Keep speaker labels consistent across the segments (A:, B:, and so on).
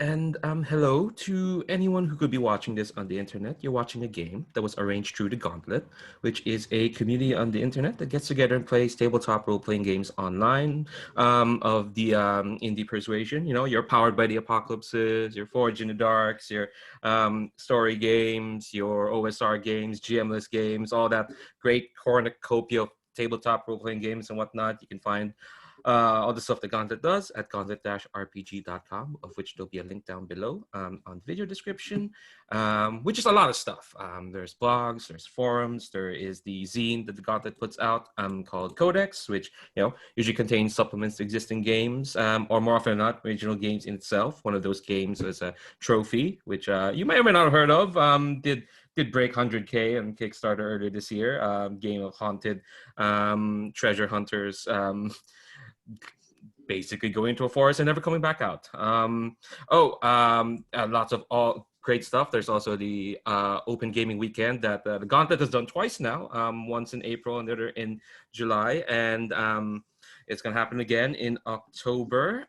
A: And hello to anyone who could be watching this on the internet. You're watching a game that was arranged through the Gauntlet, which is a community on the internet that gets together and plays tabletop role-playing games online of the indie persuasion. You know, you're powered by the apocalypses, your Forge in the Darks, your story games, your OSR games, GMless games, all that great cornucopia of tabletop role-playing games and whatnot. You can find all the stuff that Gauntlet does at gauntlet-rpg.com, of which there'll be a link down below on the video description, which is a lot of stuff. There's blogs, there's forums, there is the zine that the Gauntlet puts out called Codex, which usually contains supplements to existing games, or more often than not, original games in itself. One of those games is a trophy, which you may or may not have heard of. Did break 100K on Kickstarter earlier this year. Game of haunted treasure hunters. Basically going into a forest and never coming back out. Lots of all great stuff. There's also the Open Gaming Weekend that the Gauntlet has done twice now, once in April and the other in July. And it's going to happen again in October,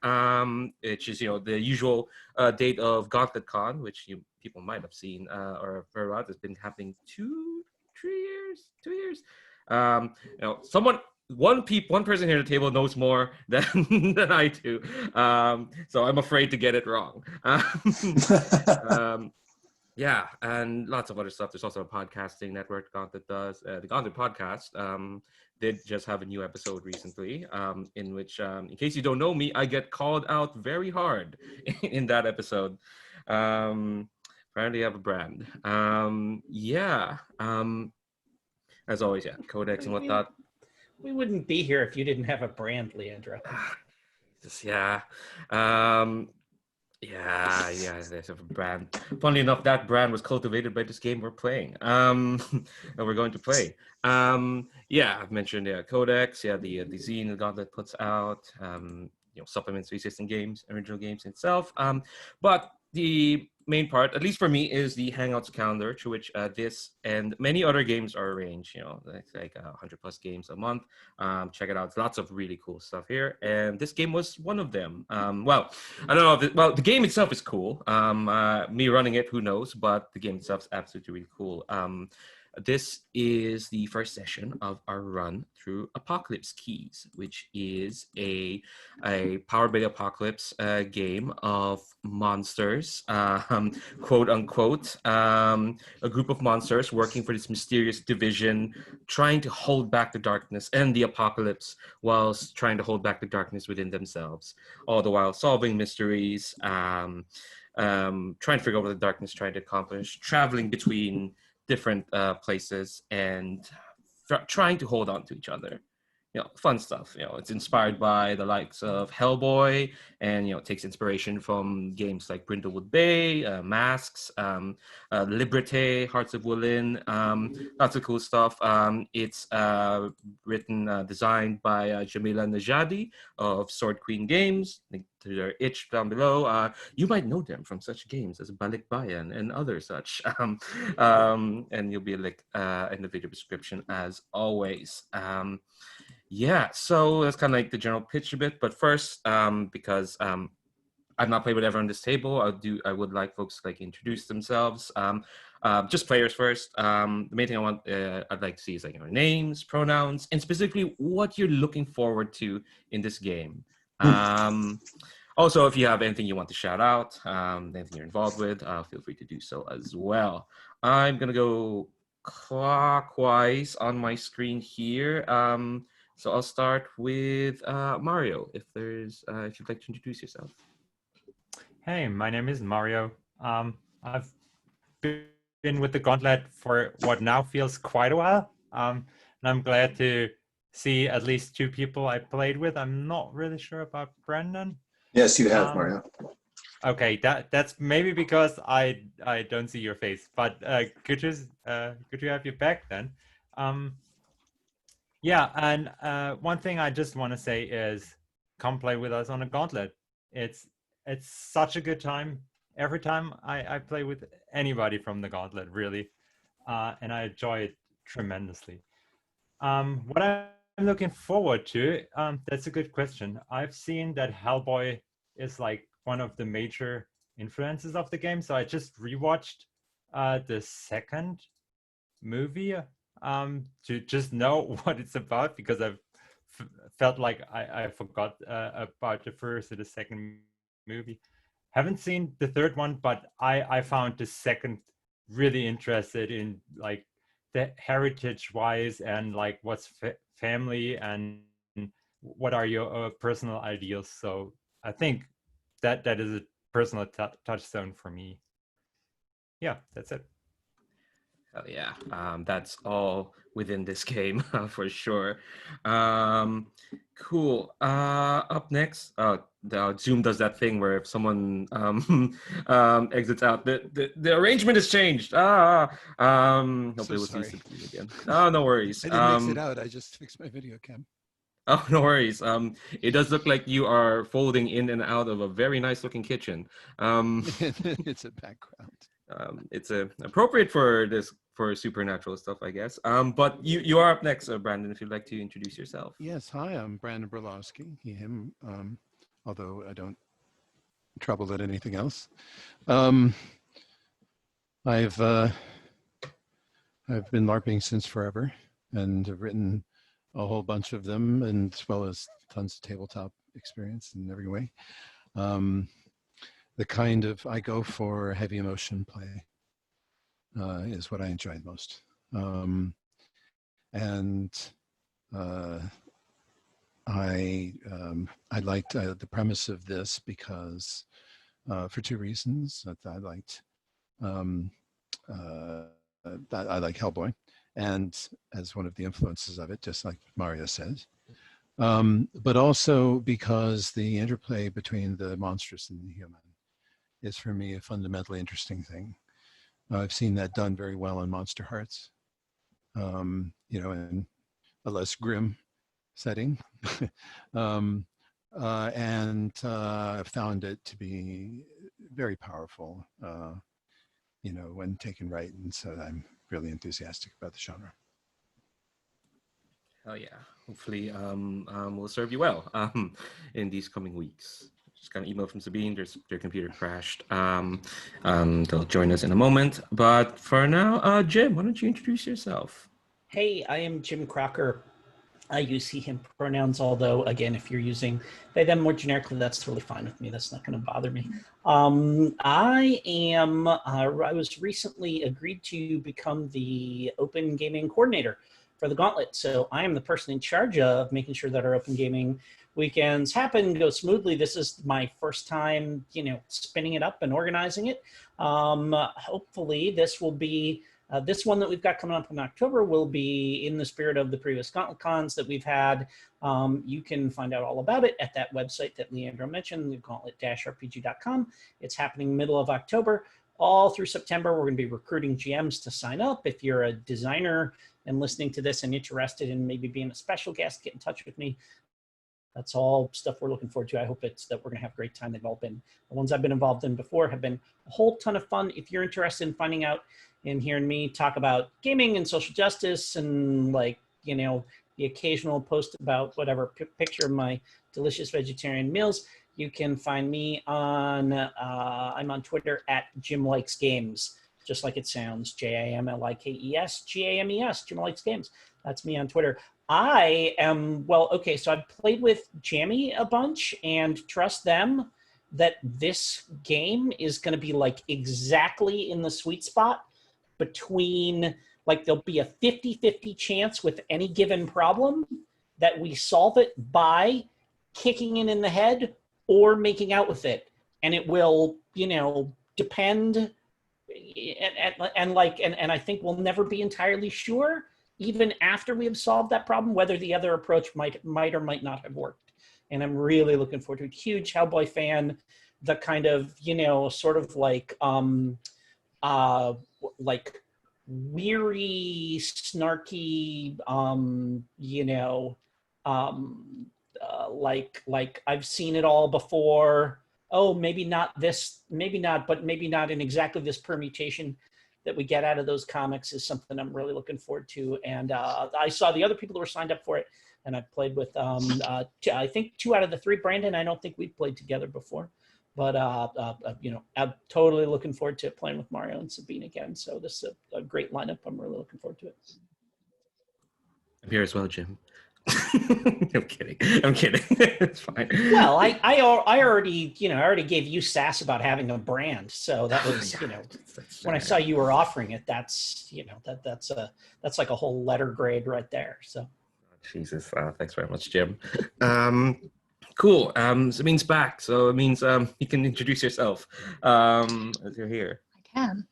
A: which is, the usual date of Gauntlet Con, which people might have seen or heard about. It's been happening 2 years. One person here at the table knows more than than I do, so I'm afraid to get it wrong. Yeah, and lots of other stuff. There's also a podcasting network Gauntlet does. The Gauntlet podcast did just have a new episode recently, in which, in case you don't know me, I get called out very hard in that episode. Apparently, I have a brand. As always, Codex and whatnot.
B: We wouldn't be here if you didn't have a brand, Leandra.
A: There's a brand. Funnily enough, that brand was cultivated by this game we're playing. And we're going to play. I've mentioned Codex, the zine the Gauntlet puts out, supplements to existing games, original games itself. But the main part, at least for me, is the Hangouts calendar, to which this and many other games are arranged. Like 100+ games a month. Check it out. There's lots of really cool stuff here, and this game was one of them. I don't know. The game itself is cool. Me running it, who knows? But the game itself is absolutely really cool. This is the first session of our run through Apocalypse Keys, which is a powered by the Apocalypse game of monsters, quote unquote, a group of monsters working for this mysterious division, trying to hold back the darkness and the apocalypse, whilst trying to hold back the darkness within themselves, all the while solving mysteries, trying to figure out what the darkness trying to accomplish, traveling between different places and trying to hold on to each other. Fun stuff. It's inspired by the likes of Hellboy, and it takes inspiration from games like Brindlewood Bay, Masks, Liberté, Hearts of Woolen, lots of cool stuff. It's designed by Jamila Najadi of Sword Queen Games. Link to their itch down below. You might know them from such games as Balik Bayan and other such. And you'll be a link in the video description as always. So that's kind of like the general pitch a bit. But first, because I've not played with everyone on this table, I would like folks to introduce themselves. Just players first. The main thing I'd like to see is your names, pronouns, and specifically what you're looking forward to in this game. Also, if you have anything you want to shout out, anything you're involved with, feel free to do so as well. I'm gonna go clockwise on my screen here. So I'll start with Mario, if you'd like to introduce yourself.
C: Hey, my name is Mario. I've been with the Gauntlet for what now feels quite a while. And I'm glad to see at least 2 people I played with. I'm not really sure about Brendan.
D: Yes, you have, Mario.
C: Okay, that's maybe because I don't see your face, but good to have you back then. One thing I just want to say is come play with us on a Gauntlet. It's such a good time every time I play with anybody from the Gauntlet, really, and I enjoy it tremendously. What I'm looking forward to, that's a good question. I've seen that Hellboy is one of the major influences of the game. So I just rewatched the second movie to just know what it's about, because I've felt like I forgot about the first or the second movie. Haven't seen the third one, but I found the second really interested in like the heritage wise and like what's family and what are your personal ideals. So I think that is a personal touchstone for me. Yeah, that's it.
A: Oh yeah, that's all within this game for sure. Cool. Up next, the Zoom does that thing where if someone exits out, the arrangement has changed. Hopefully we'll see you again. Oh, no worries.
D: I didn't exit out. I just fixed my video cam.
A: Oh, no worries. It does look like you are folding in and out of a very nice looking kitchen.
D: It's a background.
A: It's appropriate for this, for supernatural stuff, I guess. But you are up next, Brandon, if you'd like to introduce yourself.
D: Yes, hi, I'm Brandon Brolowski, he, him, although I don't trouble at anything else. I've been LARPing since forever, and have written a whole bunch of them, and as well as tons of tabletop experience in every way. The kind of, I go for heavy emotion play is what I enjoy most. I liked the premise of this because for two reasons. That I liked I like Hellboy, and as one of the influences of it, just like Mario said. But also because the interplay between the monstrous and the human is for me a fundamentally interesting thing. I've seen that done very well in Monster Hearts, you know, in a less grim setting. And I've found it to be very powerful, you know, when taken right. And so I'm really enthusiastic about the genre.
A: Oh yeah, hopefully we'll serve you well in these coming weeks. Just got an email from Sabine. Their computer crashed. They'll join us in a moment. But for now, Jim, why don't you introduce yourself?
B: Hey, I am Jim Crocker. I use he, him pronouns, although, again, if you're using they, them more generically, that's totally fine with me. That's not going to bother me. I was recently agreed to become the open gaming coordinator for the Gauntlet. So I am the person in charge of making sure that our open gaming weekends happen, go smoothly. This is my first time, you know, spinning it up and organizing it. Hopefully this will be, this one that we've got coming up in October will be in the spirit of the previous Gauntlet cons that we've had. You can find out all about it at that website that Leandro mentioned, the gauntlet-rpg.com. It's happening middle of October. All through September, we're going to be recruiting GMs to sign up. If you're a designer and listening to this and interested in maybe being a special guest, get in touch with me. That's all stuff we're looking forward to. I hope it's that we're going to have a great time. They've all been, the ones I've been involved in before have been a whole ton of fun. If you're interested in finding out and hearing me talk about gaming and social justice and, like, you know, the occasional post about whatever picture of my delicious vegetarian meals, you can find me on, I'm on Twitter at Jim Likes Games, just like it sounds, JIMLIKES, GAMES, Jim Likes Games. That's me on Twitter. I am, well, okay, so I've played with Jammy a bunch, and trust them that this game is going to be like exactly in the sweet spot between, like, there'll be a 50-50 chance with any given problem that we solve it by kicking it in the head or making out with it. And it will, you know, depend, and I think we'll never be entirely sure, even after we have solved that problem, whether the other approach might or might not have worked. And I'm really looking forward to it. Huge Hellboy fan, the kind of, you know, sort of like weary, snarky, you know, like I've seen it all before. Oh, maybe not this, maybe not, but maybe not in exactly this permutation that we get out of those comics is something I'm really looking forward to. And I saw the other people who were signed up for it, and I've played with, I think 2 out of the 3. Brandon, I don't think we've played together before. But I'm totally looking forward to playing with Mario and Sabine again. So this is a great lineup. I'm really looking forward to it.
A: I'm here as well, Jim. I'm kidding. I'm kidding. It's fine.
B: Well, I already gave you sass about having a brand. So that was, when I saw you were offering it, that's like a whole letter grade right there. So.
A: Jesus, thanks very much, Jim. Cool. Sabine's back, so it means you can introduce yourself as you're here.
E: I can.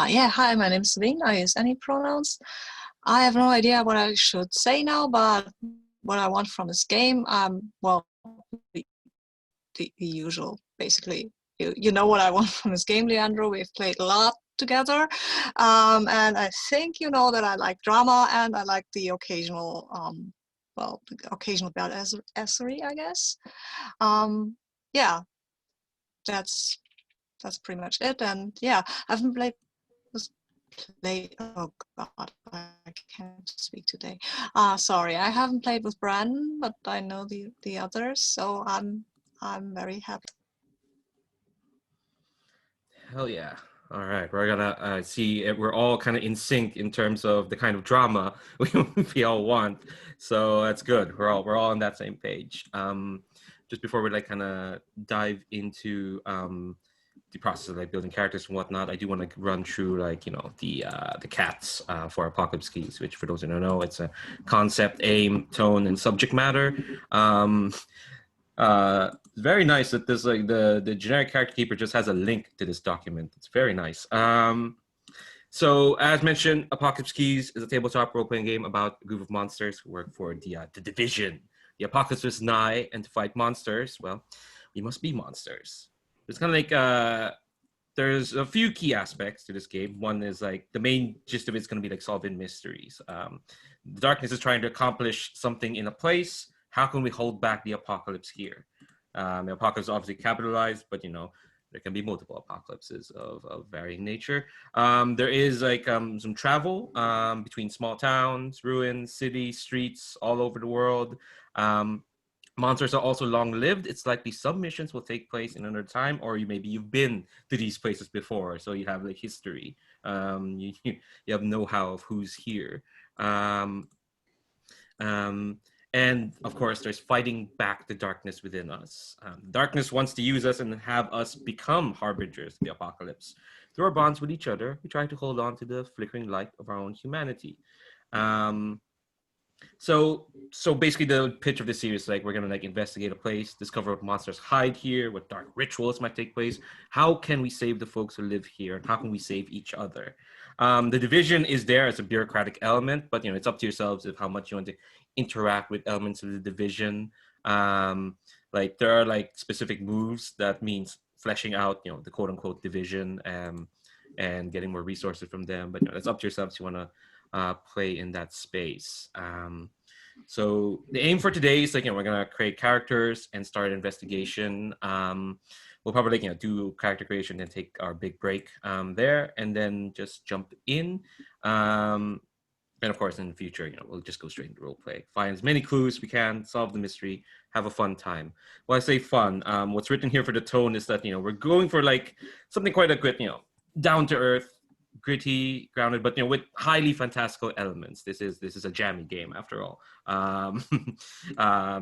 E: Yeah, hi, my name is Sabine. I use any pronouns. I have no idea what I should say now, but what I want from this game, well, the usual, basically. You know what I want from this game, Leandro. We've played a lot together, and I think you know that I like drama and I like the occasional, occasional badassery, I guess. Yeah, that's pretty much it. And yeah, I haven't played. Oh God, I can't speak today. Sorry, I haven't played with Brandon, but I know the others, so I'm very happy.
A: Hell yeah. All right, we're gonna see. We're all kind of in sync in terms of the kind of drama we all want. So that's good. We're all on that same page. Just before we kind of dive into the process of building characters and whatnot, I do want to run through the cats for Apocalypse Keys, which for those who don't know, it's a concept, aim, tone, and subject matter. Very nice that this the generic character keeper just has a link to this document. It's very nice. So as mentioned, Apocalypse Keys is a tabletop role-playing game about a group of monsters who work for the Division. The apocalypse is nigh, and to fight monsters, well, we must be monsters. It's kind of there's a few key aspects to this game. One is the main gist of it's going to be solving mysteries. The darkness is trying to accomplish something in a place. How can we hold back the apocalypse here? The apocalypse is obviously capitalized, but there can be multiple apocalypses of varying nature. There is some travel between small towns, ruins, cities, streets all over the world. Monsters are also long-lived. It's likely some missions will take place in another time, or maybe you've been to these places before, so you have history. You have know-how of who's here. And of course, there's fighting back the darkness within us. Darkness wants to use us and have us become harbingers of the apocalypse. Through our bonds with each other, we try to hold on to the flickering light of our own humanity. So basically the pitch of this series is we're gonna investigate a place, discover what monsters hide here, what dark rituals might take place. How can we save the folks who live here, and how can we save each other? The division is there as a bureaucratic element, but it's up to yourselves of how much you want to interact with elements of the division. There are specific moves that means fleshing out the quote unquote division and getting more resources from them. But it's up to yourselves. You want to play in that space. So the aim for today is we're gonna create characters and start an investigation. We'll probably do character creation and take our big break there, and then just jump in. And of course, in the future, we'll just go straight into role play. Find as many clues as we can, solve the mystery, have a fun time. When I say fun, what's written here for the tone is that we're going for something quite a good, down to earth, gritty, grounded, but with highly fantastical elements. This is a jammy game after all.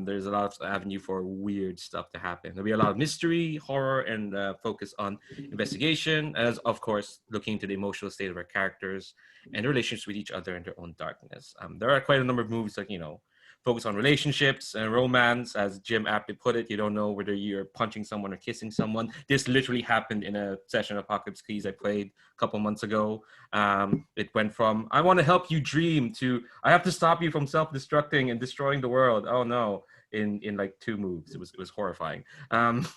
A: There's a lot of avenue for weird stuff to happen. There'll be a lot of mystery, horror, and focus on investigation, as of course looking into the emotional state of our characters and their relationships with each other and their own darkness. There are quite a number of moves focus on relationships and romance. As Jim aptly put it, you don't know whether you're punching someone or kissing someone. This literally happened in a session of Apocalypse Keys I played a couple months ago. It went from, I want to help you dream, to I have to stop you from self-destructing and destroying the world. Oh no, in 2 moves. It was horrifying. And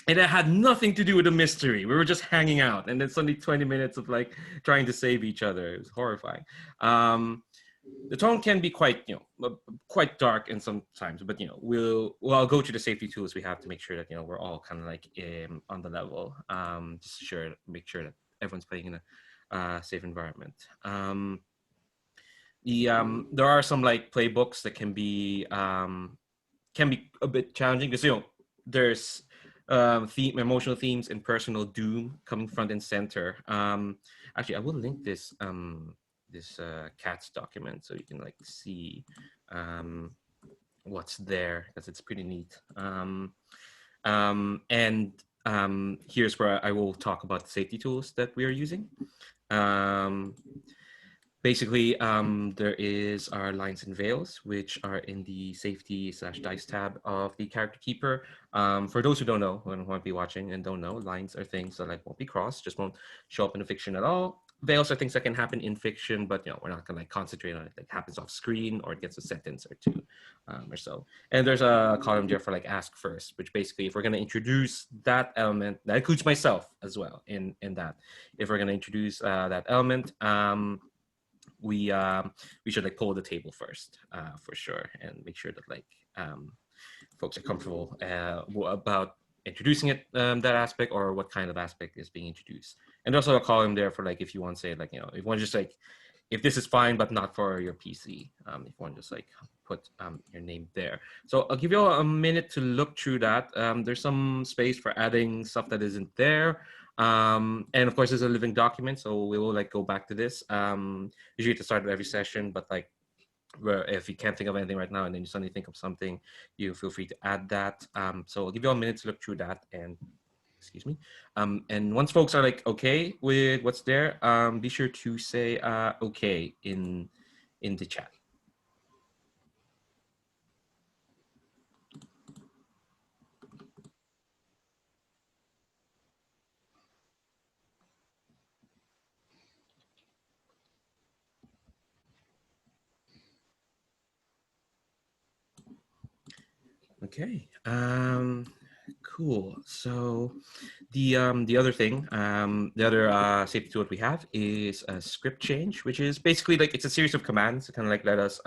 A: it had nothing to do with the mystery. We were just hanging out, and then suddenly 20 minutes of trying to save each other. It was horrifying. The tone can be quite quite dark in sometimes, but I'll go to the safety tools we have to make sure that we're all kind of on the level. Just make sure that everyone's playing in a safe environment. There are some playbooks that can be a bit challenging because there's emotional themes and personal doom coming front and center. Actually, I will link this cats document so you can like see what's there, because it's pretty neat. Here's where I will talk about the safety tools that we are using. Basically, there is our lines and veils, which are in the safety/dice tab of the character keeper. For those who don't know, who might be watching and don't know, lines are things that like won't be crossed, just won't show up in the fiction at all. Veils are things that can happen in fiction, but we're not gonna like concentrate on it. Like happens off screen, or it gets a sentence or two, or so. And there's a column there for like ask first, which basically, if we're gonna introduce that element, that includes myself as well in that. If we're gonna introduce that element, we should like pull the table first, for sure, and make sure that like folks are comfortable about introducing it, that aspect, or what kind of aspect is being introduced. And there's also a column there for like if you want to say like if you want to just like if this is fine but not for your PC, if you want to just like put your name there. So I'll give you a minute to look through that. There's some space for adding stuff that isn't there. And of course, it's a living document, so we will like go back to this usually at the start of every session. But like, where if you can't think of anything right now, and then you suddenly think of something, you feel free to add that. So I'll give you a minute to look through that. And excuse me. And once folks are like okay with what's there, be sure to say okay in the chat. Okay, cool. So the other thing, the other safety tool that we have is a script change, which is basically like it's a series of commands to kind of like let us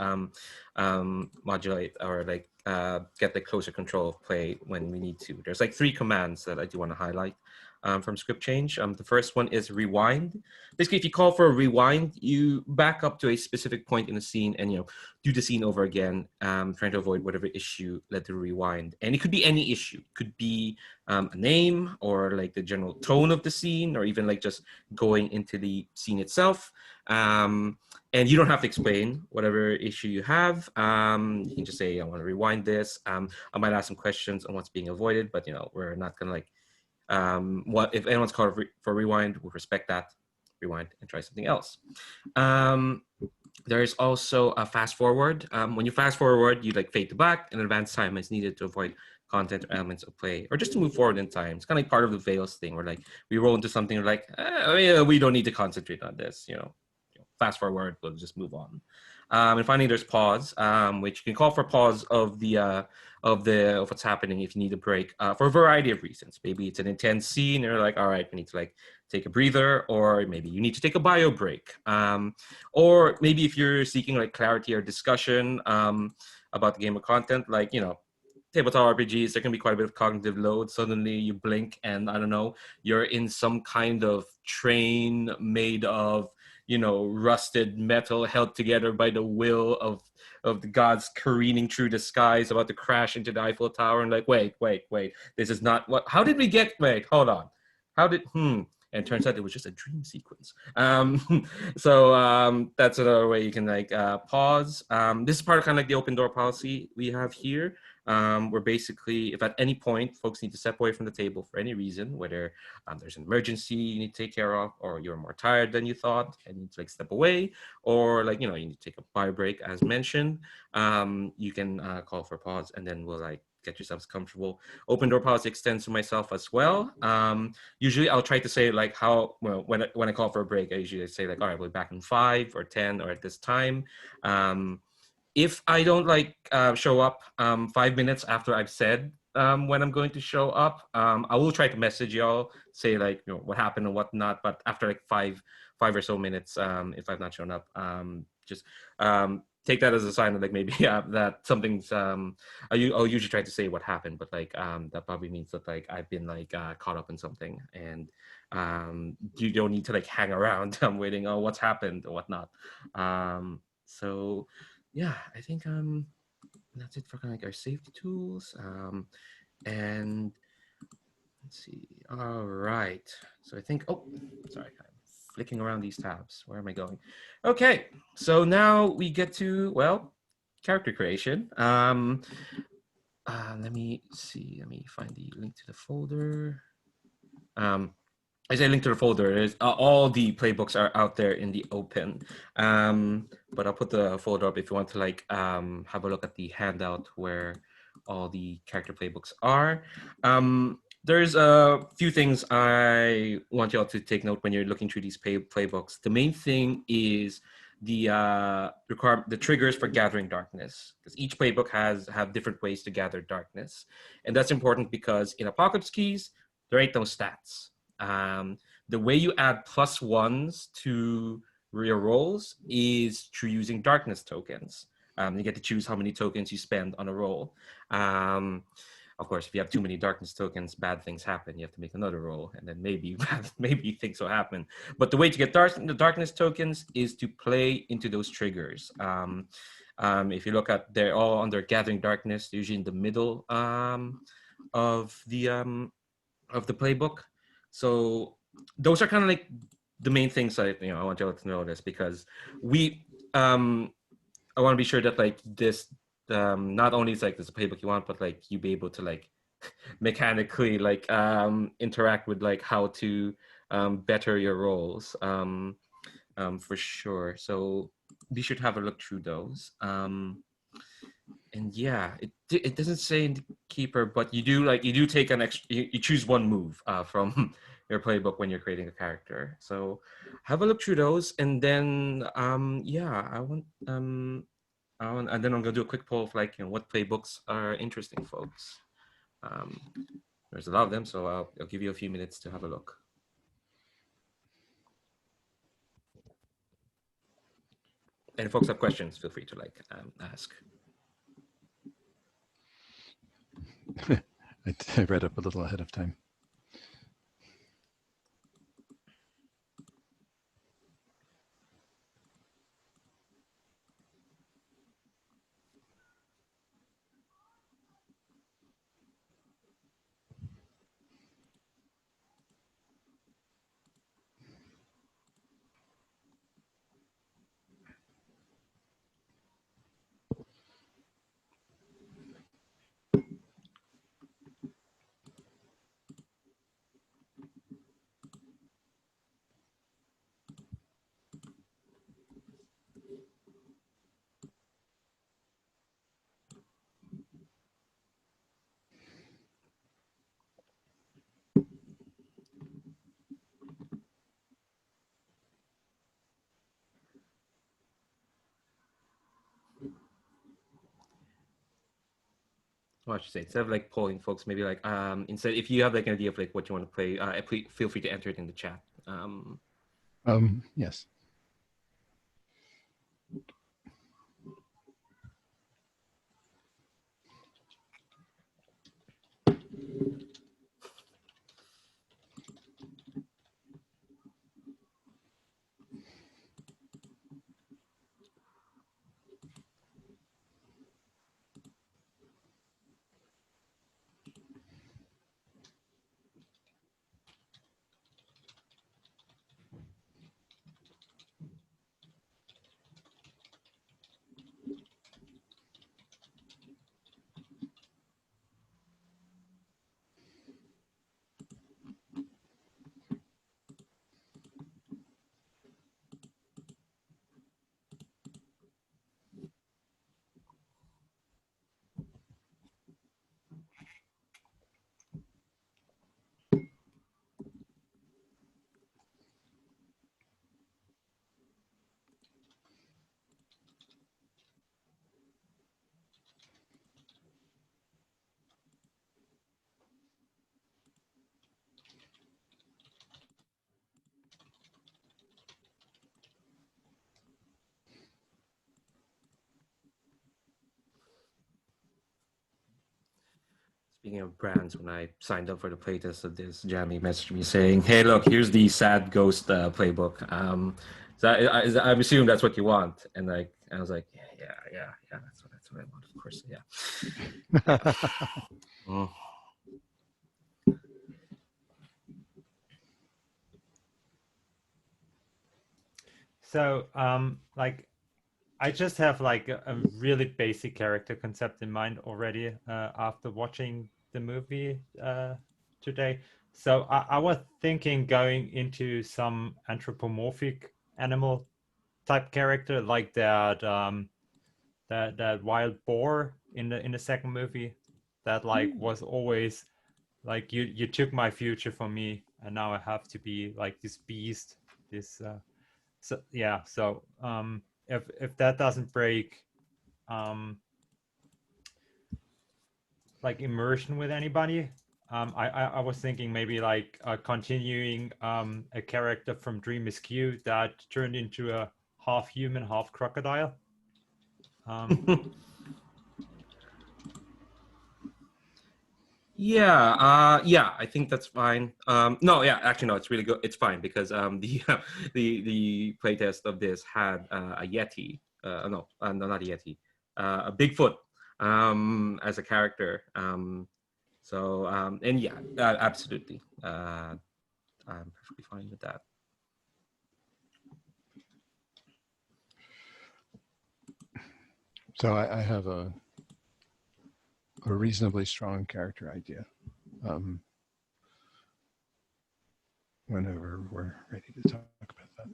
A: modulate or like get the closer control of play when we need to. There's like 3 commands that I do want to highlight from script change. The first one is rewind. Basically, if you call for a rewind, you back up to a specific point in the scene and do the scene over again, trying to avoid whatever issue led to the rewind. And it could be any issue. It could be a name, or like the general tone of the scene, or even like just going into the scene itself. And you don't have to explain whatever issue you have. You can just say, I want to rewind this. I might ask some questions on what's being avoided, but we're not gonna like, what if anyone's called for rewind, we'll respect that, rewind and try something else. There is also a fast forward. When you fast forward, you like fade to back, and advance time is needed to avoid content or elements of play, or just to move forward in time. It's kind of like part of the veils thing, where like we roll into something like, we don't need to concentrate on this, fast forward, we'll just move on. And finally, there's pause, which you can call for pause of what's happening if you need a break for a variety of reasons. Maybe it's an intense scene, you're like, all right, we need to like take a breather, or maybe you need to take a bio break, or maybe if you're seeking like clarity or discussion about the game or content, like tabletop RPGs, there can be quite a bit of cognitive load. Suddenly you blink and I don't know, you're in some kind of train made of rusted metal held together by the will of the gods, careening through the skies, about to crash into the Eiffel Tower, and like, wait, this is not what, how did we get, wait, hold on, how did, and it turns out it was just a dream sequence. So that's another way you can like pause. This is part of kind of like the open door policy we have here. Where basically, if at any point folks need to step away from the table for any reason, whether there's an emergency you need to take care of, or you're more tired than you thought and you need to like step away, or like you need to take a bio break as mentioned, you can call for pause, and then we'll like get yourselves comfortable. Open door policy extends to myself as well. Usually I'll try to say like how, well, when I call for a break, I usually say like, all right, we'll be back in 5 or 10 or at this time. If I don't like show up 5 minutes after I've said when I'm going to show up, I will try to message y'all, say like what happened and whatnot. But after like five or so minutes, if I've not shown up, just take that as a sign of like maybe that something's. I'll usually try to say what happened, but like that probably means that like I've been like caught up in something, and you don't need to like hang around waiting. Oh, what's happened or whatnot. So. Yeah, I think that's it for kind of like our safety tools. And let's see. All right. So I think, oh, sorry, I'm flicking around these tabs. Where am I going? Okay. So now we get to, well, character creation. Let me see. Let me find the link to the folder. I say link to the folder. Is all the playbooks are out there in the open, but I'll put the folder up if you want to like have a look at the handout where all the character playbooks are. There's a few things I want y'all to take note when you're looking through these playbooks. The main thing is the triggers for gathering darkness, because each playbook have different ways to gather darkness, and that's important because in Apocalypse Keys there ain't no stats. The way you add +1s to your rolls is through using darkness tokens. You get to choose how many tokens you spend on a roll. Of course, if you have too many darkness tokens, bad things happen. You have to make another roll, and then maybe things will happen. But the way to get the darkness tokens is to play into those triggers. If you look at, they're all under gathering darkness, usually in the middle of the playbook. So those are kind of like the main things I want y'all to know this, because I want to be sure that like this not only is like there's a playbook you want, but like you be able to like mechanically like interact with like how to better your roles for sure. So be sure to have a look through those. And yeah, it doesn't say in the keeper, but you do take an extra, you choose one move from your playbook when you're creating a character. So have a look through those, and then yeah, and then I'm gonna do a quick poll of like what playbooks are interesting, folks. There's a lot of them, so I'll give you a few minutes to have a look. And if folks have questions, feel free to like ask.
D: I read up a little ahead of time.
A: What I should say, instead of like polling folks, maybe like instead, if you have like an idea of like what you want to play, feel free to enter it in the chat.
D: Yes.
A: Speaking of brands, when I signed up for the playtest of this, Jamie messaged me saying, "Hey, look, here's the Sad Ghost playbook. So I assume that's what you want." And like, I was like, "Yeah, that's what I want, of course, yeah."
C: So, like, I just have like a really basic character concept in mind already after watching the movie today. So I was thinking going into some anthropomorphic animal type character like that that wild boar in the second movie that like was always like you took my future from me and now I have to be like this beast, this so yeah, so if that doesn't break like immersion with anybody, I was thinking maybe like continuing a character from Dream Askew that turned into a half human, half crocodile.
A: Yeah, I think that's fine. No, yeah, actually, no, it's really good. It's fine because the playtest of this had a Yeti. No, not a Yeti. A Bigfoot as a character. And yeah, absolutely. I'm perfectly fine with that.
D: So I have a reasonably strong character idea. Whenever we're ready to talk about that.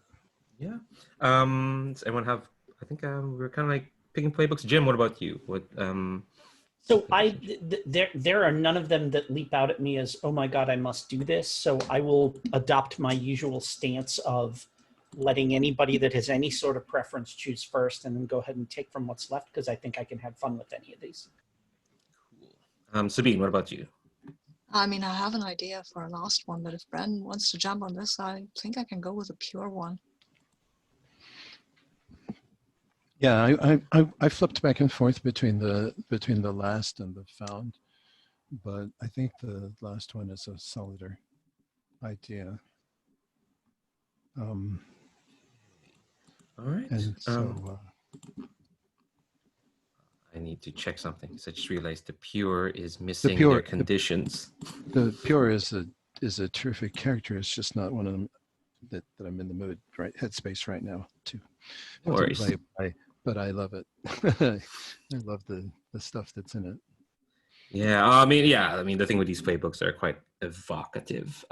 A: Yeah. Does anyone have? I think we're kind of like picking playbooks. Jim, what about you? What?
B: So there are none of them that leap out at me as, oh my God, I must do this. So I will adopt my usual stance of letting anybody that has any sort of preference choose first and then go ahead and take from what's left because I think I can have fun with any of these.
A: Cool. Sabine, what about you?
E: I mean, I have an idea for a last one, but if Bren wants to jump on this, I think I can go with a pure one.
D: Yeah, I flipped back and forth between the last and the found, but I think the last one is a solider idea.
A: All right.
D: And so
A: I need to check something. So I just realized the pure is missing their conditions.
D: The pure is a terrific character. It's just not one of them that I'm in the mood, right, headspace right now to play. But I love it. I love the stuff that's in it.
A: Yeah, I mean, the thing with these playbooks are quite evocative,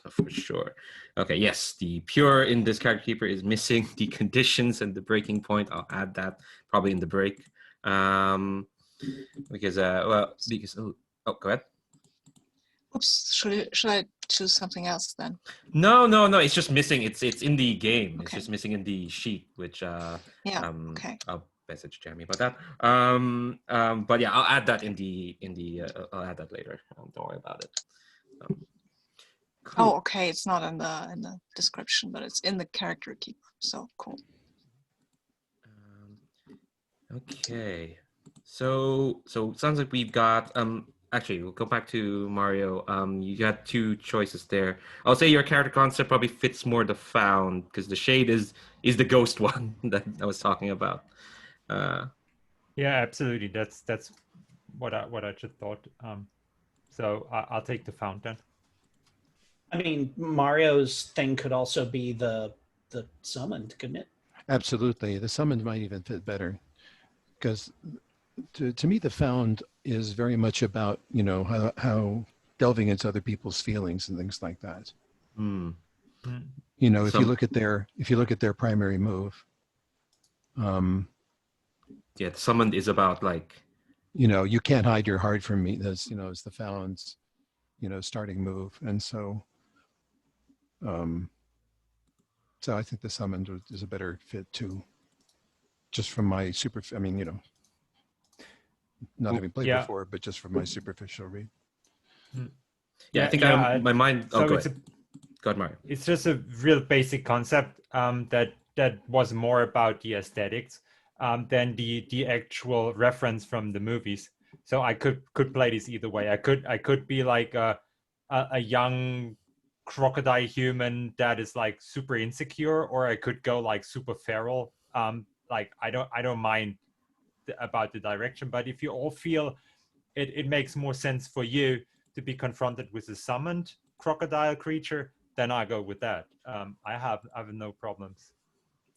A: for sure. Okay, yes, the pure in this character keeper is missing the conditions and the breaking point. I'll add that probably in the break, because go ahead.
E: Oops, should I choose something else then?
A: No, it's just missing. It's in the game.
E: Okay.
A: It's just missing in the sheet, which
E: okay.
A: I'll message Jeremy about that. But yeah, I'll add that I'll add that later. Don't worry about it. Cool.
E: Oh, okay. It's not in the description, but it's in the character keeper. So cool.
A: Okay. So it sounds like we've got actually, we'll go back to Mario. You got two choices there. I'll say your character concept probably fits more the found because the shade is the ghost one that I was talking about.
C: Yeah, absolutely. That's what I just thought. So I'll take the found then.
B: I mean, Mario's thing could also be the summoned, couldn't it?
D: Absolutely, the summoned might even fit better because. To me, the found is very much about, how delving into other people's feelings and things like that.
A: Mm.
D: If you look at their primary move.
A: The summoned is about like.
D: You can't hide your heart from me. That's is the found's, starting move, and so. So I think the summoned is a better fit too. Just from my not having played before, but just from my superficial read.
A: Yeah, I think my mind. Oh, go ahead. Go ahead, Mario.
C: It's just a real basic concept that was more about the aesthetics than the actual reference from the movies. So I could play this either way. I could be like a young crocodile human that is like super insecure, or I could go like super feral. Like I don't mind about the direction, but if you all feel it makes more sense for you to be confronted with a summoned crocodile creature, then I go with that. I have no problems.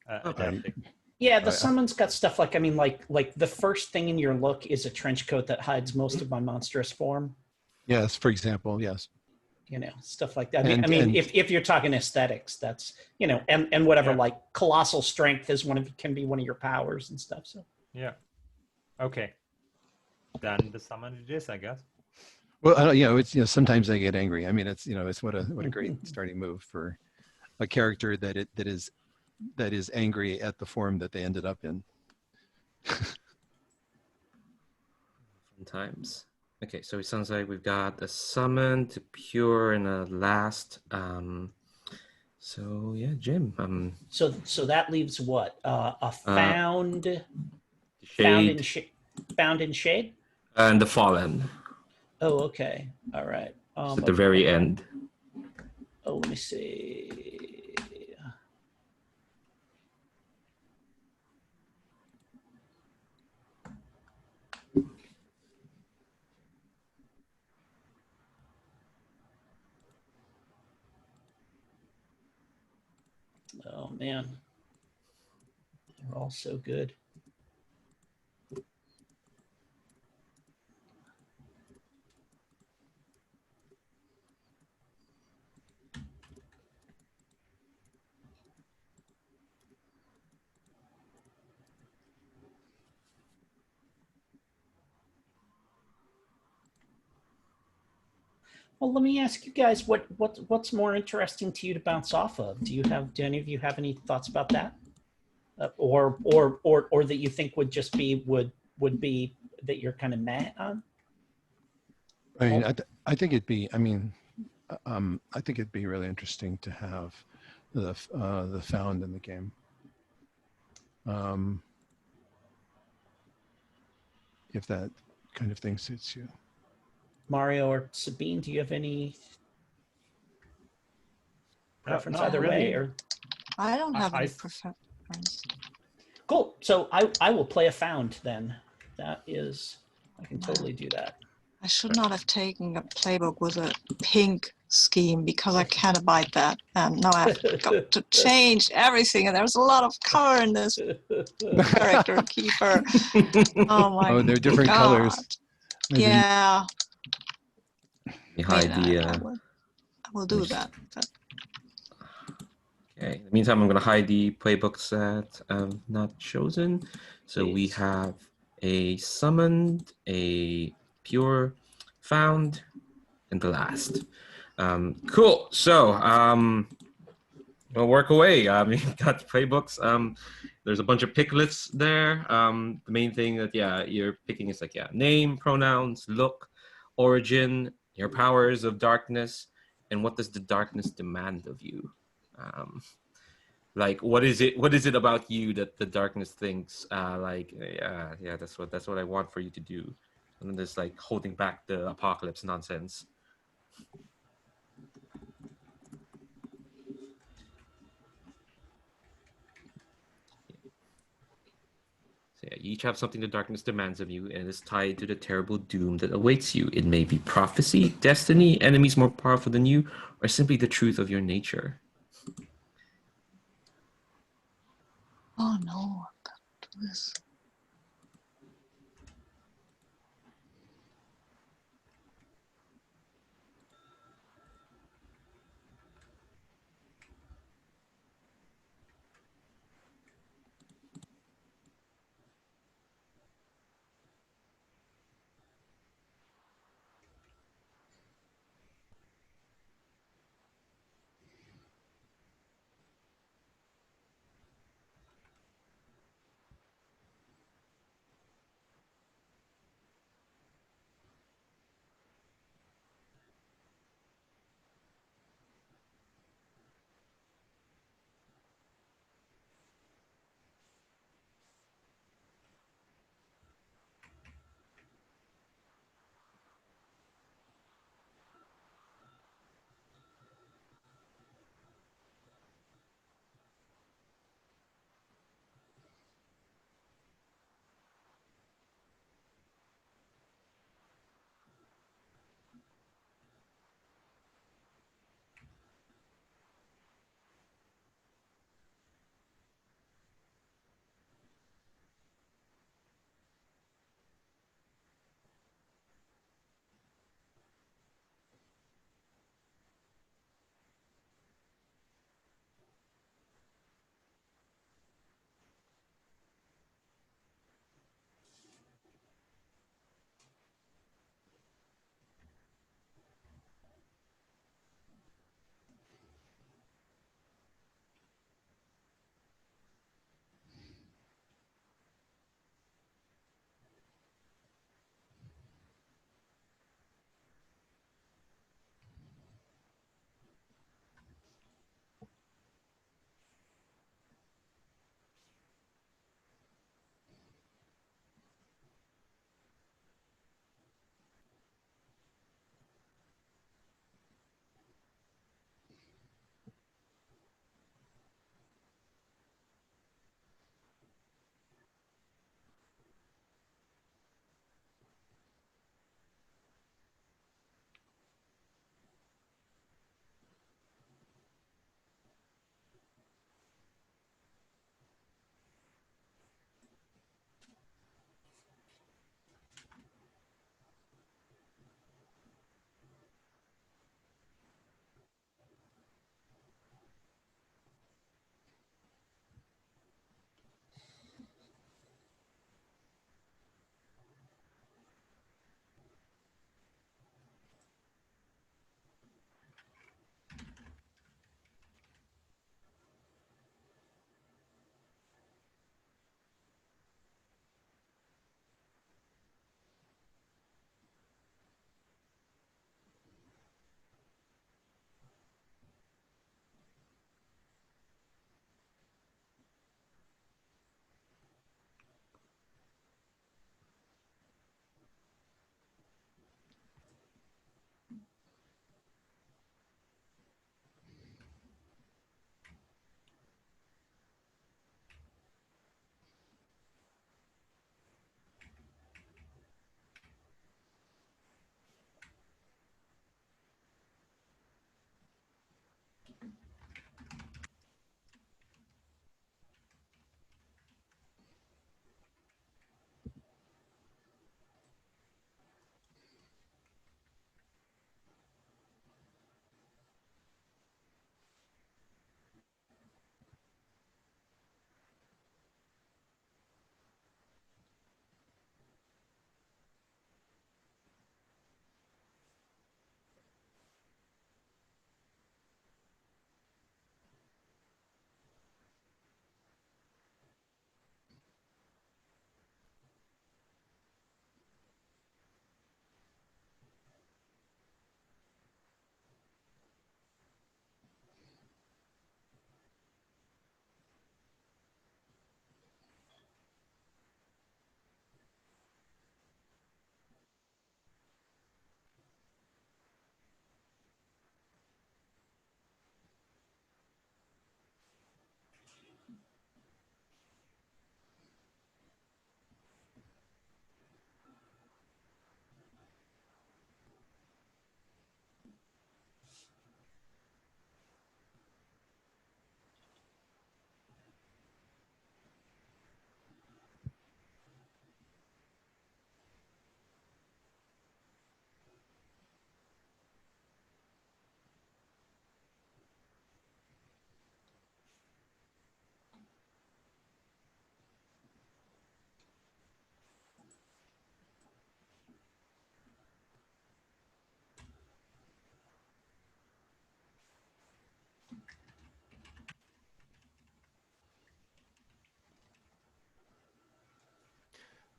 C: adapting.
B: Yeah, the
D: I-
B: summon's got stuff like, I mean, like the first thing in your look is a trench coat that hides most of my monstrous form.
D: Yes, for example, yes.
B: You know, stuff like that.
D: And-
B: I mean,
D: and-
B: if you're talking aesthetics, that's, you know, and whatever,
C: Yeah.
B: like colossal strength is can be one of your powers and stuff. So
C: Yeah. Okay. Then the summon it is, I guess.
D: Well, I don't, it's, sometimes I get angry. I mean, it's, it's what a great starting move for a character that is angry at the form that they ended up in.
A: Fun times. Okay, so it sounds like we've got a summon to pure and a last. So yeah, Jim.
B: so that leaves what? A found
A: Shade
B: found in shade.
A: and the fallen.
B: Oh, okay. All right.
A: At the very end.
B: Oh, let me see. Oh man, they're all so good. Well, let me ask you guys, what's more interesting to you to bounce off of? Do any of you have any thoughts about that, or that you think would just be would be that you're kind of meh on?
D: I mean, I think it'd be, I think it'd be really interesting to have the found in the game. If that kind of thing suits you.
B: Mario or Sabine, do you have any preference
C: not
B: either
C: really.
B: way? Or
E: I don't have any
C: I-
E: preference.
B: cool. So I will play a found then. That is, I can totally do that.
E: I should not have taken a playbook with a pink scheme because I can't abide that. And now I've got to change everything. And there's a lot of color in this character keeper. Oh my
D: Oh, they're different
E: God.
D: colors. Maybe-
E: Yeah.
A: You
E: I mean,
A: hide the.
E: I will do that. But
A: Okay. In the meantime, I'm going to hide the playbooks that I've not chosen. So we
B: Please.
A: have a summoned, a pure, found, and the last. Cool. So we'll work away. You've got the playbooks. There's a bunch of picklets there. The main thing that you're picking is like name, pronouns, look, origin, your powers of darkness, and what does the darkness demand of you? Like what is it about you that the darkness thinks that's what I want for you to do, and then there's like holding back the apocalypse nonsense. So you each have something the darkness demands of you, and is tied to the terrible doom that awaits you. It may be prophecy, destiny, enemies more powerful than you, or simply the truth of your nature.
E: oh no, I've got to do this.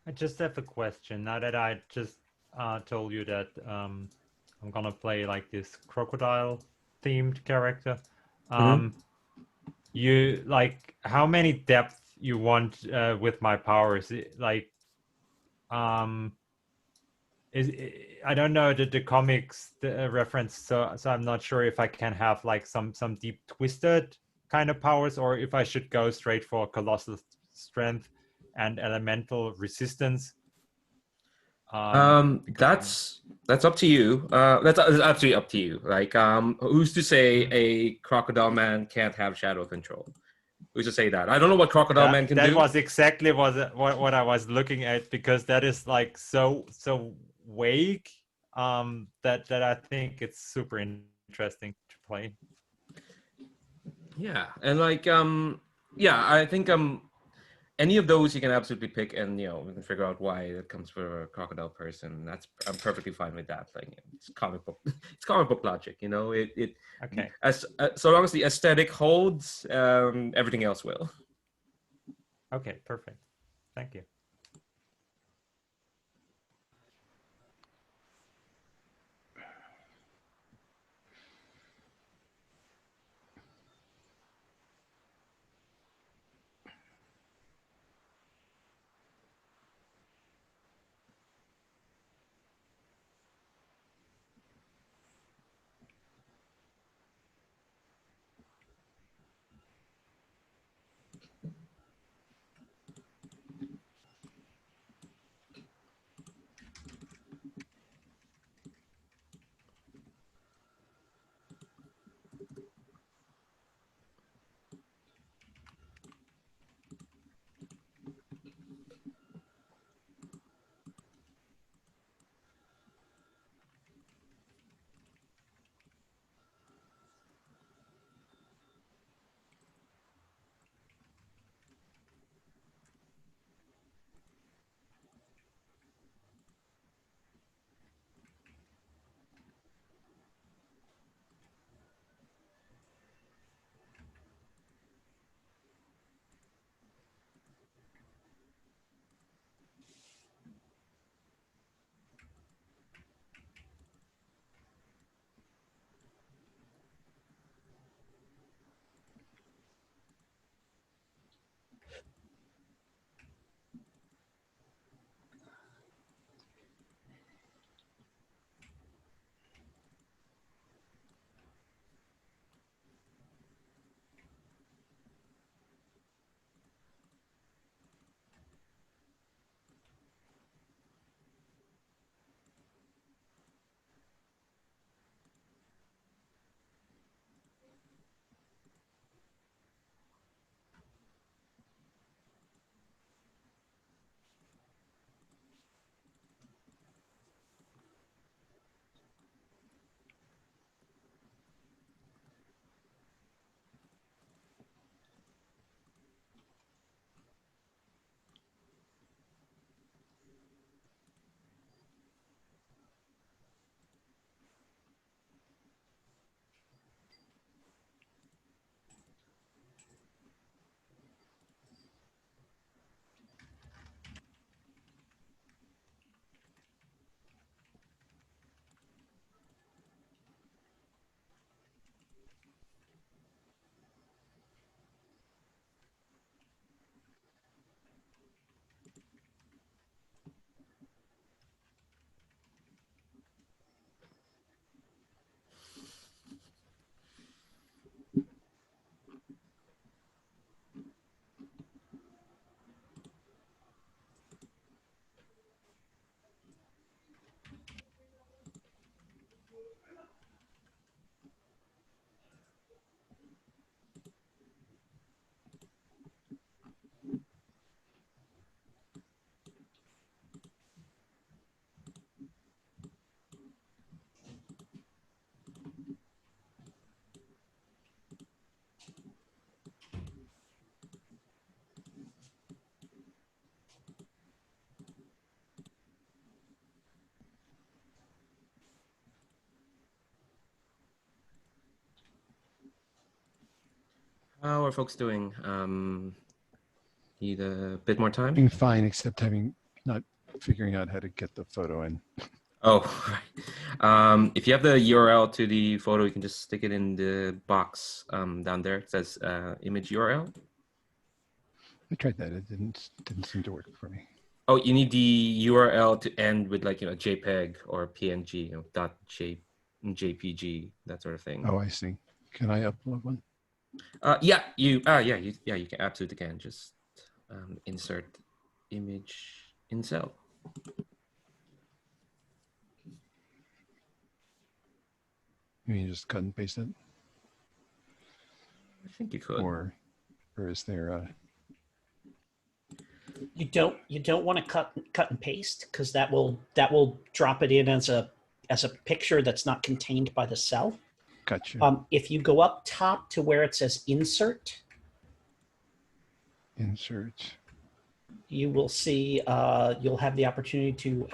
C: I just have a question. Now that I just told you that I'm gonna play like this crocodile themed character,
A: Mhm.
C: you like how many depth you want with my powers? Like, is I don't know the comics reference, so I'm not sure if I can have like some deep twisted kind of powers, or if I should go straight for colossal strength and elemental resistance. Because
A: That's up to you. That's actually up to you. Like, who's to say a crocodile man can't have shadow control? Who's to say that? I don't know what crocodile man can
C: that
A: do.
C: was exactly what I was looking at, because that is like so vague, that I think it's super interesting to play.
A: Yeah, and like, yeah, I think any of those you can absolutely pick, and we can figure out why it comes for a crocodile person. I'm perfectly fine with that. Like, it's comic book, it's comic book logic. It
C: Okay.
A: as so long as the aesthetic holds, everything else will.
C: Okay, perfect. Thank you.
A: How are folks doing? Need a bit more time?
D: Doing fine, except having not figuring out how to get the photo in.
A: Oh, right. If you have the URL to the photo, you can just stick it in the box down there. It says image URL.
D: I tried that. It didn't seem to work for me.
A: Oh, you need the URL to end with like, JPEG or PNG, JPG, that sort of thing.
D: Oh, I see. Can I upload one?
A: Yeah, you can absolutely can. Just insert image in cell.
D: You mean just cut and paste it?
A: I think you could.
D: Or is there
B: You don't want to cut and paste, because that will drop it in as a picture that's not contained by the cell.
D: Gotcha.
B: If you go up top to where it says insert, you will see you'll have the opportunity to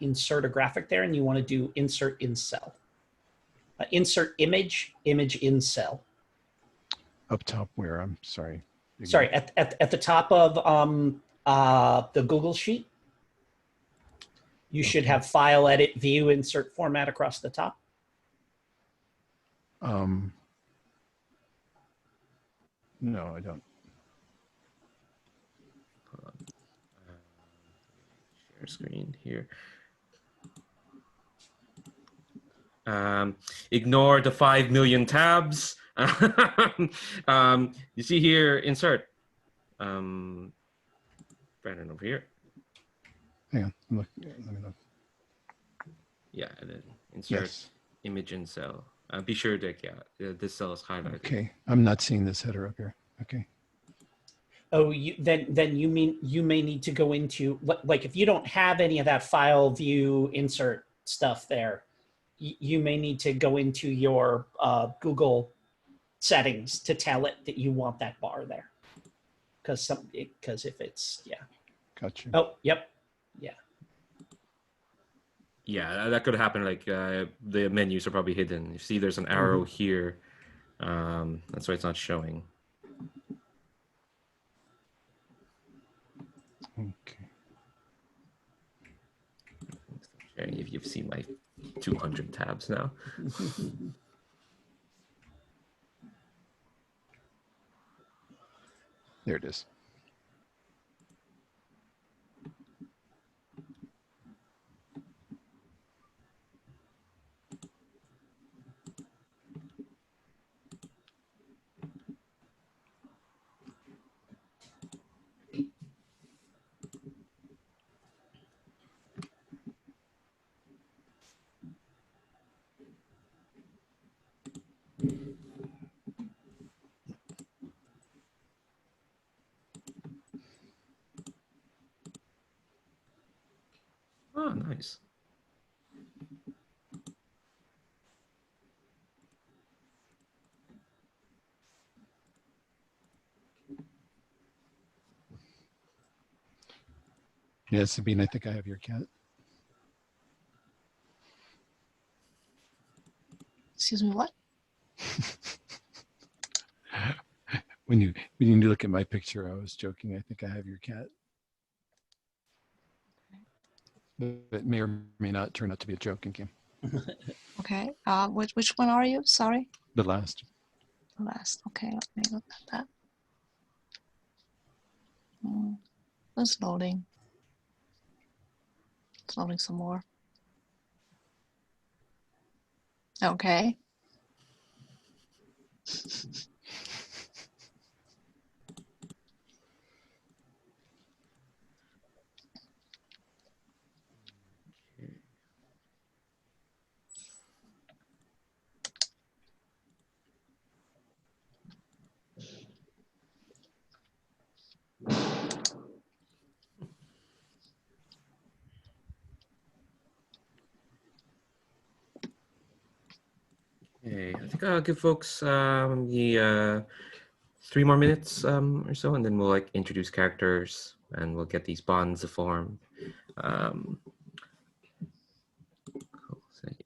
B: insert a graphic there, and you want to do insert in cell. Insert image in cell.
D: Up top where? I'm sorry.
B: Sorry, at the top of the Google sheet, you should have file, edit, view, insert format across the top.
D: No, I don't.
A: Hold on. Share screen here. Ignore the 5 million tabs. You see here, insert. Brandon over here.
D: Hang on. Let me look.
A: Yeah, and then insert
D: Yes.
A: image in cell. Be sure that this cell is highlighted.
D: Okay. I'm not seeing this header up here. Okay.
B: Oh, then you may need to go into, like, if you don't have any of that file, view, insert stuff there, you may need to go into your Google settings to tell it that you want that bar there. Because if it's, yeah.
D: Gotcha.
B: Oh, yep. Yeah.
A: Yeah, that could happen. Like the menus are probably hidden. You see there's an arrow here. That's why it's not showing.
D: Okay.
A: If you've seen my 200 tabs now.
D: There it is.
A: Oh, nice.
D: Yeah, Sabine, I think I have your cat.
E: Excuse me, what?
D: When you look at my picture, I was joking. I think I have your cat. But it may or may not turn out to be a joking game.
E: Okay. Which one are you? Sorry.
D: The last.
E: The last. Okay, let me look at that. It's loading. It's loading some more. Okay.
A: Okay, I think I'll give folks the 3 more minutes or so, and then we'll like introduce characters and we'll get these bonds to form. Cool. So, yeah.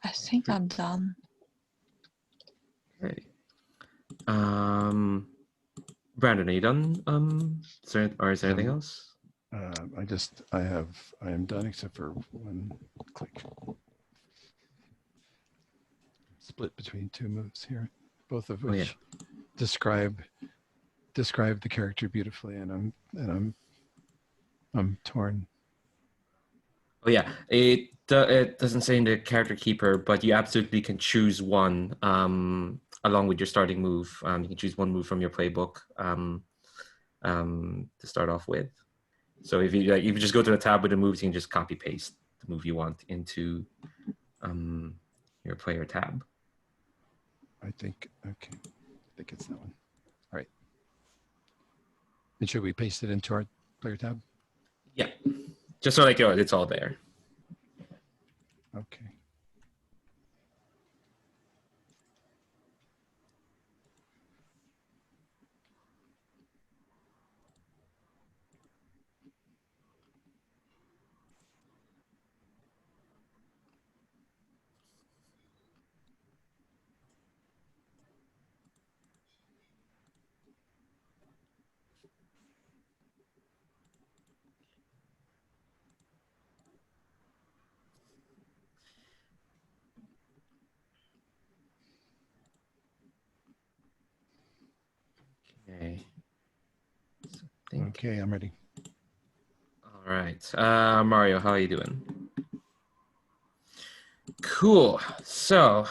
E: I think I'm done.
A: Okay. Brandon, are you done? Is there anything else?
D: I am done except for one click. Split between two moves here, both of which describe the character beautifully, and I'm torn.
A: Oh yeah, it doesn't say in the character keeper, but you absolutely can choose one along with your starting move. You can choose one move from your playbook to start off with. So if you just go to the tab with the moves, you can just copy paste the move you want into your player tab.
D: I think it's that one. All right. And should we paste it into our player tab?
A: Yeah, just so like it's all there.
D: Okay.
A: Okay.
D: Okay, I'm ready.
A: All right, Mario, how are you doing? Cool. So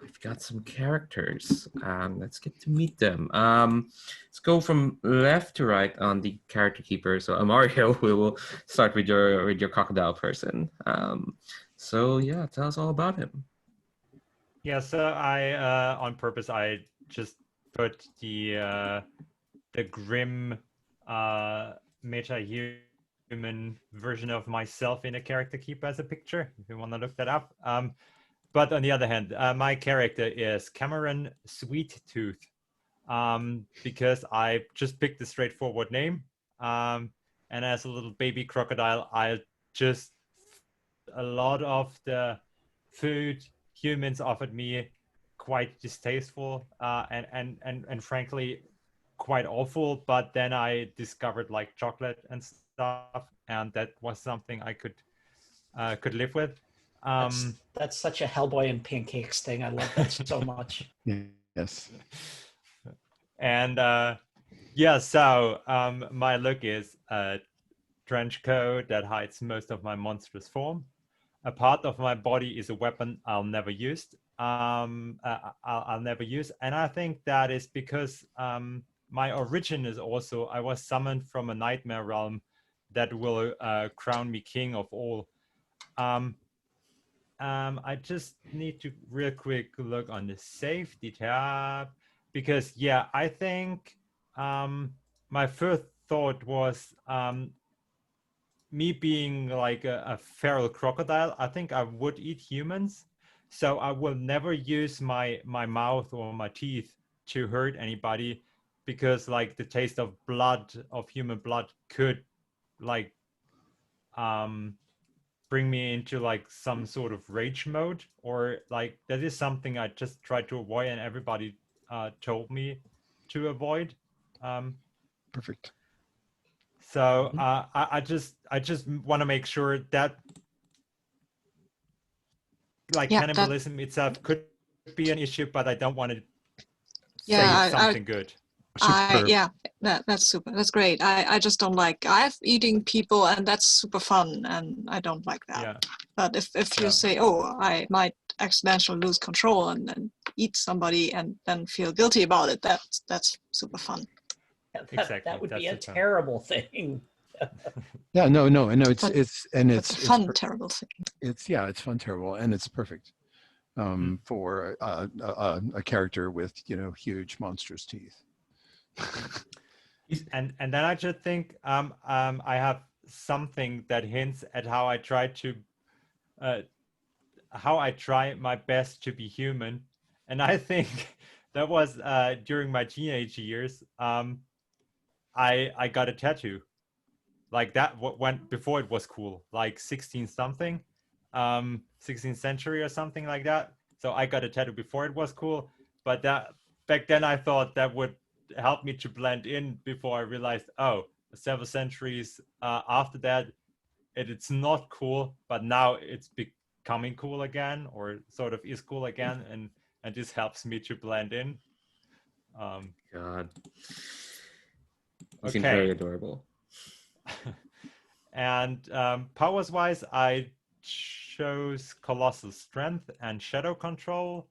A: we've got some characters. Let's get to meet them. Let's go from left to right on the character keeper. So Mario, we will start with your crocodile person. So yeah, tell us all about him.
C: Yeah, so I on purpose I just put the grim meta-human version of myself in a character keeper as a picture, if you want to look that up. But on the other hand, my character is Cameron Sweet Tooth, because I just picked a straightforward name. And as a little baby crocodile, a lot of the food humans offered me quite distasteful and frankly quite awful, but then I discovered like chocolate and stuff, and that was something I could live with.
B: That's such a Hellboy and pancakes thing. I love that so much.
D: Yes.
C: And yeah, so my look is a trench coat that hides most of my monstrous form. A part of my body is a weapon I'll never use. I'll never use, and I think that is because my origin is also I was summoned from a nightmare realm that will crown me king of all. I just need to real quick look on the safety tab, because yeah, I think my first thought was me being like a feral crocodile. I think I would eat humans, so I will never use my mouth or my teeth to hurt anybody, because like the taste of blood, of human blood, could like bring me into like some sort of rage mode, or like that is something I just tried to avoid, and everybody told me to avoid.
D: Perfect.
C: So I just want to make sure that like cannibalism itself could be an issue, but I don't want to say something good.
E: Yeah, that's super. That's great. I just don't like. I've eating people, and that's super fun, and I don't like that.
C: Yeah.
E: But if you say, oh, I might accidentally lose control and then eat somebody and then feel guilty about it, that's super fun.
C: Exactly.
B: That would be a terrible thing.
D: Yeah, no, I know it's a
E: fun, terrible thing.
D: It's fun, terrible, and it's perfect for a character with huge monstrous teeth.
C: And then I just think I have something that hints at how I try my best to be human, and I think that was during my teenage years. I got a tattoo like that went before it was cool, like 16 something, 16th century or something like that. So I got a tattoo before it was cool, but that back then I thought that would help me to blend in, before I realized, oh, several centuries after that, it's not cool, but now it's becoming cool again, or sort of is cool again, and this helps me to blend in.
A: God. You seem very adorable.
C: And powers wise, I chose Colossal Strength and Shadow Control.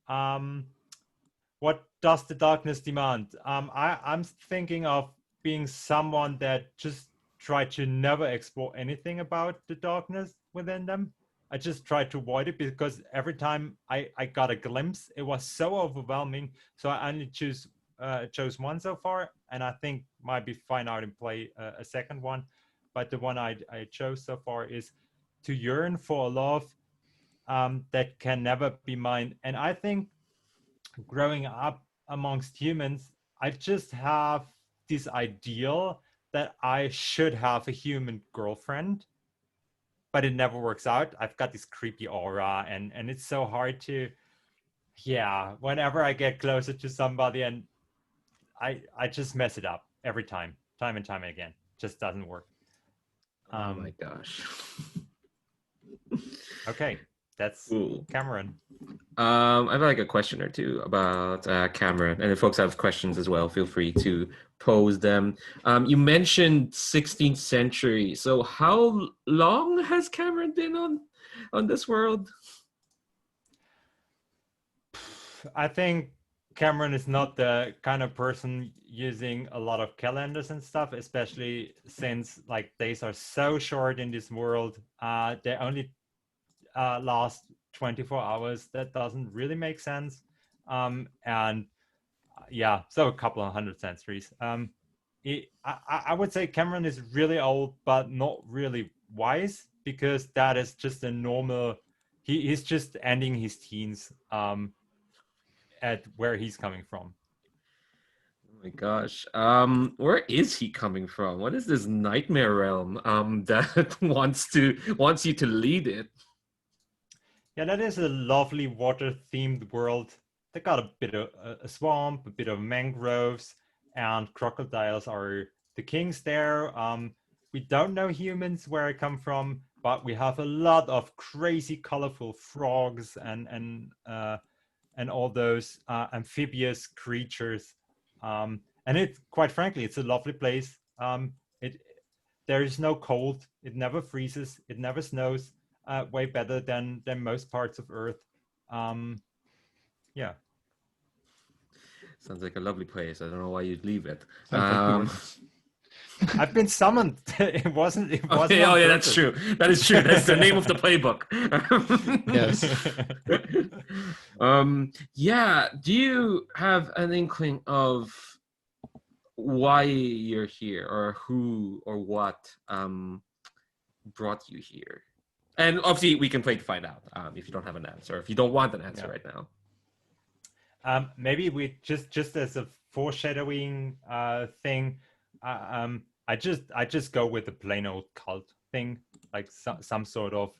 C: What does the darkness demand? I'm thinking of being someone that just try to never explore anything about the darkness within them. I just tried to avoid it because every time I got a glimpse, it was so overwhelming. So I only chose one so far, and I think might be fine out and play a second one. But the one I chose so far is to yearn for a love that can never be mine. And I think growing up amongst humans, I just have this ideal that I should have a human girlfriend, but it never works out. I've got this creepy aura, and it's so hard to, whenever I get closer to somebody, and I just mess it up every time and time again. Just doesn't work.
A: Oh my gosh.
C: Okay, that's
A: Cool.
C: Cameron.
A: I have like a question or two about Cameron, and if folks have questions as well, feel free to pose them. You mentioned 16th century, so how long has Cameron been on this world?
C: I think Cameron is not the kind of person using a lot of calendars and stuff, especially since like days are so short in this world. They only last 24 hours. That doesn't really make sense. So a couple of hundred centuries. I would say Cameron is really old, but not really wise, because that is just a normal. He's just ending his teens. At where he's coming from.
A: Oh my gosh. Where is he coming from? What is this nightmare realm that wants you to lead it?
C: Yeah, that is a lovely water-themed world. They got a bit of a swamp, a bit of mangroves, and crocodiles are the kings there. We don't know humans where I come from, but we have a lot of crazy, colorful frogs and all those amphibious creatures. And it, quite frankly, it's a lovely place. There is no cold. It never freezes. It never snows. Way better than most parts of Earth. Yeah.
A: Sounds like a lovely place. I don't know why you'd leave it.
C: I've been summoned. It wasn't.
A: Okay, oh yeah, that's true. That is true. That's the name of the playbook.
D: Yes.
A: Yeah. Do you have an inkling of why you're here, or who or what brought you here? And obviously, we can play to find out if you don't have an answer, if you don't want an answer right now.
C: Maybe we just as a foreshadowing thing. I just go with the plain old cult thing, like some sort of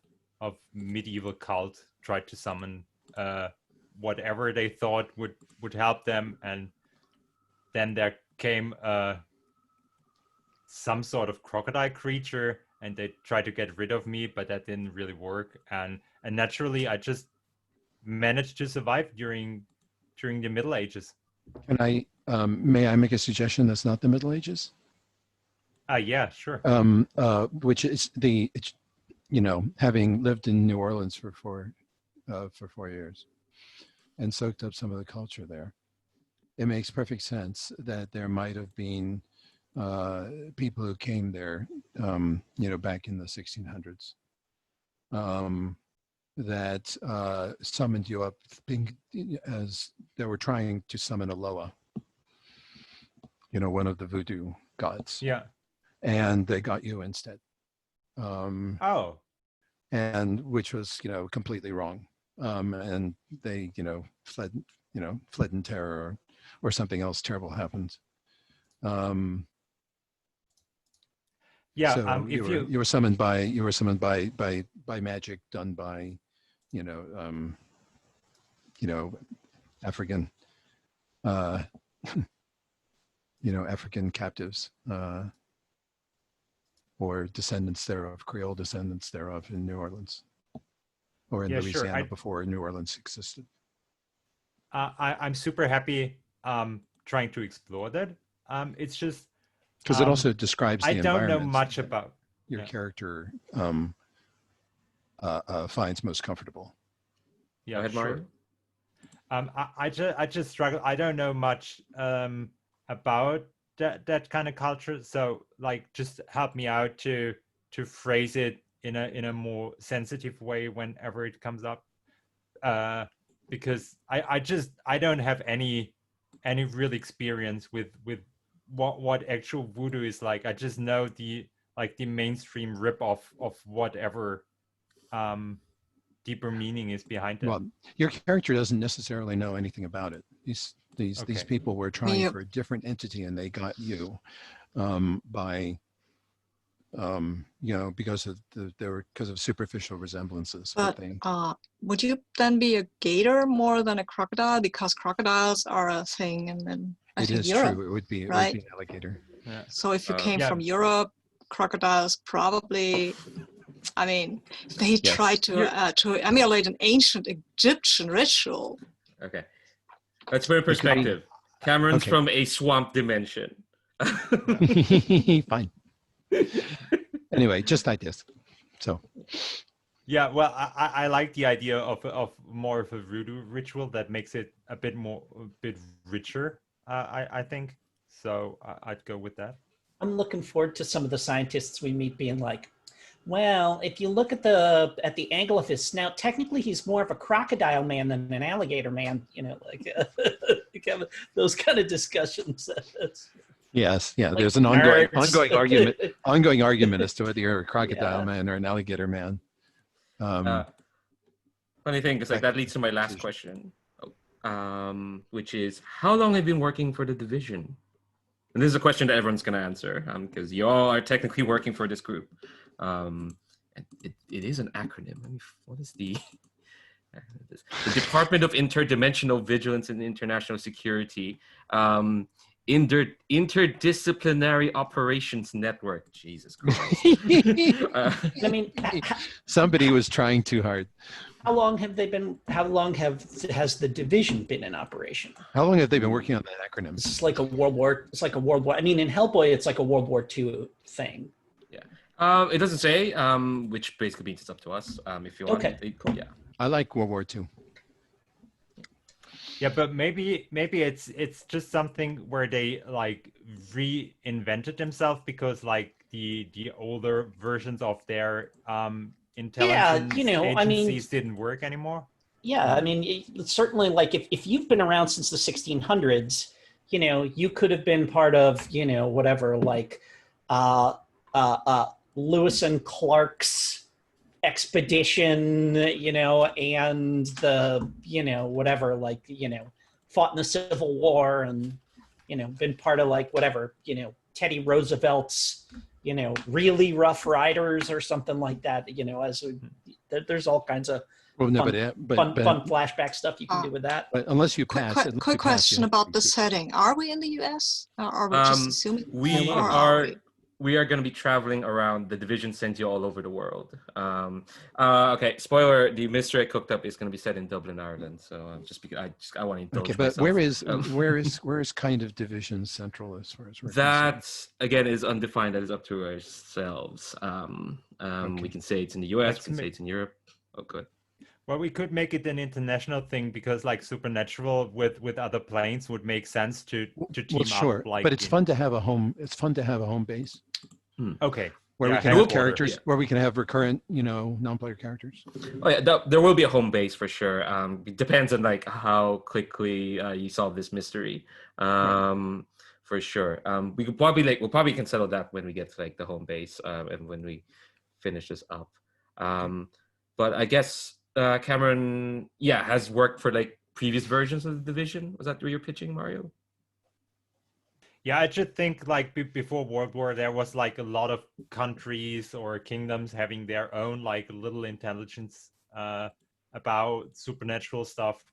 C: medieval cult tried to summon whatever they thought would help them, and then there came some sort of crocodile creature, and they tried to get rid of me, but that didn't really work, and naturally I just managed to survive during the Middle Ages.
D: Can I may I make a suggestion that's not the Middle Ages?
C: Yeah, sure.
D: Which is having lived in New Orleans for 4 years and soaked up some of the culture there, it makes perfect sense that there might have been people who came there, back in the 1600s, that summoned you up, as they were trying to summon Aloha, one of the voodoo gods.
C: Yeah.
D: And they got you instead. And which was, completely wrong. And they, fled in terror, or something else terrible happened. So you were summoned by magic done by, African, African captives. or descendants thereof, Creole descendants thereof in New Orleans or in
C: Yeah, sure.
D: Louisiana before New Orleans existed.
C: I'm super happy trying to explore that. It's just
D: Because it also describes the
C: I don't know
D: environment
C: much
D: that
C: about.
D: your
C: Yeah.
D: character finds most comfortable.
C: Yeah,
A: Go ahead, Mario.
C: sure. I just struggle. I don't know much about that kind of culture. So like, just help me out to phrase it in a more sensitive way whenever it comes up. Because I don't have any real experience with what actual voodoo is like. I just know the mainstream ripoff of whatever deeper meaning is behind it.
D: Well, your character doesn't necessarily know anything about it. These
C: Okay.
D: people were trying
E: Yeah.
D: for a different entity, and they got you by because of superficial resemblances.
E: But
D: they,
E: would you then be a gator more than a crocodile? Because crocodiles are a thing, and then I
D: it
E: think
D: is
E: Europe.
D: true. It would be
E: right?
D: an alligator.
C: Yeah.
E: So if you came
C: Yeah.
E: from Europe, crocodiles probably. I mean, they
D: Yes.
E: tried to emulate an ancient Egyptian ritual.
A: Okay. Let's put it in perspective. Cameron's
D: Okay.
A: from a swamp dimension.
D: Fine. Anyway, just like this. So.
C: Yeah, well, I like the idea of more of a voodoo ritual that makes it a bit richer. I think so. I'd go with that.
B: I'm looking forward to some of the scientists we meet being like, well, if you look at the angle of his snout, technically he's more of a crocodile man than an alligator man. Those kind of discussions.
D: Yes, yeah.
B: Like
D: There's an ongoing
B: nerds.
D: argument as to whether you're a crocodile man or an alligator man.
A: Funny thing is, like, that leads to my last question, which is, how long have you been working for the division? And this is a question that everyone's going to answer, because you all are technically working for this group. It is an acronym. What is the Department of Interdimensional Vigilance and International Security, Interdisciplinary Operations Network. Jesus Christ.
B: I mean,
D: Somebody was trying too hard.
B: how long has the division been in operation?
D: How long have they been working on that acronym?
B: It's like a World War. I mean, in Hellboy, it's like a World War II thing.
A: It doesn't say, which basically means it's up to us. If you want.
B: Okay, cool.
A: Yeah.
D: I like World War II.
C: Yeah, but maybe it's just something where they like reinvented themselves because like the older versions of their intelligence agencies didn't work anymore.
B: Yeah, I mean, certainly, like if you've been around since the 1600s, you could have been part of, whatever, like Lewis and Clark's expedition, and the, whatever, like, fought in the Civil War and, been part of like whatever, Teddy Roosevelt's, really rough riders or something like that, there's all kinds of fun flashback stuff you can do with that.
D: But unless you pass.
E: Quick question about the setting. Are we in the US? Or are we just assuming?
A: We are going to be traveling around. The division sends you all over the world. Okay, spoiler: the mystery I cooked up is going to be set in Dublin, Ireland. So just because I want to indulge myself.
D: But where is kind of division central as far as we're
A: that
D: concerned?
A: again is undefined. That is up to ourselves. We can say it's in the US. We can say it's in Europe. Oh, good.
C: Well, we could make it an international thing because, like, Supernatural with other planes would make sense to team up. Like,
D: but it's fun to have a home. It's fun to have a home base.
C: Okay.
D: Where we can have characters, where we can have recurrent, non-player characters.
A: Oh yeah, there will be a home base for sure. It depends on like how quickly you solve this mystery. For sure. We'll probably can settle that when we get to like the home base and when we finish this up. But I guess Cameron, has worked for like previous versions of the division. Was that what you're pitching, Mario?
C: Yeah, I just think like before World War, there was like a lot of countries or kingdoms having their own like little intelligence about supernatural stuff.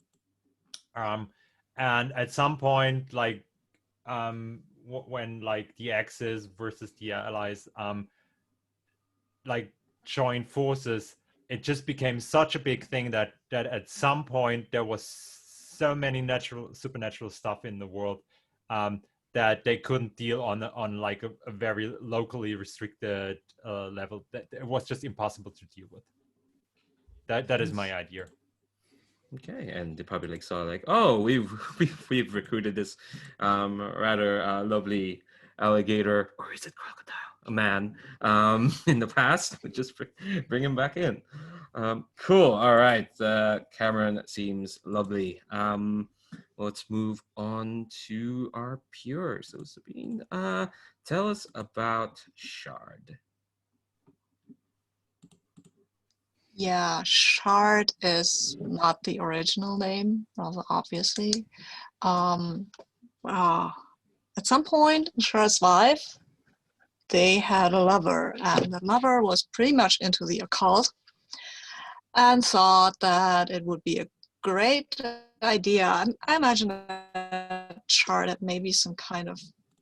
C: And at some point, like when like the Axis versus the Allies, like join forces, it just became such a big thing that at some point there was so many supernatural stuff in the world that they couldn't deal on like a very locally restricted level. That it was just impossible to deal with. That is my idea.
A: Okay, and they probably like saw like, oh, we've recruited this rather lovely alligator, or is it crocodile? A man in the past. Just bring him back in. Cool. All right. Cameron seems lovely. Let's move on to our pure. So Sabine, tell us about Shard.
E: Yeah, Shard is not the original name, rather obviously. At some point in Shard's life, they had a lover, and the lover was pretty much into the occult and thought that it would be a great idea. I imagine that Shard had maybe some kind of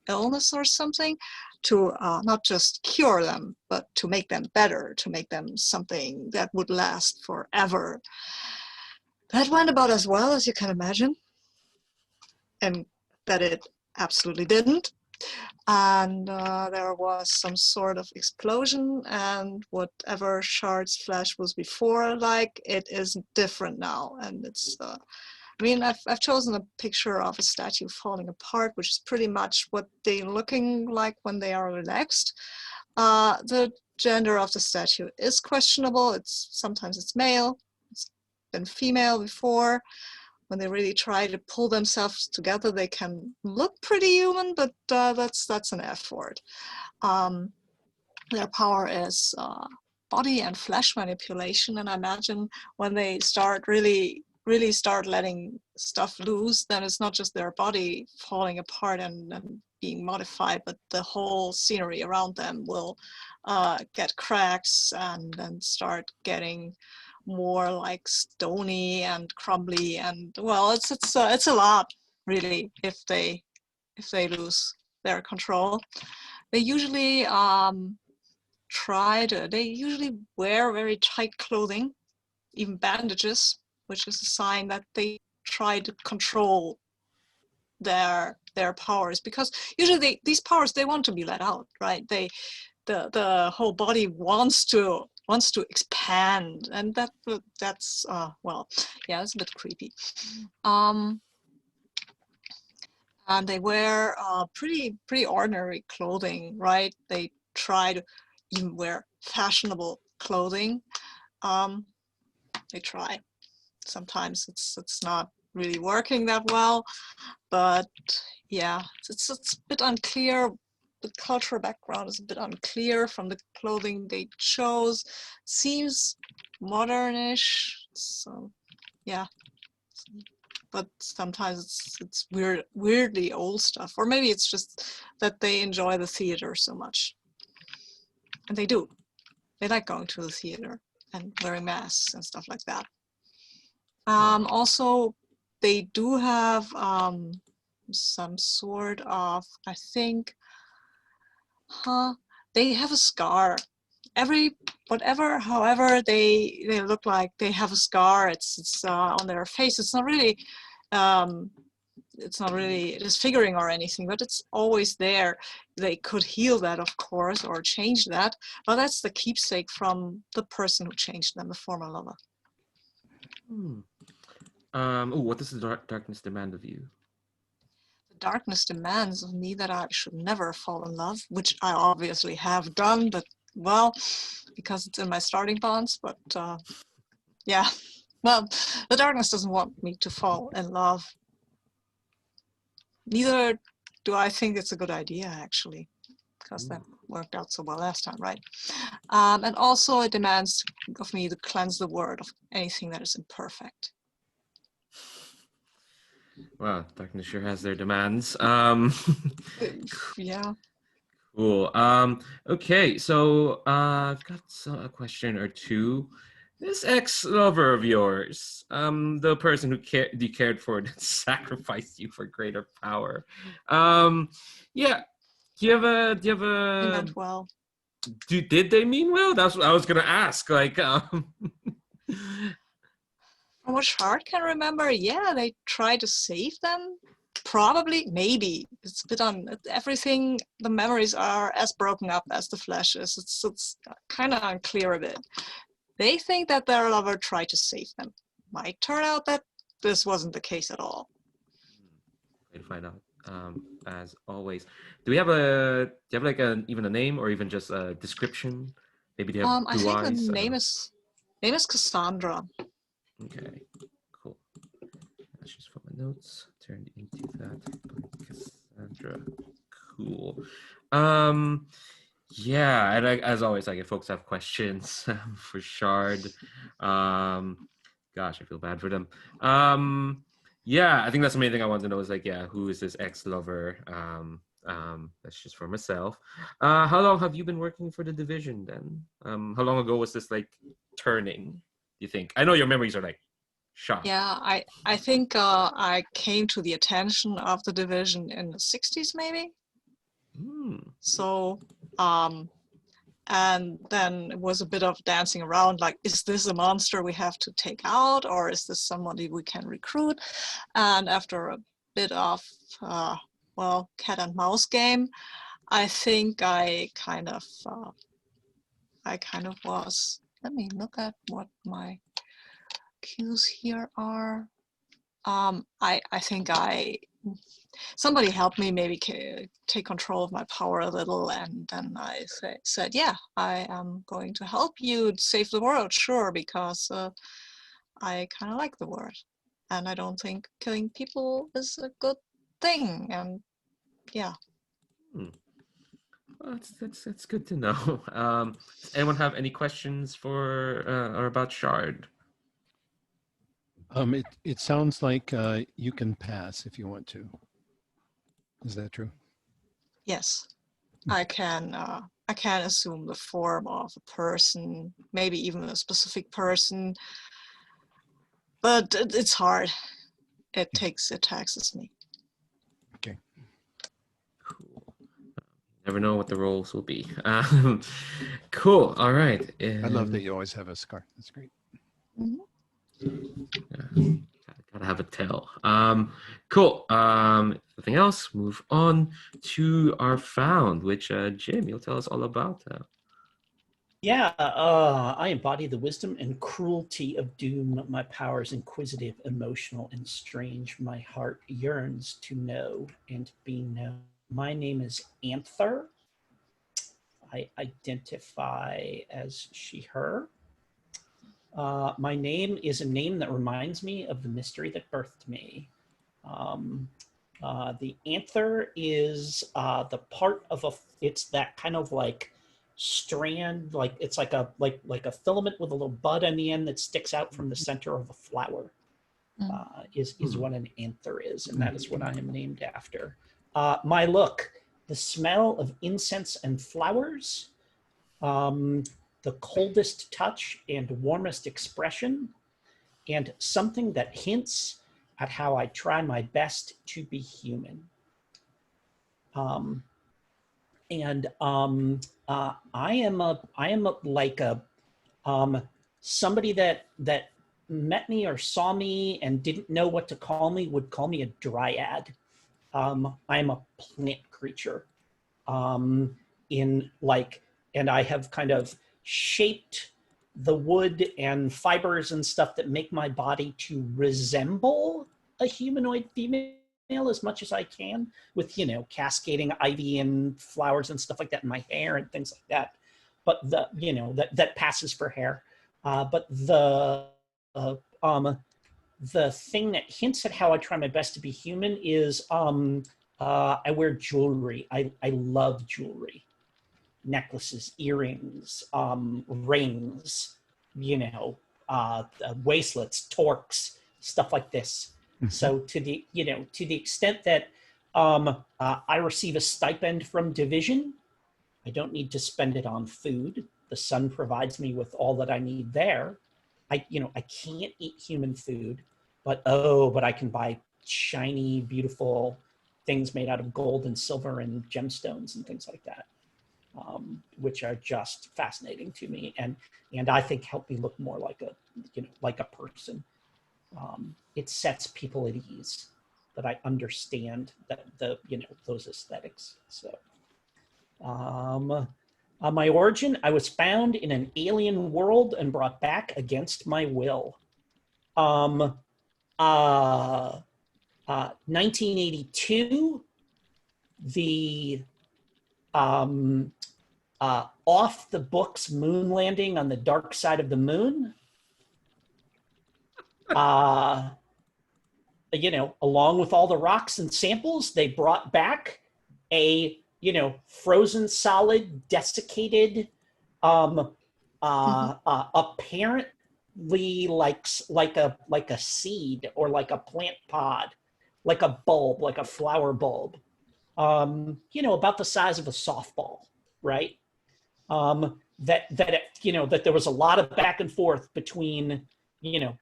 E: illness or something to not just cure them, but to make them better, to make them something that would last forever. That went about as well as you can imagine, and that it absolutely didn't. And there was some sort of explosion, and whatever Shard's flesh was before, like, it is different now. And it's I mean, I've chosen a picture of a statue falling apart, which is pretty much what they're looking like when they are relaxed. The gender of the statue is questionable. Sometimes it's male, it's been female before. When they really try to pull themselves together, they can look pretty human, but that's an F word. Their power is body and flesh manipulation, and I imagine when they really start letting stuff loose, then it's not just their body falling apart and being modified, but the whole scenery around them will get cracks and start getting more like stony and crumbly, and well, it's a lot really if they lose their control. They usually they usually wear very tight clothing, even bandages, which is a sign that they try to control their powers, because usually these powers, they want to be let out, right? The whole body wants to expand, and that's well, yeah, it's a bit creepy. And they wear pretty ordinary clothing, right? They try to even wear fashionable clothing. They try. Sometimes it's not really working that well, but yeah, it's a bit unclear. The cultural background is a bit unclear from the clothing they chose. Seems modernish, so yeah. But sometimes it's weirdly old stuff, or maybe it's just that they enjoy the theater so much, and they do. They like going to the theater and wearing masks and stuff like that. Also, they do have some sort of, I think, they have a scar. However they look like, they have a scar. It's on their face. It's not really disfiguring or anything, but it's always there. They could heal that, of course, or change that, but that's the keepsake from the person who changed them, the former lover.
A: What does the darkness demand of you?
E: The darkness demands of me that I should never fall in love, which I obviously have done, but well, because it's in my starting bonds, but yeah. Well, the darkness doesn't want me to fall in love. Neither do I think it's a good idea, actually, because that worked out so well last time, right? And also it demands of me to cleanse the word of anything that is imperfect.
A: Wow, darkness sure has their demands.
E: Yeah.
A: Cool. Okay, so I've got a question or two. This ex-lover of yours, the person who you cared for that sacrificed you for greater power. Yeah. Do you have a?
E: He meant well.
A: did they mean well? That's what I was gonna ask. Like,
E: From what Shard can remember, yeah, they try to save them. Probably, maybe. It's a bit on everything. The memories are as broken up as the flesh is. It's kind of unclear a bit. They think that their lover tried to save them. Might turn out that this wasn't the case at all.
A: Way to find out. As always, do you have like even a name or even just a description? Maybe they have
E: I
A: blue
E: think
A: eyes.
E: the name is Cassandra.
A: Okay, cool. That's just from my notes. Turned into that. Cassandra. Cool. Yeah, and as always, like if folks have questions for Shard, gosh, I feel bad for them. Yeah, I think that's the main thing I want to know is like, yeah, who is this ex-lover? That's just for myself. How long have you been working for the division then? How long ago was this like turning? You think? I know your memories are like shot.
E: Yeah, I think I came to the attention of the division in the 60s maybe. So and then it was a bit of dancing around, like, is this a monster we have to take out, or is this somebody we can recruit? And after a bit of well, cat and mouse game, I think I kind of was. Let me look at what my cues here are. I think somebody helped me maybe take control of my power a little, and then I said, yeah, I am going to help you save the world, sure, because I kind of like the world, and I don't think killing people is a good thing, and yeah.
A: Well, that's good to know. Does anyone have any questions for or about Shard?
D: It sounds like you can pass if you want to. Is that true?
E: Yes, I can assume the form of a person, maybe even a specific person, but it's hard. It taxes me.
D: Okay.
A: Cool. Never know what the roles will be. Cool. All right.
D: I love that you always have a scar. That's great.
E: Mm-hmm.
A: Yeah. Gotta have a tell. Cool. Nothing else. Move on to our found, which Jim, you'll tell us all about.
B: Yeah, I embody the wisdom and cruelty of doom. My power is inquisitive, emotional, and strange. My heart yearns to know and be known. My name is Anther. I identify as she, her. My name is a name that reminds me of the mystery that birthed me. The anther is the part of it's that kind of like strand, like it's like a filament with a little bud on the end that sticks out from the center of a flower. Is what an anther is, and that is what I am named after. My look, the smell of incense and flowers, the coldest touch and warmest expression, and something that hints at how I try my best to be human. I am like somebody that met me or saw me and didn't know what to call me would call me a dryad. I'm a plant creature. And I have kind of shaped the wood and fibers and stuff that make my body to resemble a humanoid female as much as I can, with, cascading ivy and flowers and stuff like that in my hair and things like that. But that passes for hair. But the thing that hints at how I try my best to be human is I wear jewelry. I love jewelry. Necklaces, earrings, rings, waistlets, torques, stuff like this. So to the extent that I receive a stipend from Division, I don't need to spend it on food. The sun provides me with all that I need there. I can't eat human food, but I can buy shiny, beautiful things made out of gold and silver and gemstones and things like that. which are just fascinating to me, and I think help me look more like a person. It sets people at ease that I understand that those aesthetics. So, my origin: I was found in an alien world and brought back against my will. 1982, the off the books moon landing on the dark side of the moon. Along with all the rocks and samples, they brought back a frozen solid, desiccated, apparently like a seed or like a plant pod, like a bulb, like a flower bulb, about the size of a softball, right? That there was a lot of back and forth between,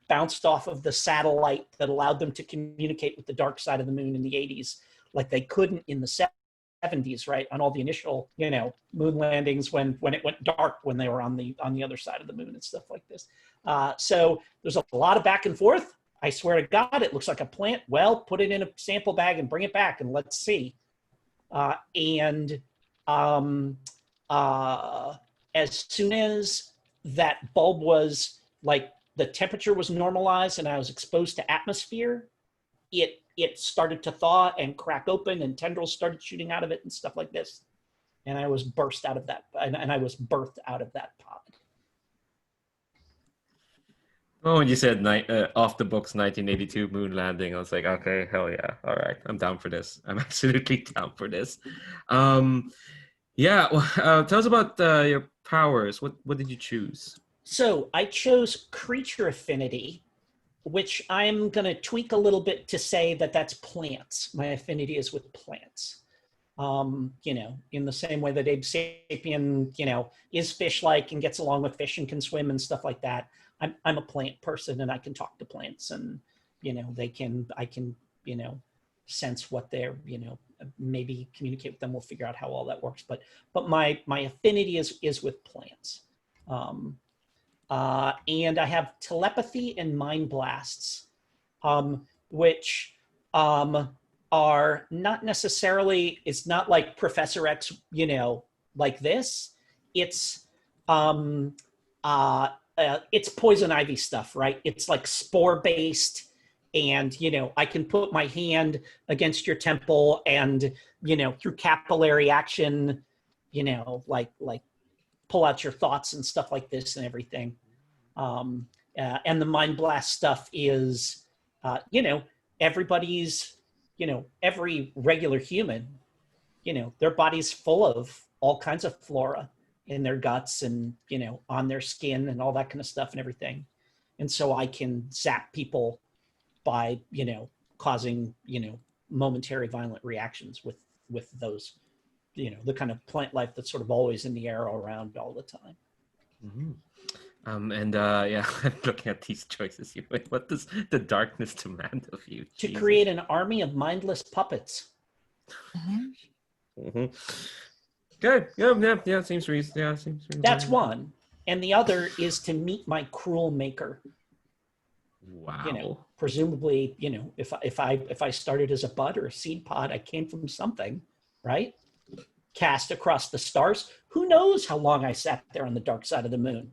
B: bounced off of the satellite that allowed them to communicate with the dark side of the moon in the 80s, like they couldn't in the 70s, right? On all the initial, moon landings when it went dark, when they were on the other side of the moon and stuff like this. So there's a lot of back and forth. I swear to God, it looks like a plant. Well, put it in a sample bag and bring it back and let's see. As soon as that bulb was like, the temperature was normalized and I was exposed to atmosphere, it started to thaw and crack open and tendrils started shooting out of it and stuff like this. And I was burst out of that, and I was birthed out of that pod.
A: Oh, and you said off the books 1982 moon landing. I was like, okay, hell yeah. All right, I'm down for this. I'm absolutely down for this. Yeah, well, tell us about your powers. What did you choose?
B: So I chose creature affinity, which I'm going to tweak a little bit to say that that's plants. My affinity is with plants. In the same way that Abe Sapien, is fish-like and gets along with fish and can swim and stuff like that. I'm a plant person and I can talk to plants and, I can, sense what they're, maybe communicate with them. We'll figure out how all that works. But my affinity is with plants. And I have telepathy and mind blasts, which are not necessarily, it's not like Professor X, like this. It's poison ivy stuff, right? It's like spore based, and I can put my hand against your temple and through capillary action, like pull out your thoughts and stuff like this and everything. And the mind blast stuff is, everybody's, every regular human, their body's full of all kinds of flora in their guts and, on their skin and all that kind of stuff and everything. And so I can zap people by, causing, momentary violent reactions with those, the kind of plant life that's sort of always in the air around all the time.
A: Mm-hmm. Yeah, I'm looking at these choices here. Wait, what does the darkness demand of you?
B: To
A: Jesus.
B: create an army of mindless puppets.
A: Mm-hmm. Good. Yeah. Seems reasonable. Yeah, seems reasonable.
B: That's one, and the other is to meet my cruel maker.
A: Wow.
B: Presumably, if I started as a bud or a seed pod, I came from something, right? Cast across the stars. Who knows how long I sat there on the dark side of the moon?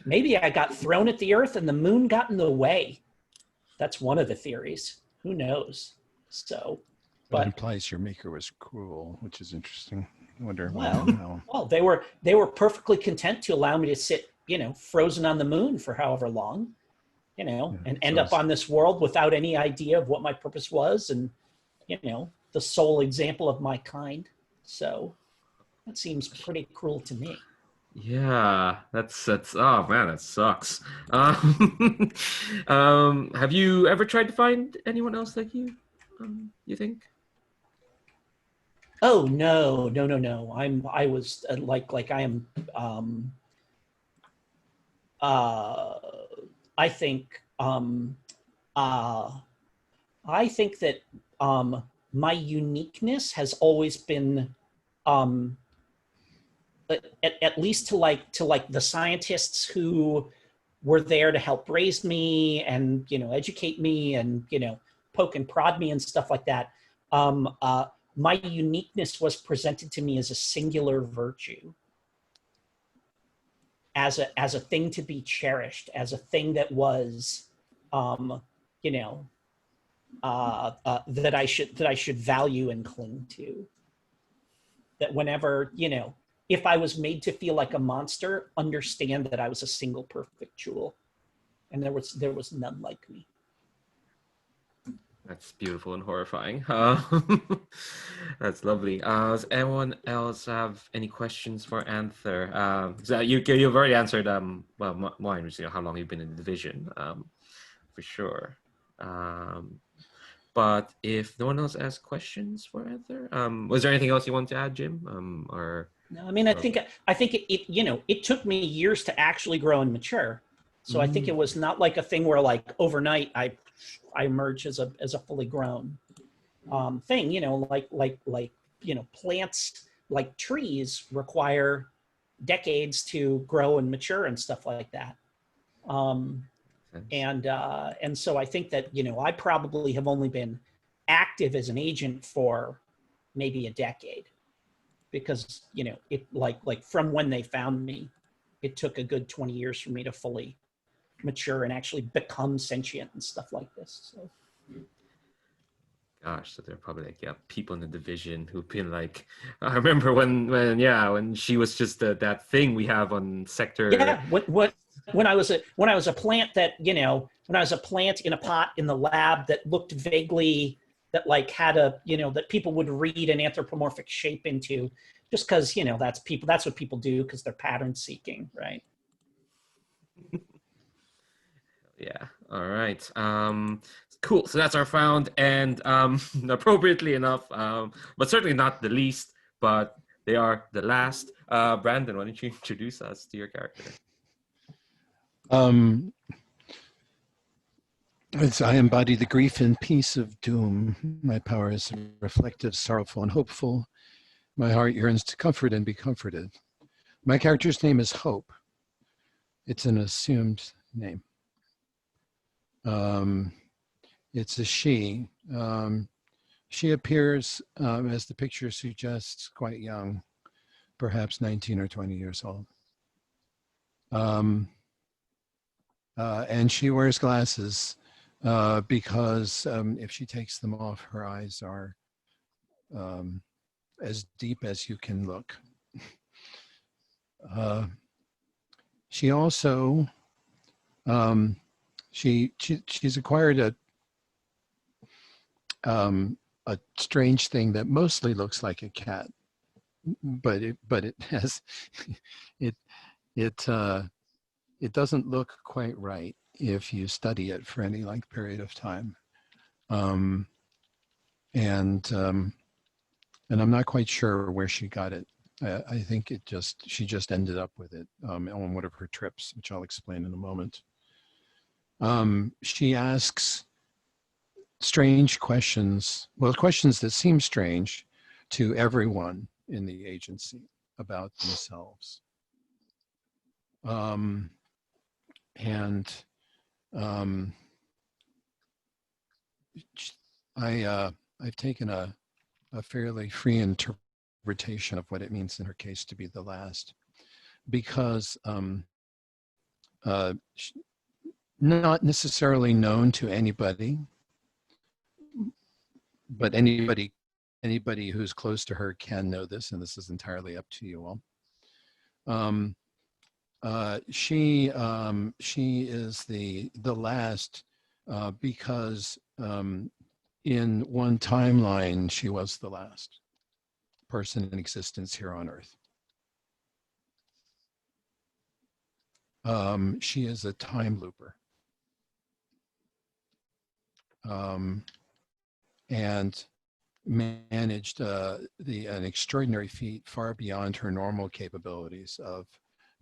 B: Maybe I got thrown at the earth and the moon got in the way. That's one of the theories. Who knows? So,
D: but it implies your maker was cruel, which is interesting. I wonder
B: well, they were perfectly content to allow me to sit, frozen on the moon for however long, and end up on this world without any idea of what my purpose was, and the sole example of my kind. So that seems pretty cruel to me.
A: Yeah, that's oh man, that sucks. Have you ever tried to find anyone else like you? You think?
B: Oh no. I was like I am. I think that my uniqueness has always been at least to like the scientists who were there to help raise me and, you know, educate me and, you know, poke and prod me and stuff like that. My uniqueness was presented to me as a singular virtue, as a thing to be cherished, as a thing that was, you know, that I should value and cling to. That whenever, you know, if I was made to feel like a monster, understand that I was a single perfect jewel, and there was none like me.
A: That's beautiful and horrifying. That's lovely. Does anyone else have any questions for Anther? So you've already answered. Well, mine was, you know, how long you've been in the division, for sure. But if no one else has questions for Anther, was there anything else you want to add, Jim? Or
B: no, I mean, I think it you know, it took me years to actually grow and mature. So I think it was not like a thing where like overnight I emerged as a fully grown thing. You know, like you know, plants like trees require decades to grow and mature and stuff like that. And so I think that, you know, I probably have only been active as an agent for maybe a decade, because, you know, it like from when they found me, it took a good 20 years for me to fully mature and actually become sentient and stuff like this. So.
A: Gosh, so there are probably like, yeah, people in the division who've been like, I remember when she was just that thing we have on sector.
B: Yeah, when I was a plant that, you know, when I was a plant in a pot in the lab that looked vaguely, that like had a, you know, that people would read an anthropomorphic shape into, just because, you know, that's what people do because they're pattern seeking, right?
A: Yeah. All right. Cool. So that's our found, and appropriately enough, but certainly not the least, but they are the last. Brandon, why don't you introduce us to your character?
D: As I embody the grief and peace of doom, my power is reflective, sorrowful, and hopeful. My heart yearns to comfort and be comforted. My character's name is Hope. It's an assumed name. It's a she. She appears, as the picture suggests, quite young, perhaps 19 or 20 years old. And she wears glasses because if she takes them off, her eyes are as deep as you can look. She also, she's acquired a strange thing that mostly looks like a cat, but it has it doesn't look quite right if you study it for any length period of time. And I'm not quite sure where she got it. I think she just ended up with it on one of her trips, which I'll explain in a moment. She asks strange questions, well, questions that seem strange to everyone in the agency about themselves. I've taken a fairly free interpretation of what it means in her case to be the last, because not necessarily known to anybody, but anybody who's close to her can know this, and this is entirely up to you all. She is the last because in one timeline she was the last person in existence here on Earth. She is a time looper. And managed an extraordinary feat far beyond her normal capabilities of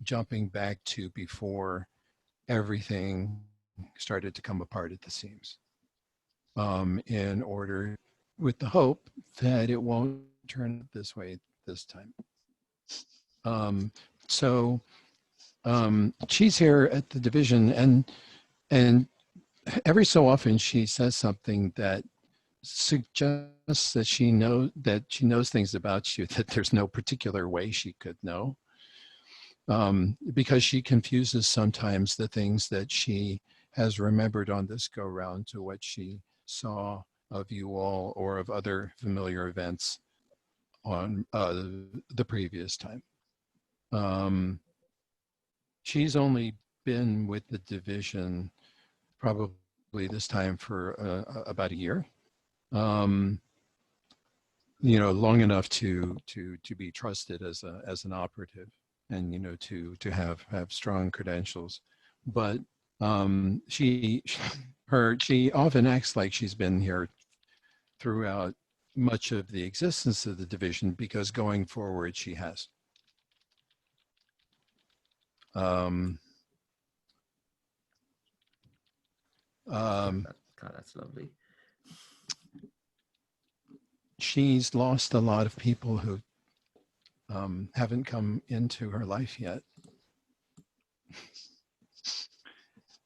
D: jumping back to before everything started to come apart at the seams, in order, with the hope that it won't turn this way this time. So she's here at the division, and every so often she says something that suggests that she knows things about you that there's no particular way she could know, because she confuses sometimes the things that she has remembered on this go round to what she saw of you all or of other familiar events on the previous time. She's only been with the division probably this time for about a year. Long enough to be trusted as an operative, and to have strong credentials. But she often acts like she's been here throughout much of the existence of the division, because going forward she has.
A: God, that's lovely.
D: She's lost a lot of people who haven't come into her life yet.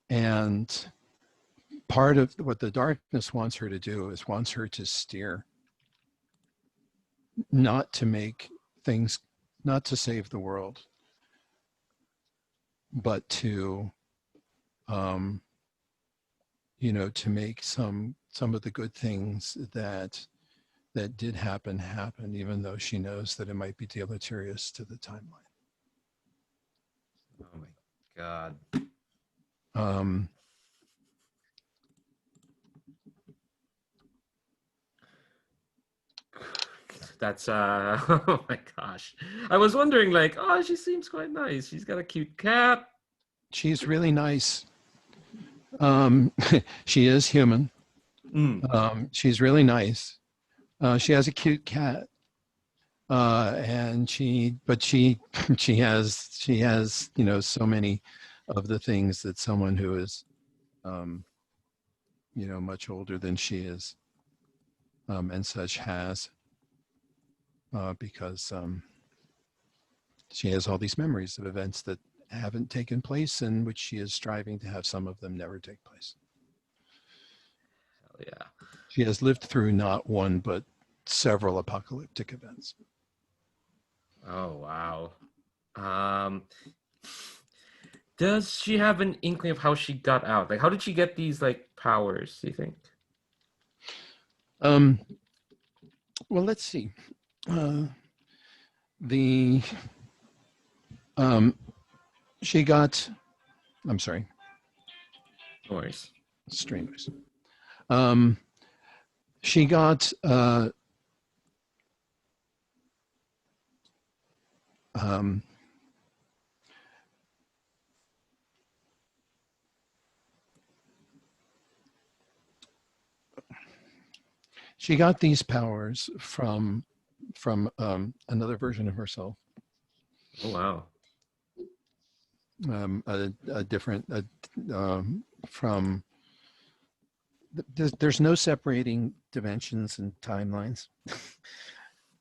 D: And part of what the darkness wants her to do is wants her to steer, not to make things, not to save the world, but to, to make some of the good things that did happen, even though she knows that it might be deleterious to the timeline.
A: Oh my God. That's oh my gosh. I was wondering, like, oh, she seems quite nice. She's got a cute cat.
D: She's really nice. She is human. She's really nice. She has a cute cat. And she has so many of the things that someone who is much older than she is and such has, because she has all these memories of events that haven't taken place, and which she is striving to have some of them never take place.
A: Hell yeah.
D: She has lived through not one but several apocalyptic events.
A: Oh wow. Does she have an inkling of how she got out? Like, how did she get these like powers, do you think?
D: Well, let's see. She got, I'm sorry.
A: No worries.
D: Streamers. She got she got these powers from another version of herself.
A: Oh wow.
D: A different from. There's no separating dimensions and timelines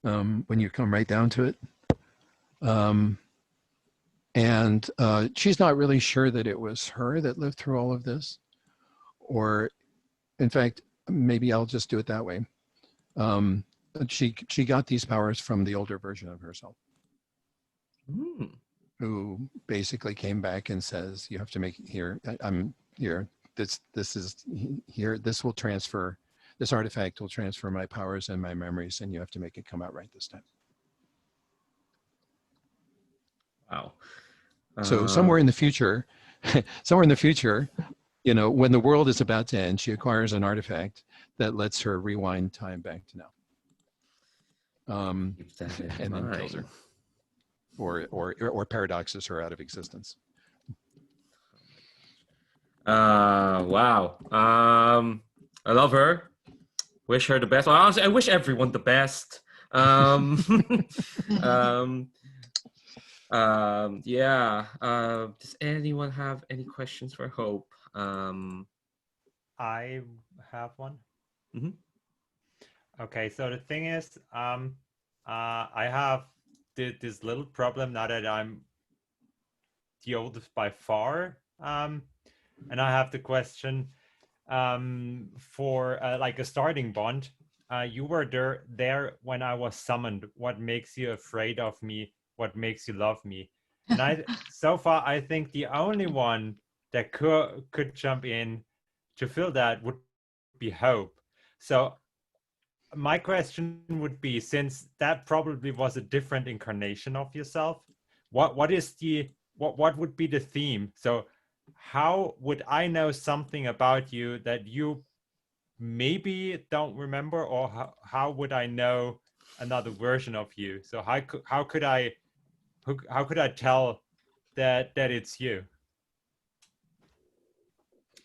D: when you come right down to it. And she's not really sure that it was her that lived through all of this, or in fact, maybe I'll just do it that way. She got these powers from the older version of herself, who basically came back and says, "You have to make it here. I'm here. This is here. This will transfer. This artifact will transfer my powers and my memories, and you have to make it come out right this time."
A: Wow.
D: So somewhere in the future, when the world is about to end, she acquires an artifact that lets her rewind time back to now.
A: Keep that in
D: And
A: mind.
D: then kills her, or paradoxes her out of existence.
A: Wow. I love her. Wish her the best. Well, honestly, I wish everyone the best. Yeah. Does anyone have any questions for Hope?
C: I have one.
A: Mhm.
C: Okay, so the thing is, I have this little problem now that I'm the oldest by far. And I have the question for like a starting bond. You were there when I was summoned. What makes you afraid of me? What makes you love me? And so far, I think the only one that could jump in to fill that would be Hope. So my question would be, since that probably was a different incarnation of yourself, what would be the theme? So how would I know something about you that you maybe don't remember, or how would I know another version of you? So how could I tell that it's you,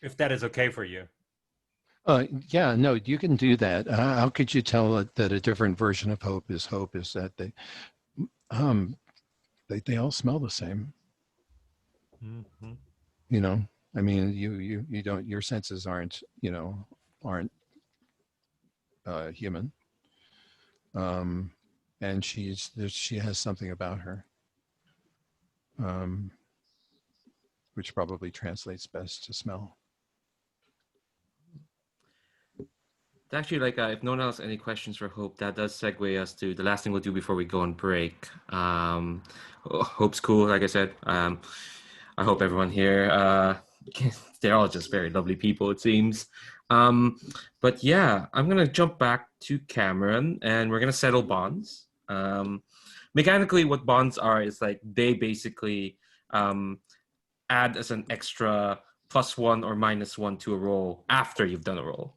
C: if that is okay for you?
D: Yeah, no, you can do that. How could you tell that a different version of Hope is that they all smell the same?
C: Mm-hmm.
D: You know, I mean, you don't, your senses aren't human. And she has something about her, which probably translates best to smell.
A: Actually, like, if no one else has any questions for Hope, that does segue us to the last thing we'll do before we go on break. Hope's cool, like I said. I hope everyone here, they're all just very lovely people, it seems. But yeah, I'm going to jump back to Cameron, and we're going to settle bonds. Mechanically, what bonds are is like they basically add as an extra +1 or -1 to a roll after you've done a roll.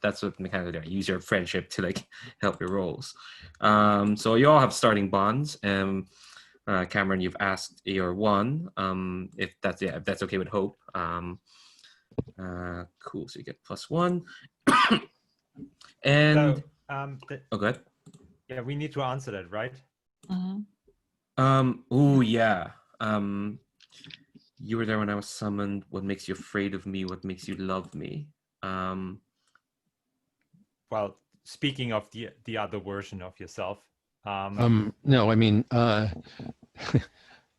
A: That's what mechanically do. Use your friendship to like help your rolls. So you all have starting bonds. Cameron, you've asked your one. If that's okay with Hope. Cool. So you get +1. And
C: oh,
A: good.
C: Yeah, we need to answer that, right?
E: Mm-hmm.
A: Oh yeah. You were there when I was summoned. What makes you afraid of me? What makes you love me?
C: Well, speaking of the other version of yourself.
D: No, I mean,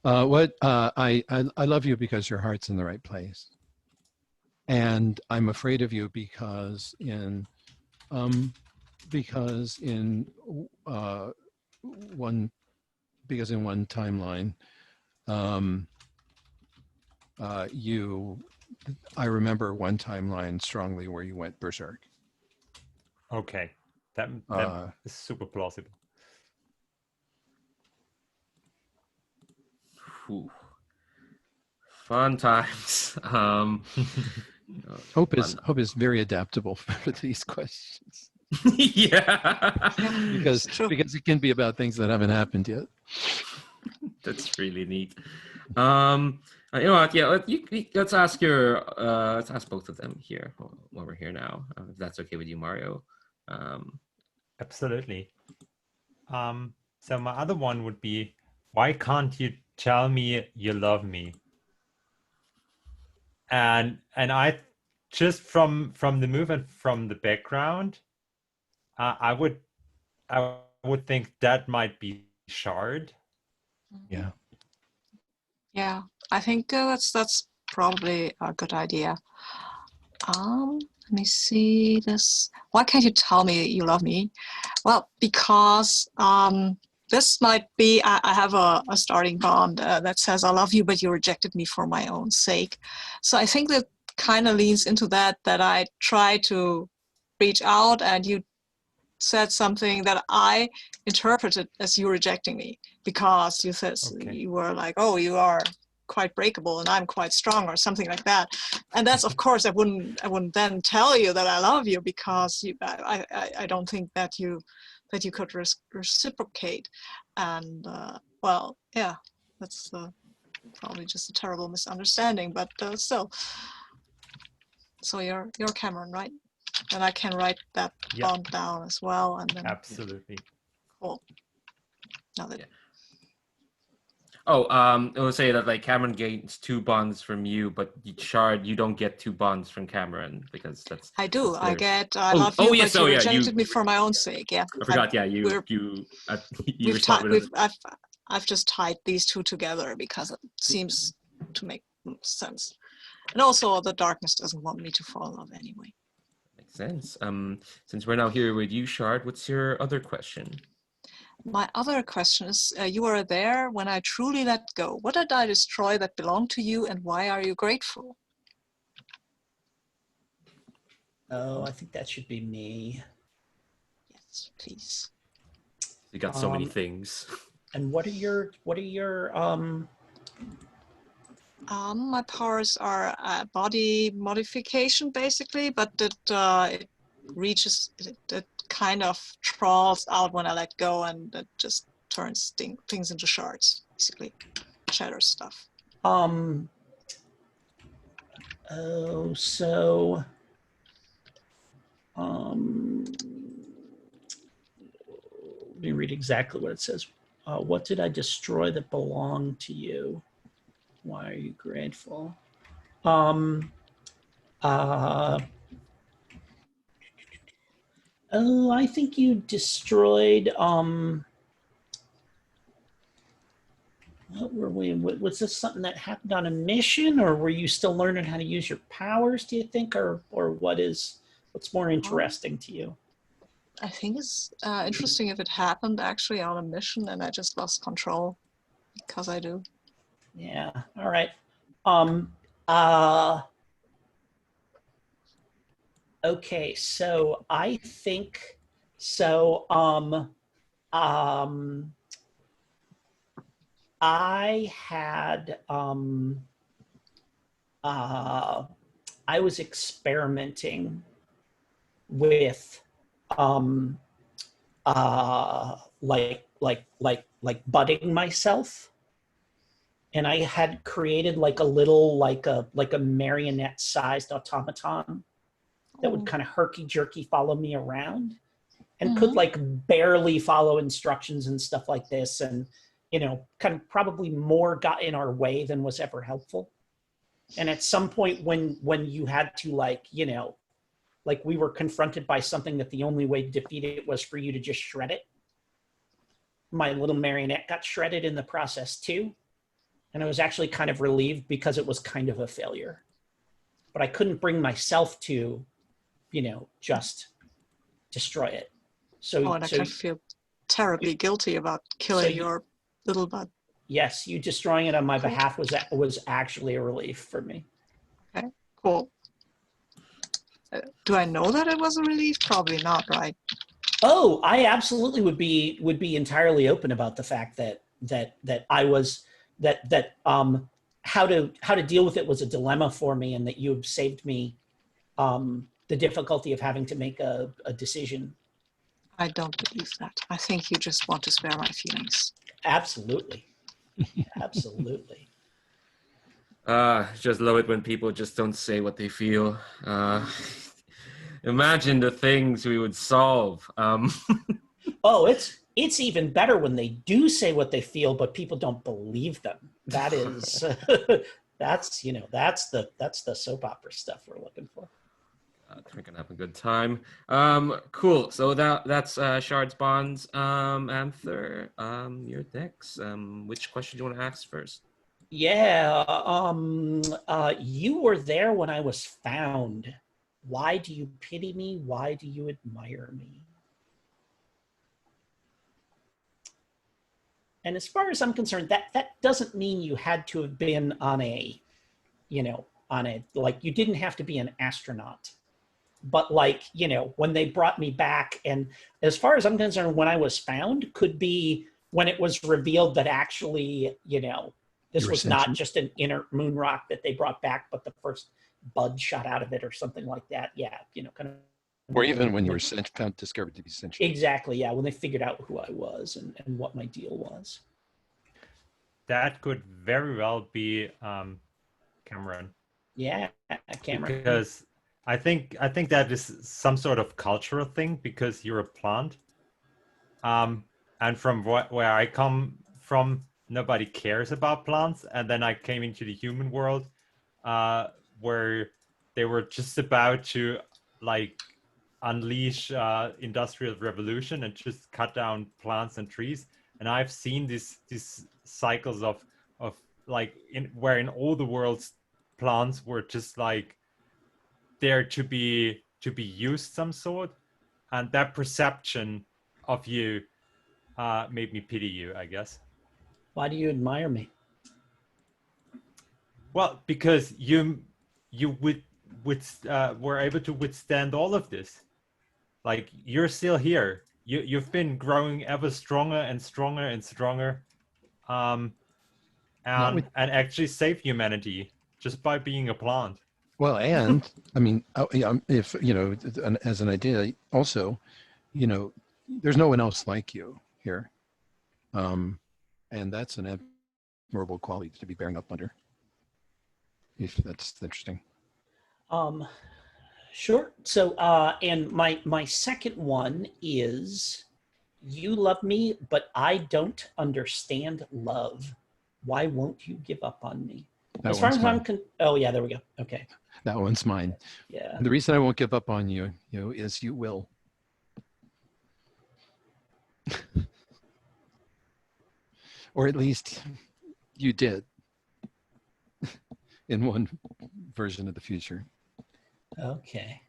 D: what I love you because your heart's in the right place, and I'm afraid of you because in one timeline, I remember one timeline strongly where you went berserk.
C: Okay, that is super plausible.
A: Whew. Fun times.
D: Hope is very adaptable for these questions.
A: Yeah.
D: because it can be about things that haven't happened yet.
A: That's really neat. You know what? Yeah, let's ask let's ask both of them here while we're here now. If that's okay with you, Mario.
C: Absolutely. So my other one would be, why can't you tell me you love me? And I just from the movement, from the background, I would think that might be Shard.
D: Yeah.
E: Yeah, I think that's probably a good idea. Let me see this. Why can't you tell me you love me? Well, because this might be, I have a starting bond that says I love you, but you rejected me for my own sake. So I think that kind of leans into that I try to reach out, and you said something that I interpreted as you rejecting me, because you said you were like, oh, you are quite breakable and I'm quite strong, or something like that. And that's, of course, I wouldn't then tell you that I love you, because I don't think that you could reciprocate. And well, yeah, that's probably just a terrible misunderstanding, but still. So you're Cameron, right? And I can write that bond down as well, and then
C: absolutely
E: cool. Now that
A: It will say that like Cameron gains 2 bonds from you, but Shard, you don't get 2 bonds from Cameron because that's.
E: I do.
A: that's
E: I
A: their-
E: get. I
A: Oh,
E: love
A: oh,
E: you,
A: yes,
E: but you
A: oh, yeah,
E: rejected me
A: you-
E: for my own sake. Yeah.
A: I forgot. Yeah, you
E: we're-
A: you
E: We've
A: respond
E: tied.
A: with
E: I've just tied these two together because it seems to make sense. And also, the darkness doesn't want me to fall in love anyway.
A: Makes sense. Since we're now here with you, Shard, what's your other question?
E: My other question is, you were there when I truly let go. What did I destroy that belonged to you, and why are you grateful?
B: Oh, I think that should be me.
E: Yes, please.
A: You got so many things.
B: And what are your
E: My powers are body modification, basically, but it reaches, it kind of trawls out when I let go, and it just turns things into shards, basically, shatter stuff.
B: oh, so let me read exactly what it says. What did I destroy that belonged to you? Why are you grateful? Oh, I think you destroyed, what were we, was this something that happened on a mission, or were you still learning how to use your powers, do you think, or what's more interesting to you?
E: I think it's interesting if it happened actually on a mission and I just lost control, because I do.
B: Yeah, all right. Okay, so I think so. I had I was experimenting with like budding myself, and I had created like a little like a marionette sized automaton that would kind of herky jerky follow me around and could like barely follow instructions and stuff like this, and kind of probably more got in our way than was ever helpful. And at some point when you had to like we were confronted by something that the only way to defeat it was for you to just shred it, my little marionette got shredded in the process too. And I was actually kind of relieved because it was kind of a failure. But I couldn't bring myself to, just destroy it. So,
E: and I can feel terribly guilty about killing your little bud.
B: Yes, you destroying it on my behalf was actually a relief for me.
E: Okay, cool. Do I know that it was a relief? Probably not, right?
B: Oh, I absolutely would be entirely open about the fact that I was how to deal with it was a dilemma for me, and that you have saved me the difficulty of having to make a decision.
E: I don't believe that. I think you just want to spare my feelings.
B: Absolutely. Absolutely.
A: Just love it when people just don't say what they feel. Imagine the things we would solve.
B: Oh, it's even better when they do say what they feel, but people don't believe them. That is, that's the soap opera stuff we're looking for.
A: We're gonna have a good time. Cool. So that's Shard's bonds. Anther, your next. Which question do you want to ask first?
B: Yeah. You were there when I was found. Why do you pity me? Why do you admire me? And as far as I'm concerned, that doesn't mean you had to have been on a, like you didn't have to be an astronaut. But like, when they brought me back, and as far as I'm concerned, when I was found could be when it was revealed that actually, this was not just an inert moon rock that they brought back, but the first bud shot out of it or something like that. Yeah, kind of.
D: Or even when you were discovered to be sentient.
B: Exactly, yeah, when they figured out who I was and what my deal was.
C: That could very well be Cameron.
B: Yeah, Cameron.
C: Because I think that is some sort of cultural thing, because you're a plant. And from where I come from, nobody cares about plants. And then I came into the human world, where they were just about to like unleash industrial revolution and just cut down plants and trees. And I've seen these cycles of like where in all the world's plants were just like there to be used some sort, and that perception of you made me pity you, I guess.
B: Why do you admire me?
C: Well, because you were able to withstand all of this. Like, you're still here. You've been growing ever stronger and stronger and stronger, and actually saved humanity just by being a plant.
D: Well, and I mean, if you know, as an idea, also, you know, there's no one else like you here, and that's an admirable quality to be bearing up under. If that's interesting.
B: Sure. So, and my second one is, you love me, but I don't understand love. Why won't you give up on me?
D: That
B: as far
D: one's
B: as
D: mine.
B: oh yeah, there we go. Okay.
D: That one's mine.
B: Yeah.
D: The reason I won't give up on you, is you will. Or at least you did in one version of the future.
B: Okay.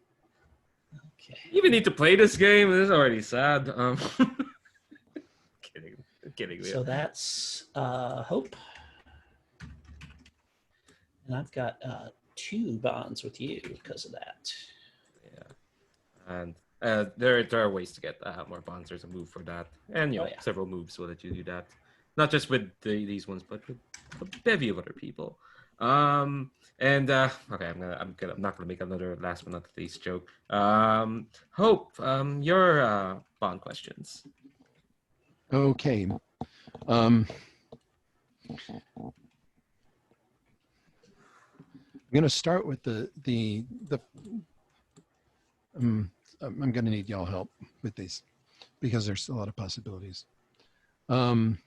B: Okay.
A: You even need to play this game. This is already sad. Kidding.
B: So that's Hope. And I've got 2 bonds with you because of that.
A: Yeah, and there are ways to get more bonds. There's a move for that, and several moves so that you do that. Not just with these ones, but with a bevy of other people. Okay, I'm not gonna make another last but not least joke. Hope, your bond questions.
D: Okay. I'm going to start with I'm going to need y'all help with these because there's a lot of possibilities. So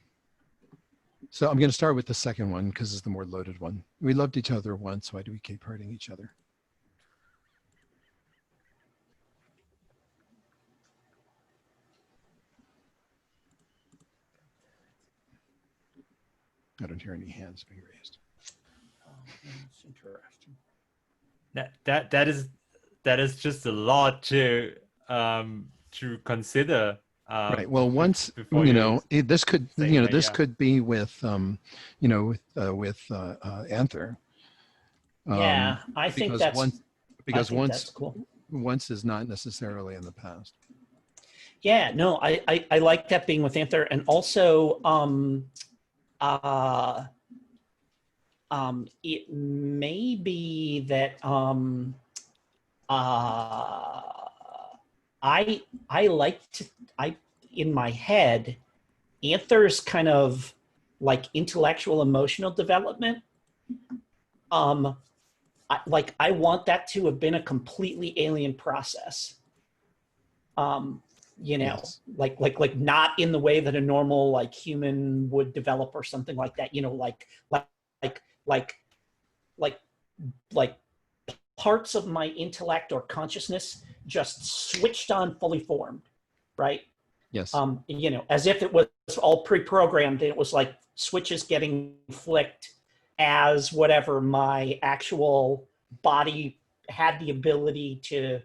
D: I'm going to start with the second one because it's the more loaded one. We loved each other once. Why do we keep hurting each other? I don't hear any hands being raised.
B: That's interesting.
C: That is just a lot to consider.
D: Right. Well, once
C: before
D: this could
C: say,
D: could be with Anther.
B: Yeah, I think that's
D: once
B: cool.
D: Once is not necessarily in the past.
B: Yeah, no, I like that being with Anther, and also it may be that I in my head, Anther's kind of like intellectual emotional development. I want that to have been a completely alien process.
D: Yes.
B: like not in the way that a normal like human would develop or something like that. Like parts of my intellect or consciousness just switched on, fully formed, right?
D: Yes.
B: As if it was all pre-programmed, and it was like switches getting flicked as whatever my actual body had the ability to,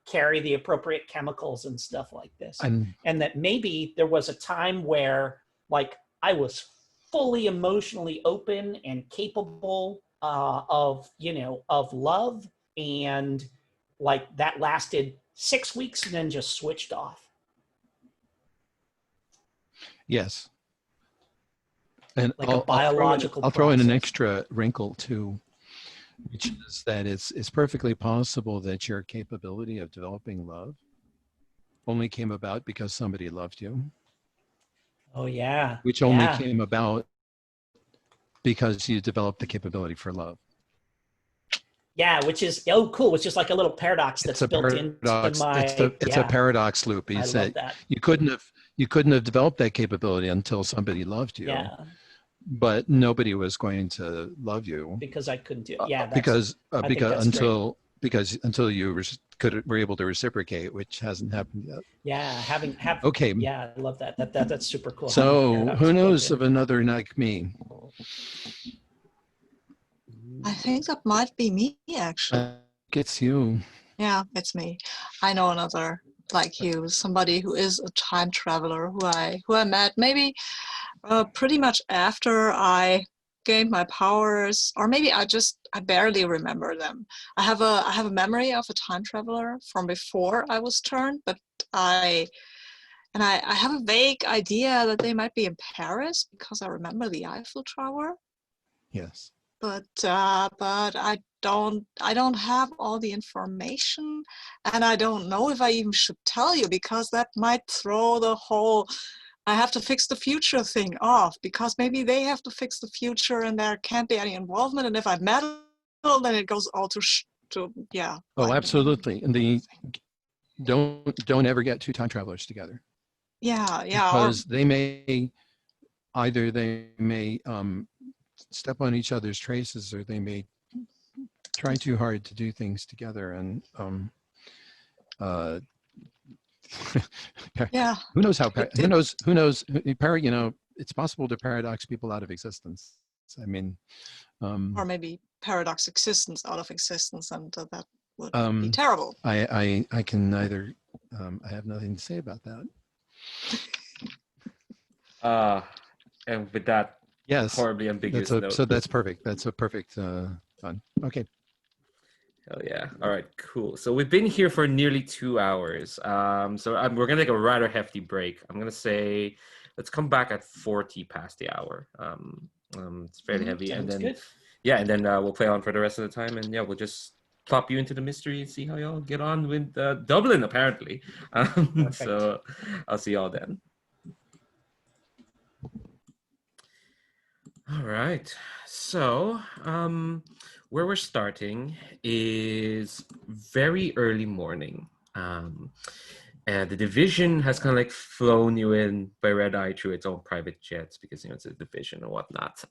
B: carry the appropriate chemicals and stuff like this. And that maybe there was a time where like I was fully emotionally open and capable of love, and like that lasted 6 weeks and then just switched off.
D: Yes. And
B: like a biological
D: I'll throw in an extra wrinkle too, which is that it's perfectly possible that your capability of developing love only came about because somebody loved you.
B: Oh yeah.
D: Which only came about because you developed the capability for love.
B: Yeah, which is cool. Which is like a little paradox that's built into my.
D: It's a paradox loop. You said you couldn't you couldn't have developed that capability until somebody loved you.
B: Yeah,
D: But nobody was going to love you
B: because I couldn't do it. Yeah, that's,
D: because
B: I think that's
D: until you were able to reciprocate, which hasn't happened yet.
B: yeah,
D: Okay.
B: Yeah, I love that. That's super cool.
D: So
B: Paradox
D: who knows
B: built
D: of another like me?
E: I think that might be me, actually.
D: It's you.
E: Yeah, it's me. I know another like you, somebody who is a time traveler who I met maybe pretty much after I gained my powers, or maybe I barely remember them. I have a memory of a time traveler from before I was turned, but I have a vague idea that they might be in Paris because I remember the Eiffel Tower.
D: Yes.
E: But I don't have all the information, and I don't know if I even should tell you, because that might throw the whole I have to fix the future thing off, because maybe they have to fix the future and there can't be any involvement, and if I meddle, then it goes all to yeah.
D: Oh,
E: like,
D: absolutely. And don't ever get two time travelers together.
E: yeah,
D: Because they may step on each other's traces, or they may try too hard to do things together, and
E: yeah.
D: who knows it's possible to paradox people out of existence. I mean,
E: or maybe paradox existence out of existence, and that would be terrible.
D: I can neither I have nothing to say about that.
A: And with that,
D: yes,
A: horribly ambiguous note.
D: So that's perfect. That's a perfect fun. Okay.
A: Hell yeah. All right, cool. So we've been here for nearly 2 hours. So we're going to take a rather hefty break. I'm going to say, let's come back at 40 past the hour. It's fairly heavy. And then,
B: good.
A: yeah, and then we'll play on for the rest of the time. And yeah, we'll just plop you into the mystery and see how y'all get on with Dublin, apparently. So I'll see y'all then. All right. So, where we're starting is very early morning. And the division has kind of like flown you in by red eye through its own private jets, because, it's a division and whatnot.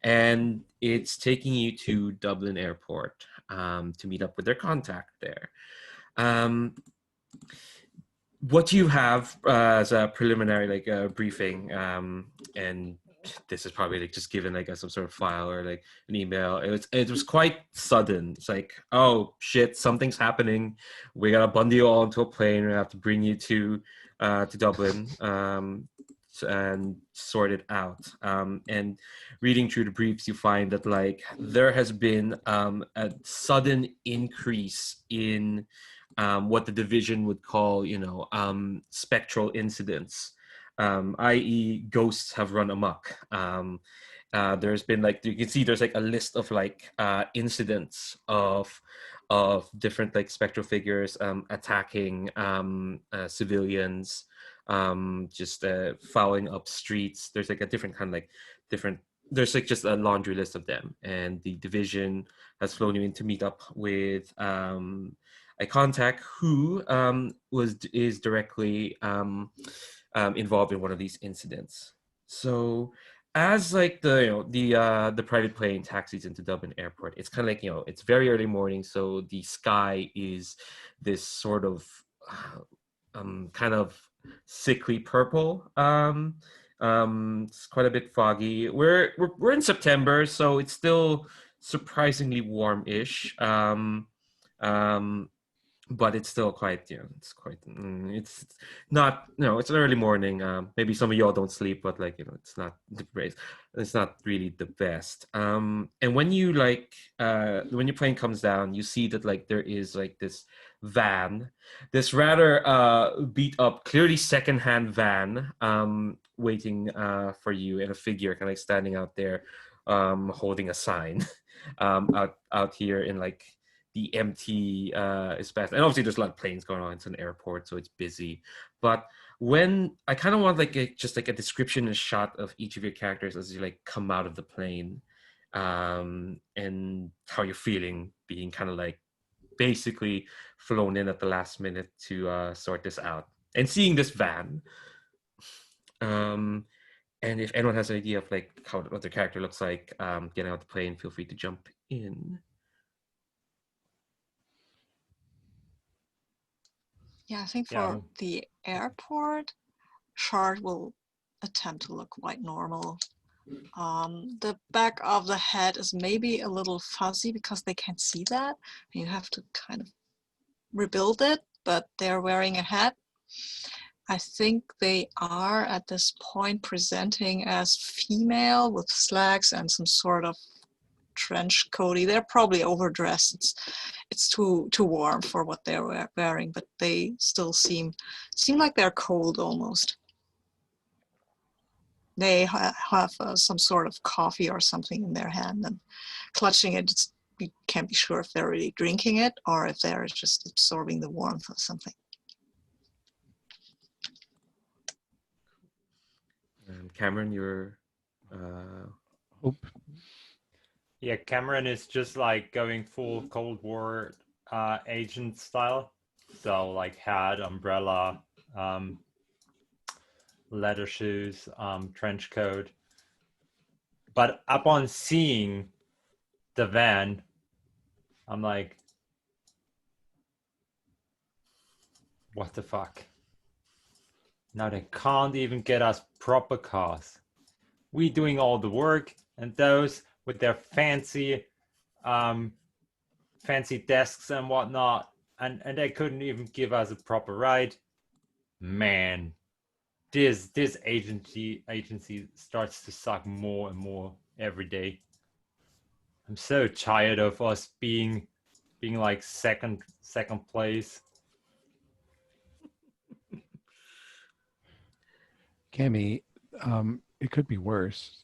A: And it's taking you to Dublin Airport to meet up with their contact there. What you have as a preliminary briefing, and this is probably like just given like some sort of file or like an email. It was quite sudden. It's like, oh shit, something's happening. We gotta bundle you all into a plane. We have to bring you to Dublin and sort it out. And reading through the briefs, you find that like there has been a sudden increase in what the division would call, spectral incidents. I.e. ghosts have run amok. There's been like, you can see there's like a list of like incidents of different like spectral figures attacking civilians, just fouling up streets. There's like a different kind of like there's like just a laundry list of them, and the division has flown you in to meet up with a contact who is directly involved in one of these incidents. So as like the private plane taxis into Dublin Airport, it's kind of like, it's very early morning, so the sky is this sort of kind of sickly purple. It's quite a bit foggy. We're in September, so it's still surprisingly warm-ish. But it's still quite, it's not, it's an early morning. Maybe some of y'all don't sleep, but like, it's not the best. It's not really the best. And when you when your plane comes down, you see that like there is like this van, this rather beat up, clearly secondhand van, waiting for you, and a figure kind of like standing out there, holding a sign, out here in like the empty space. And obviously there's a lot of planes going on. It's an airport, so it's busy. But when I kind of want like just like a description and shot of each of your characters as you like come out of the plane, and how you're feeling, being kind of like basically flown in at the last minute to sort this out, and seeing this van. And if anyone has an idea of like what their character looks like, getting out the plane, feel free to jump in.
E: Yeah, I think
C: Yeah.
E: for the airport, Shard will attempt to look quite normal. The back of the head is maybe a little fuzzy because they can't see that. You have to kind of rebuild it, but they're wearing a hat. I think they are at this point presenting as female with slacks and some sort of trench coaty. They're probably overdressed. It's too warm for what they're wearing, but they still seem like they're cold almost. They have some sort of coffee or something in their hand and clutching it. You can't be sure if they're really drinking it or if they're just absorbing the warmth of something.
A: And Cameron, you're
D: Hope.
C: Yeah, Cameron is just like going full Cold War agent style. So like hat, umbrella, leather shoes, trench coat. But upon seeing the van, I'm like, what the fuck? Now they can't even get us proper cars. We doing all the work, and those with their fancy desks and whatnot, and they couldn't even give us a proper ride. Man, this agency starts to suck more and more every day. I'm so tired of us being like second place.
D: Cammy, it could be worse.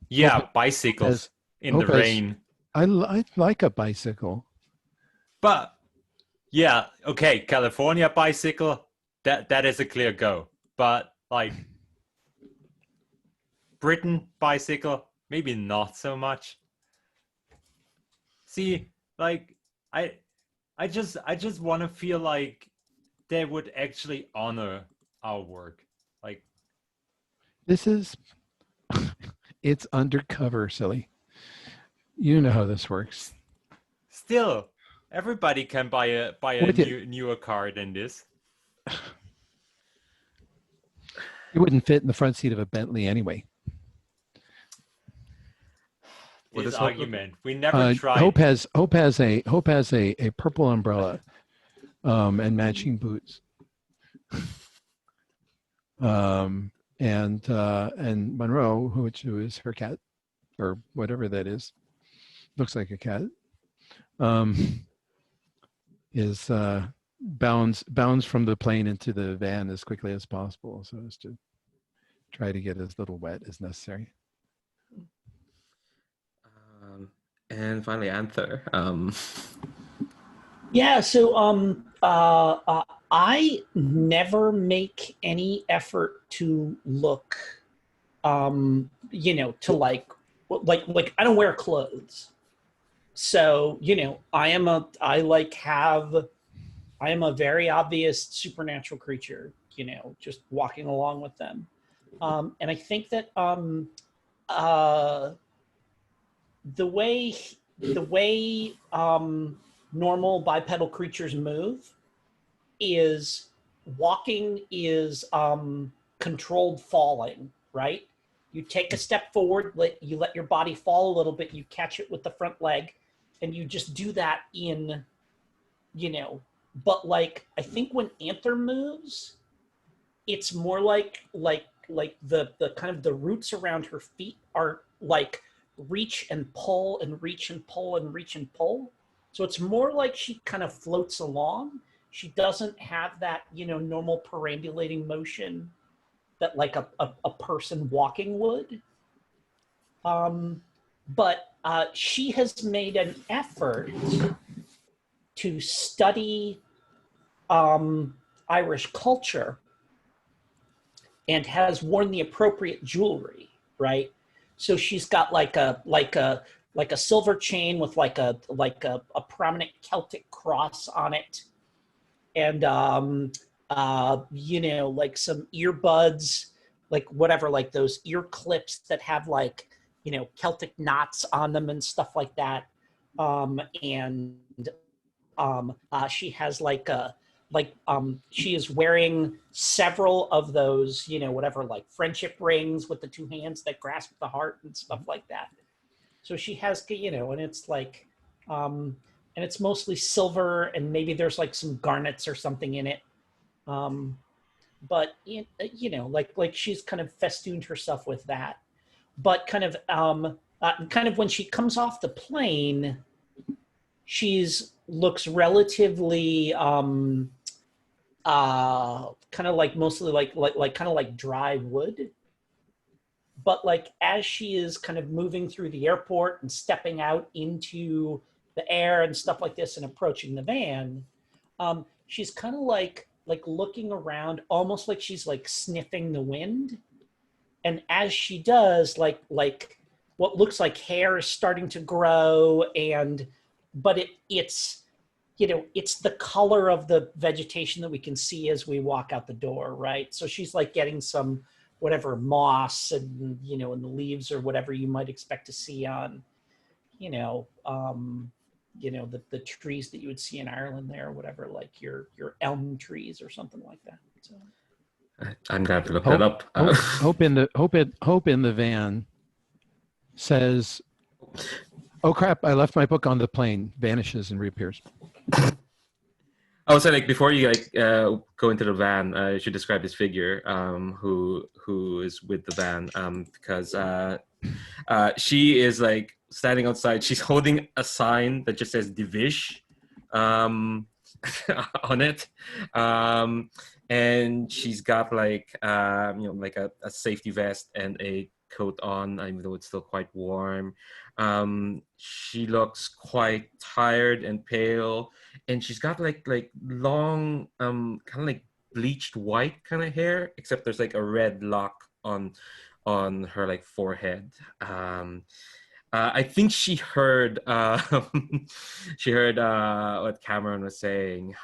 C: Yeah, bicycles in the rain.
D: I like a bicycle.
C: But yeah, okay, California bicycle, that is a clear go. But like Britain bicycle, maybe not so much. See, like I just want to feel like they would actually honor our work. Like
D: This is it's undercover, silly. You know how this works.
C: still, everybody can buy a newer car than this.
D: You wouldn't fit in the front seat of a Bentley anyway.
C: This argument, we never tried.
D: Hope has a purple umbrella and matching boots. And Monroe, who is her cat, or whatever that is, looks like a cat, is bounds from the plane into the van as quickly as possible, so as to try to get as little wet as necessary.
A: and finally Anther.
B: Yeah, so I never make any effort to look, to like I don't wear clothes. So, I am a very obvious supernatural creature, just walking along with them. And I think that the way normal bipedal creatures move is walking is controlled falling, right? You take a step forward, you let your body fall a little bit, you catch it with the front leg, and you just do that in, but like, I think when Anther moves, it's more like the kind of the roots around her feet are like reach and pull and reach and pull and reach and pull. So it's more like she kind of floats along. She doesn't have that, normal perambulating motion that like a person walking would. But she has made an effort to study Irish culture and has worn the appropriate jewelry, right? So she's got like a silver chain with like a prominent Celtic cross on it, and like some earbuds, like whatever, like those ear clips that have like, Celtic knots on them and stuff like that. She has she is wearing several of those, whatever, like friendship rings with the two hands that grasp the heart and stuff like that. So she has, and it's like, and it's mostly silver, and maybe there's like some garnets or something in it. But like she's kind of festooned herself with that. But kind of when she comes off the plane, looks relatively kind of like mostly like kind of like dry wood. But like as she is kind of moving through the airport and stepping out into the air and stuff like this and approaching the van, she's kind of like looking around, almost like she's like sniffing the wind. And as she does, like what looks like hair is starting to grow, but it's the color of the vegetation that we can see as we walk out the door, right? So she's like getting some whatever moss and and the leaves or whatever you might expect to see on the trees that you would see in Ireland there, or whatever, like your elm trees or something like that. So
A: I'm gonna have to look that up.
D: Hope in the van says, "Oh crap! I left my book on the plane." Vanishes and reappears.
A: I would say, like, before you go into the van, you should describe this figure who is with the van, because she is like standing outside. She's holding a sign that just says "Divish" on it, and she's got like like a safety vest and a coat on, even though it's still quite warm. She looks quite tired and pale, and she's got like long kind of like bleached white kind of hair, except there's like a red lock on her like forehead. I think she heard what Cameron was saying,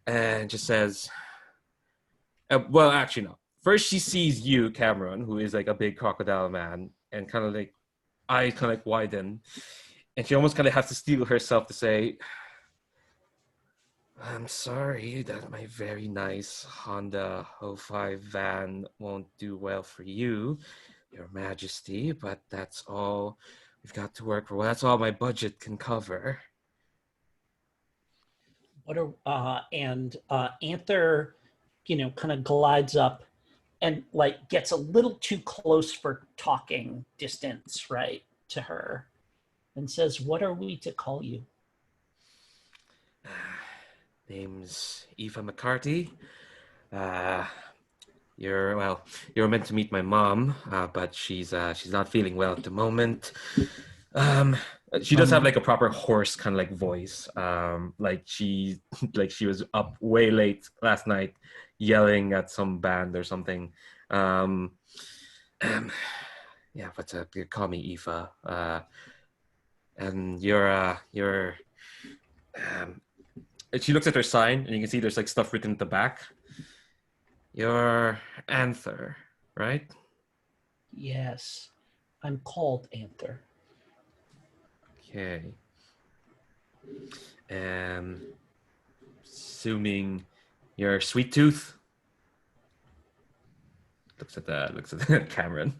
A: and just says, well, actually no. First, she sees you, Cameron, who is like a big crocodile man, and kind of like eyes kind of like widen, and she almost kind of has to steel herself to say, "I'm sorry that my very nice Honda 05 van won't do well for you, Your Majesty, but that's all we've got to work for. Well, that's all my budget can cover."
B: Anther, kind of glides up and like gets a little too close for talking distance, right, to her, and says, "What are we to call you?"
A: Name's Eva McCarthy. You're meant to meet my mom, but she's not feeling well at the moment. She does have like a proper horse kind of like voice. Like she was up way late last night, yelling at some band or something. Yeah, but you call me Eva. And you're. She looks at her sign, and you can see there's like stuff written at the back. You're Anther, right?
B: Yes, I'm called Anther.
A: Okay. Assuming you're Sweet Tooth. Looks at Cameron.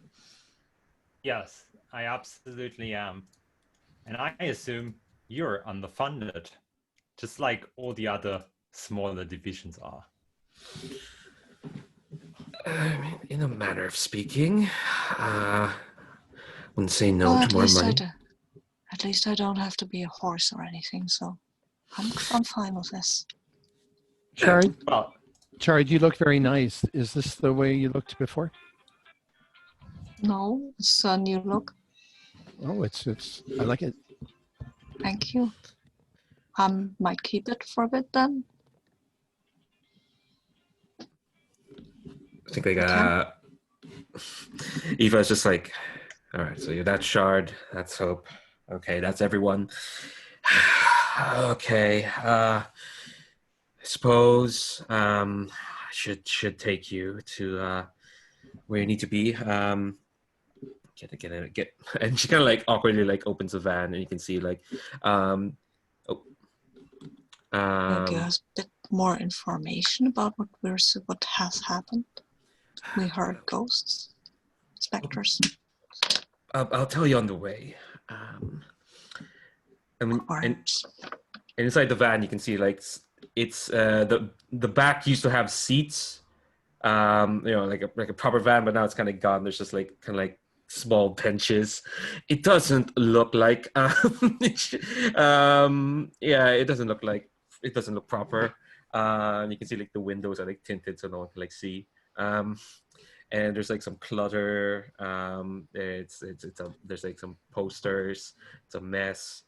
C: Yes, I absolutely am. And I assume you're underfunded, just like all the other smaller divisions are.
A: In a manner of speaking, wouldn't say no to more money.
E: At least I don't have to be a horse or anything, so I'm fine with this.
D: Chard, you look very nice. Is this the way you looked before?
E: No, it's a new look.
D: Oh, it's I like it.
E: Thank you. Might keep it for a bit then.
A: I think Eva's just like, all right, so you're that Shard, that's Hope. Okay, that's everyone. Okay. suppose should take you to where you need to be. Get, and she kind of like awkwardly like opens the van, and you can see like,
E: Give us a bit more information about what has happened. We heard ghosts, specters.
A: I'll tell you on the way. And inside the van, you can see like it's the back used to have seats, like a proper van, but now it's kind of gone. There's just like kind of like small benches. It doesn't look like it doesn't look proper. You can see like the windows are like tinted so no one can like see. And there's like some clutter. There's like some posters. It's a mess.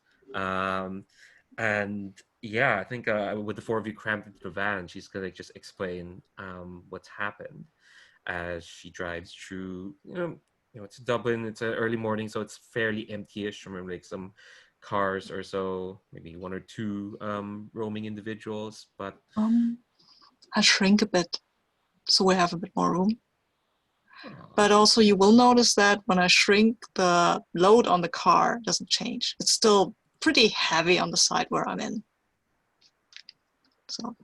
A: And yeah, I think with the four of you crammed into the van, she's gonna just explain what's happened as she drives through. It's Dublin. It's an early morning, so it's fairly empty-ish. Remember, like some cars or so, maybe one or two roaming individuals. But
E: I shrink a bit, so we have a bit more room. But also, you will notice that when I shrink, the load on the car doesn't change. It's still pretty heavy on the side where I'm in. So,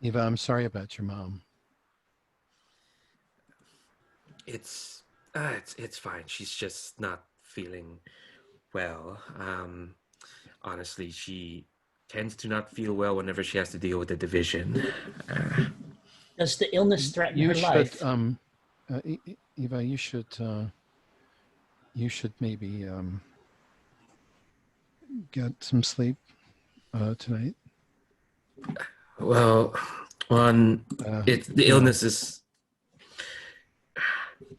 D: Eva, I'm sorry about your mom.
A: It's fine. She's just not feeling well. Honestly, she tends to not feel well whenever she has to deal with the division.
B: Does the illness threaten her life?
D: Eva, you should maybe get some sleep tonight.
A: Well, the illness is.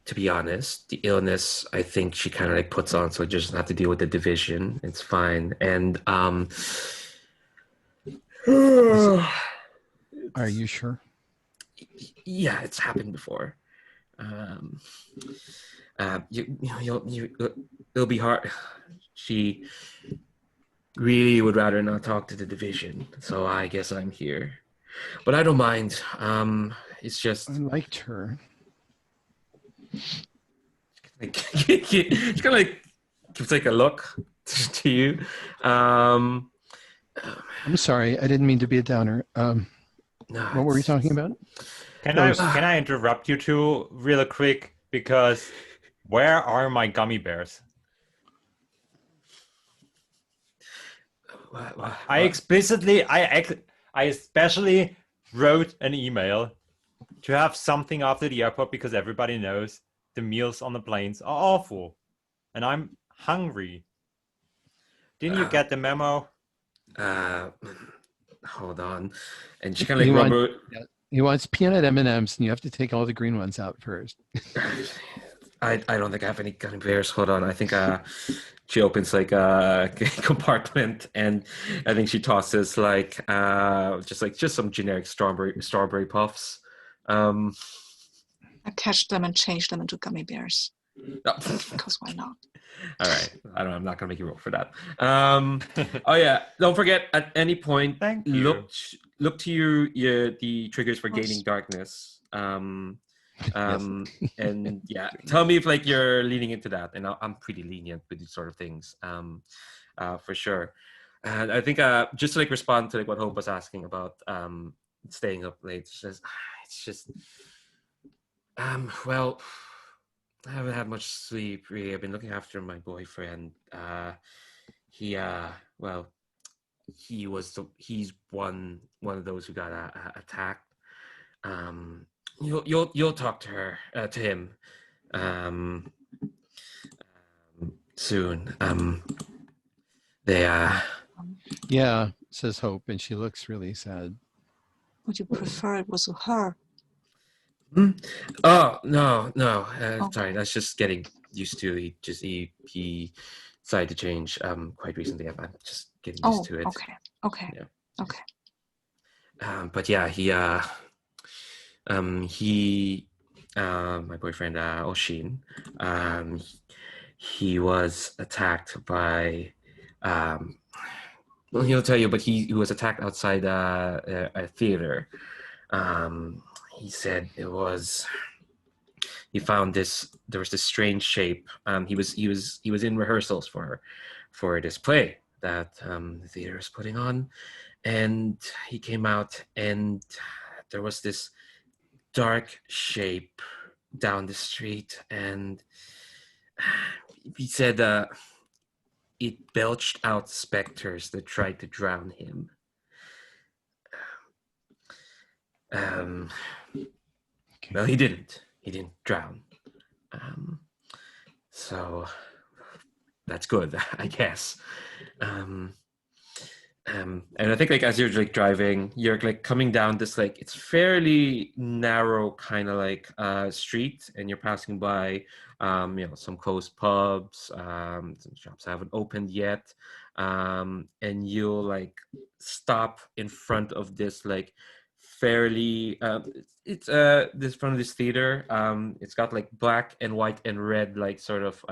A: To be honest, the illness, I think she kind of like puts on, so it just have to deal with the division. It's fine. And
D: are you sure?
A: Yeah, it's happened before. It'll be hard. She really would rather not talk to the division, so I guess I'm here. But I don't mind. It's just
D: I liked her.
A: She kind of like gives like a look to you.
D: I'm sorry, I didn't mean to be a downer.
A: No,
D: what were you talking about?
C: Can I interrupt you two real quick? Because where are my gummy bears? I especially wrote an email to have something after the airport because everybody knows the meals on the planes are awful, and I'm hungry. Didn't you get the memo?
A: Hold on. And she kind of like
D: he wants peanut M&Ms, and you have to take all the green ones out first.
A: I don't think I have any gummy bears. Hold on. I think she opens like a compartment, and I think she tosses like just some generic strawberry puffs.
E: I catch them and change them into gummy bears. Because why not?
A: All right. I'm not gonna make you roll for that. Oh yeah. Don't forget at any point look to the triggers for gaining darkness. And yeah, tell me if like you're leaning into that, and I'm pretty lenient with these sort of things, for sure. And I think just to like respond to like what Hope was asking about staying up late, it's just well, I haven't had much sleep really. I've been looking after my boyfriend. He's one of those who got attacked. You'll talk to him soon.
D: Yeah, says Hope, and she looks really sad.
E: Would you prefer it was her?
A: Oh no. Sorry, that's just getting used to. He decided to change quite recently. I'm just getting used to it.
E: Okay.
A: Yeah.
E: Okay.
A: But yeah, my boyfriend Oshin, he was attacked by Well, he'll tell you, but he was attacked outside a theater. He said he found there was this strange shape. He was in rehearsals for this play that the theater is putting on, and he came out and there was this dark shape down the street, and he said it belched out specters that tried to drown him.
D: Okay.
A: Well, he didn't drown. So that's good, I guess. And I think like as you're like driving, you're like coming down this like it's fairly narrow kind of like street, and you're passing by some closed pubs, some shops haven't opened yet, and you'll like stop in front of this like fairly it's this front of this theater. It's got like black and white and red like sort of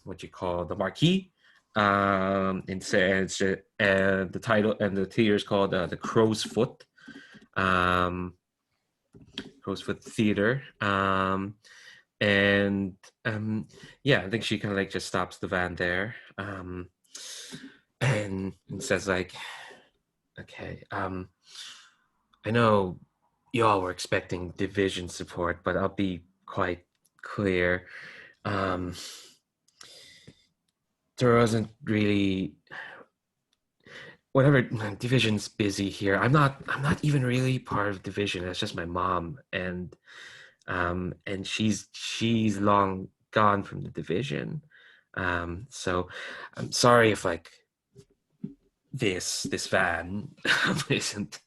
A: what you call the marquee. And the title and the theater is called the Crow's Foot Theater. Yeah, I think she kind of like just stops the van there and says like, okay, I know y'all were expecting division support, but I'll be quite clear. There wasn't really whatever. Division's busy here. I'm not even really part of division. That's just my mom, and she's long gone from the division. So I'm sorry if like this van isn't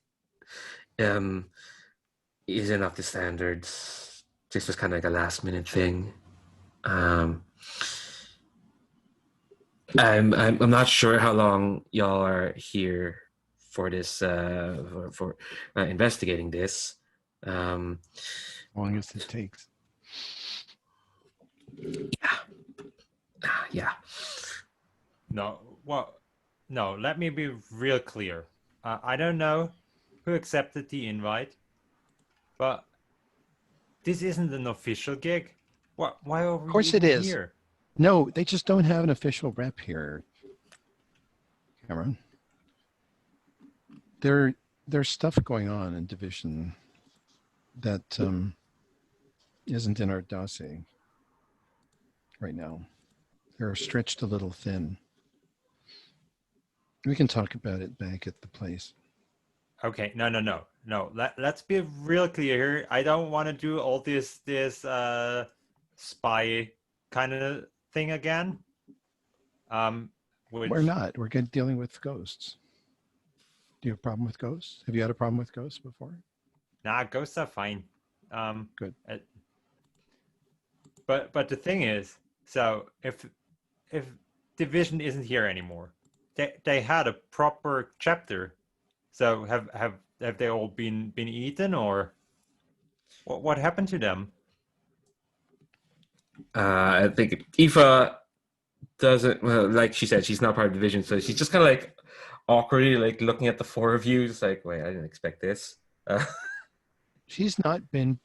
A: up to standards. This was kind of like a last minute thing. I'm not sure how long y'all are here for this for investigating this.
D: As long as it takes.
A: Yeah.
C: No, well, no. Let me be real clear. I don't know who accepted the invite, but this isn't an official gig. Why are we
D: Of course it
C: even
D: is.
C: here?
D: No, they just don't have an official rep here, Cameron. There's stuff going on in division that isn't in our dossier right now. They're stretched a little thin. We can talk about it back at the place.
C: Okay, no. Let's be real clear here. I don't want to do all this spy kind of thing again.
D: We're not. We're dealing with ghosts. Do you have a problem with ghosts? Have you had a problem with ghosts before?
C: Nah, ghosts are fine.
D: Good.
C: But the thing is, so if division isn't here anymore, they had a proper chapter. So have they all been eaten, or what happened to them?
A: I think Aoife doesn't. Well, like she said, she's not part of division, so she's just kind of like awkwardly like looking at the four of you, just like, wait, I didn't expect this.
D: She's not been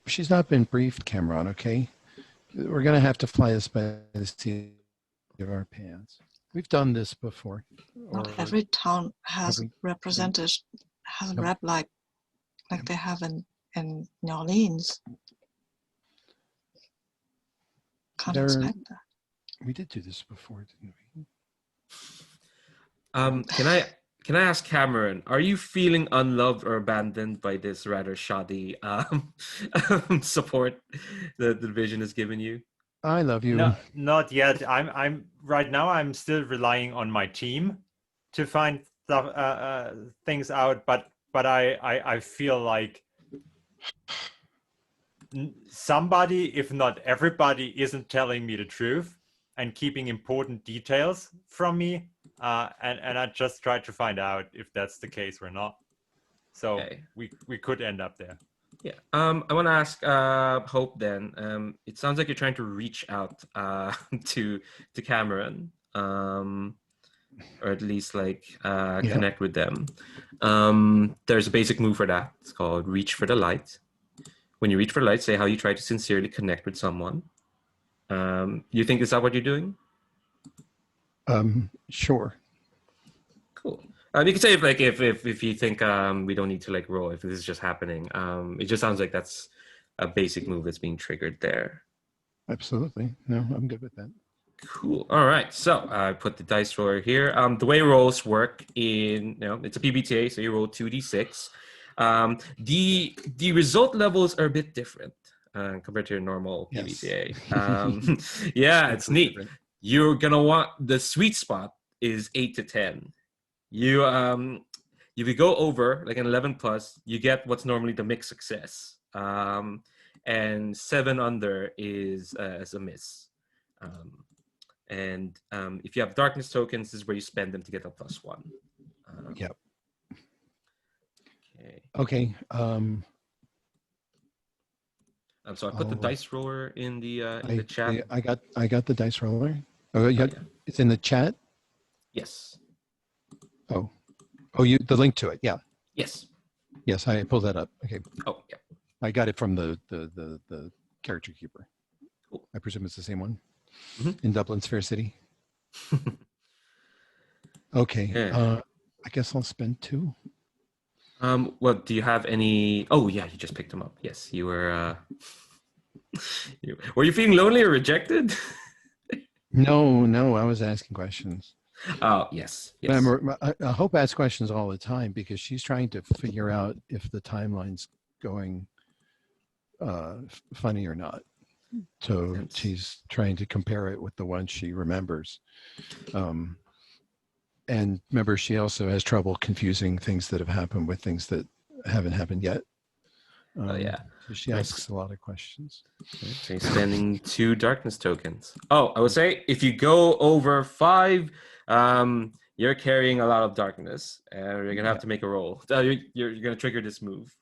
D: briefed, Cameron. Okay, we're gonna have to fly this by the seat of our pants. We've done this before.
E: Not every town has a rep like they have in New Orleans. Can't expect that.
D: We did do this before, didn't
A: we? Can I ask Cameron, are you feeling unloved or abandoned by this rather shoddy support the division has given you?
D: I love you.
C: No, not yet. I'm right now. I'm still relying on my team to find stuff, things out. But I feel like somebody, if not everybody, isn't telling me the truth and keeping important details from me. And I just tried to find out if that's the case or not. So
A: okay.
C: we could end up there.
A: Yeah. I want to ask Hope then. It sounds like you're trying to reach out to Cameron. or at least like
D: Yeah.
A: connect with them. There's a basic move for that. It's called reach for the light. When you reach for the light, say how you try to sincerely connect with someone. You think is that what you're doing?
D: Sure.
A: Cool. You can say if you think we don't need to like roll, if this is just happening. It just sounds like that's a basic move that's being triggered there.
D: Absolutely. No, I'm good with that.
A: Cool. All right. So I put the dice roller here. The way rolls work it's a PBTA, so you roll 2d6. The result levels are a bit different compared to your normal
D: Yes.
A: PBTA. Yeah, it's neat.
D: Different.
A: You're gonna want the sweet spot is 8 to 10. You if you go over like an 11 plus, you get what's normally the mixed success. And 7 under is as a miss. And if you have darkness tokens, this is where you spend them to get a +1.
D: Yep.
A: Okay.
D: Okay.
A: So I put the dice roller in the chat.
D: I got the dice roller. Oh, yeah. It's in the chat.
A: Yes.
D: Oh, the link to it. Yeah.
A: Yes.
D: Yes, I pulled that up. Okay.
A: Oh, yeah.
D: I got it from the character keeper.
A: Cool.
D: I presume it's the same one
A: Mm-hmm.
D: in Dublin's Fair City. Okay.
A: Yeah.
D: I guess I'll spend 2.
A: Well, do you have any? Oh, yeah, you just picked them up. Yes, you were. Were you feeling lonely or rejected?
D: No, I was asking questions.
A: Oh, yes.
D: Remember, I hope asks questions all the time because she's trying to figure out if the timeline's going funny or not. So she's trying to compare it with the one she remembers. And remember, she also has trouble confusing things that have happened with things that haven't happened yet.
A: Yeah.
D: So she asks a lot of questions.
A: So you're spending 2 darkness tokens. Oh, I would say if you go over 5, you're carrying a lot of darkness, and you're gonna have to make a roll. You're gonna trigger this move,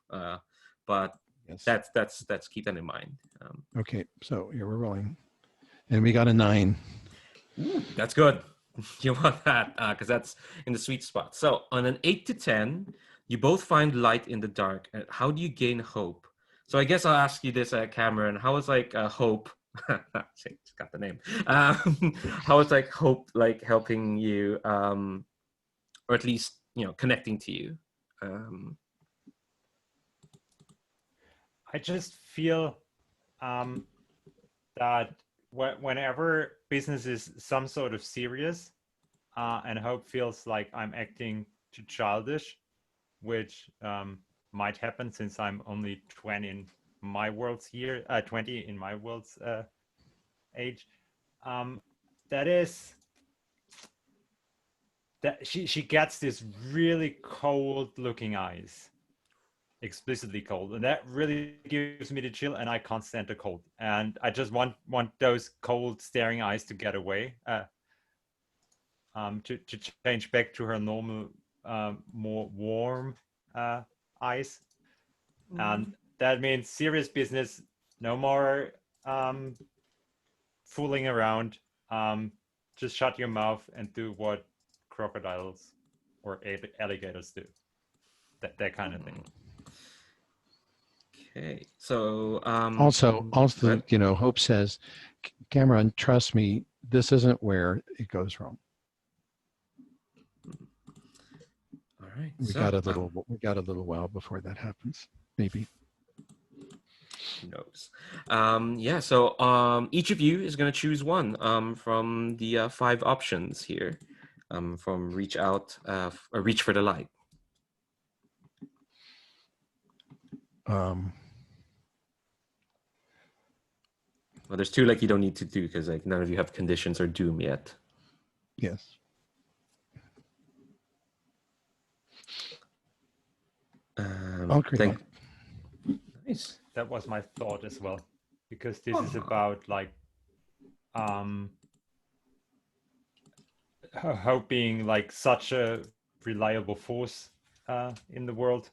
A: but
D: Yes.
A: that's keep that in mind.
D: Okay, so here we're rolling, and we got a 9.
A: Ooh, that's good. You want that because that's in the sweet spot. So on an 8 to 10, you both find light in the dark. And how do you gain hope? So I guess I'll ask you this, Cameron. How is like hope? Shit, just got the name. How is like hope like helping you, or at least connecting to you?
C: I just feel that whenever business is some sort of serious, and hope feels like I'm acting too childish, which might happen since I'm only 20 in my world's year, 20 in my world's age. That is that she gets this really cold looking eyes, explicitly cold, and that really gives me the chill, and I can't stand the cold, and I just want those cold staring eyes to get away, to change back to her normal more warm eyes. And that means serious business, no more fooling around, just shut your mouth and do what crocodiles or alligators do, that kind of thing.
A: Okay, so
D: Also, Hope says, Cameron, trust me, this isn't where it goes wrong.
A: All right,
D: We got a little while before that happens, maybe.
A: Who knows? Yeah, so each of you is going to choose one from the 5 options here, from reach out or reach for the light. Well, there's 2 like you don't need to do because like none of you have conditions or doom yet.
D: Yes.
A: Nice.
C: That was my thought as well, because this is about like hope being like such a reliable force in the world,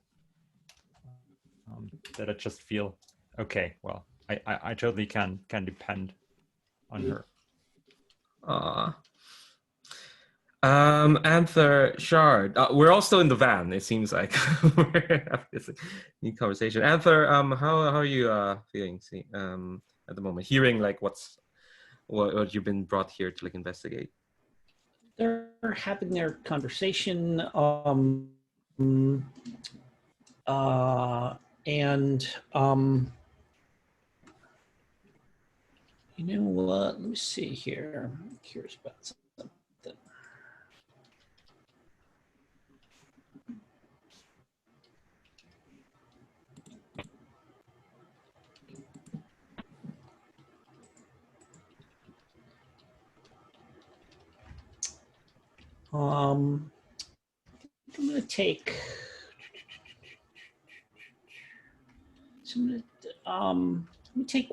C: that I just feel okay. Well, I totally can depend on her.
A: Anther, Shard. We're all still in the van. It seems like we're having this new conversation. Anther, how are you feeling? At the moment, hearing like what you've been brought here to like investigate.
B: They're having their conversation, and you know what? Let me see here. I'm curious about something. I'm gonna take. Let me take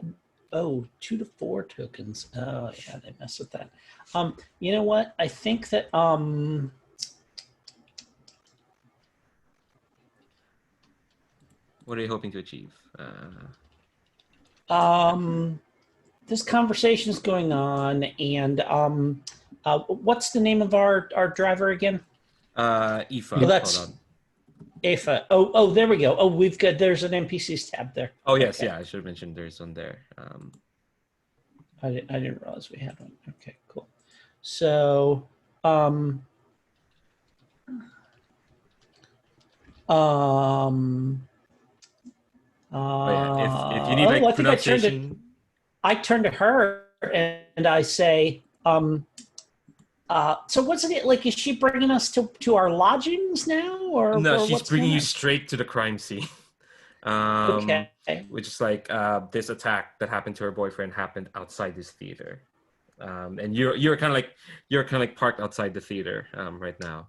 B: 2 to 4 tokens. Oh yeah, they mess with that. You know what? I think that
A: What are you hoping to achieve?
B: this conversation is going on, and what's the name of our driver again?
A: Aoife.
B: Well, that's
A: Hold on.
B: Aoife. Oh, there we go. Oh, we've got, there's an NPCs tab there.
A: Oh yes,
B: Okay.
A: yeah. I should have mentioned there's one there.
B: I didn't realize we had one. Okay, cool. So,
A: But yeah, if you need like
B: I think
A: pronunciation,
B: I turn to her and I say, so wasn't it like, is she bringing us to our lodgings now, or
A: no,
B: or
A: she's
B: what's
A: bringing
B: going
A: you
B: on?
A: straight to the crime scene.
B: Okay.
A: Which is like this attack that happened to her boyfriend happened outside this theater, and you're kind of like parked outside the theater right now.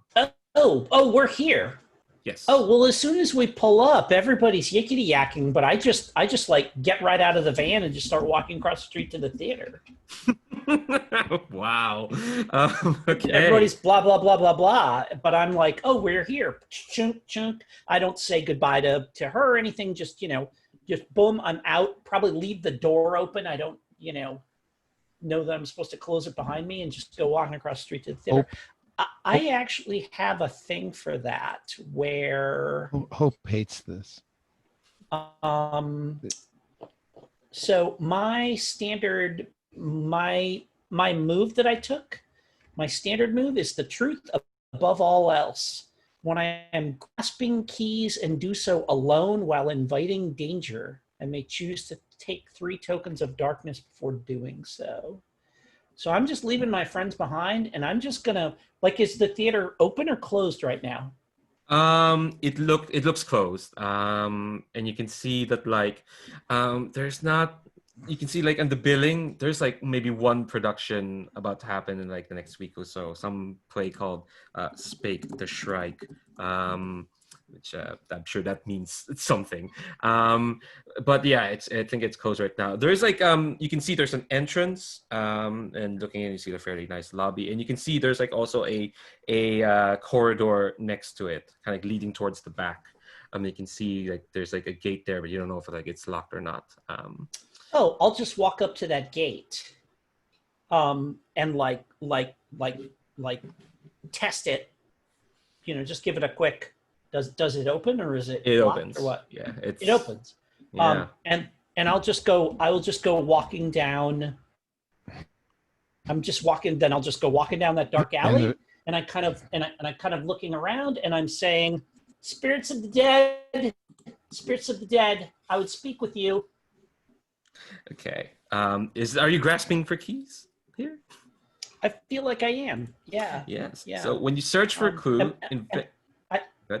B: Oh, we're here.
A: Yes.
B: Oh, well, as soon as we pull up, everybody's yickety yakking, but I just like get right out of the van and just start walking across the street to the theater.
A: Wow. Okay.
B: Everybody's blah, blah, blah, blah, blah. But I'm like, oh, we're here. Chunk, chunk. I don't say goodbye to her or anything. Just, just boom, I'm out. Probably leave the door open. I don't, know that I'm supposed to close it behind me and just go walking across the street to the theater. I actually have a thing for that where
D: Hope hates this.
B: So my standard, my move that I took, my standard move is the truth above all else. When I am grasping keys and do so alone while inviting danger, I may choose to take 3 tokens of darkness before doing so. So I'm just leaving my friends behind, and I'm just gonna, like, is the theater open or closed right now?
A: It looks closed. And you can see that like there's not, you can see like in the billing there's like maybe one production about to happen in like the next week or so, some play called Spake the Shrike, which I'm sure that means something. But yeah, I think it's closed right now. There's like you can see there's an entrance, and looking in you see a fairly nice lobby, and you can see there's like also a corridor next to it, kind of leading towards the back. You can see like there's like a gate there, but you don't know if like it's locked or not.
B: Oh, I'll just walk up to that gate, and like test it. Just give it a quick. Does it open, or is it?
A: It
B: locked,
A: opens.
B: or what?
A: Yeah,
B: It opens.
A: Yeah.
B: And I will just go walking down. I'm just walking. Then I'll just go walking down that dark alley, and I kind of looking around, and I'm saying, "Spirits of the dead, spirits of the dead, I would speak with you."
A: Okay. Are you grasping for keys here?
B: I feel like I am. Yeah.
A: Yes.
B: Yeah.
A: So when you search for a clue,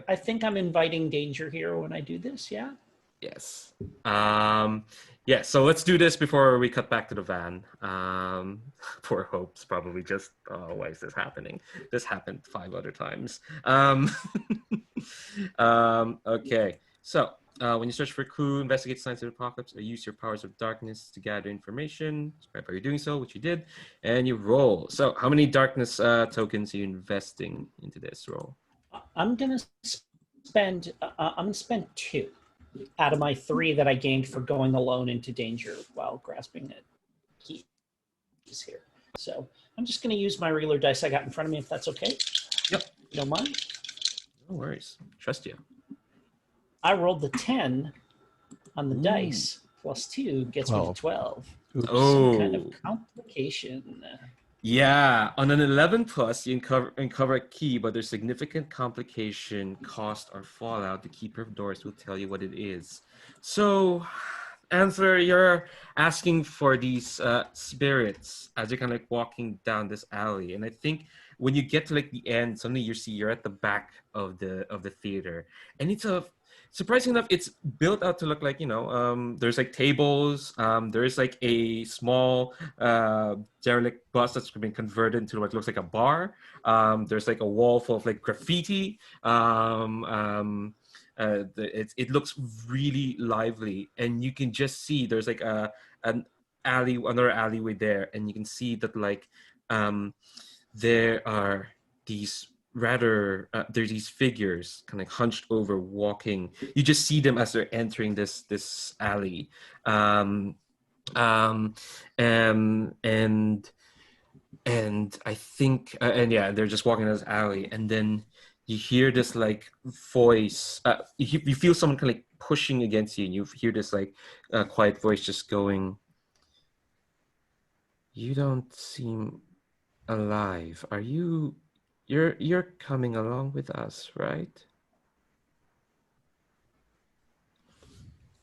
B: I think I'm inviting danger here when I do this. Yeah.
A: yes. Yeah. So let's do this before we cut back to the van. Poor Hope's probably just, oh, why is this happening? This happened 5 other times. Okay. So when you search for a clue, investigate signs of the apocalypse, or use your powers of darkness to gather information. Right by you doing so, which you did, and you roll. So how many darkness tokens are you investing into this roll?
B: I'm gonna spend 2 out of my 3 that I gained for going alone into danger while grasping at keys here. So I'm just going to use my regular dice I got in front of me, if that's okay.
A: Yep.
B: You don't mind?
A: No worries. Trust you.
B: I rolled the 10 on the
A: Ooh.
B: dice. Plus 2 gets me to 12.
D: Oops.
B: Some kind
A: Oh.
B: of complication.
A: Yeah, on an 11 plus, you uncover a key, but there's significant complication, cost, or fallout. The keeper of doors will tell you what it is. So, Answer, you're asking for these spirits as you're kind of like walking down this alley, and I think when you get to like the end, suddenly you're at the back of the theater, and it's a surprising enough, it's built out to look like, there's like tables, there's like a small derelict bus that's been converted into what looks like a bar. There's like a wall full of like graffiti. It looks really lively, and you can just see there's like another alleyway there, and you can see that like there are these there's these figures kind of like hunched over, walking. You just see them as they're entering this alley, and I think they're just walking in this alley, and then you hear this like voice. You feel someone kind of like pushing against you, and you hear this like quiet voice just going, "You don't seem alive. Are you? You're coming along with us, right?"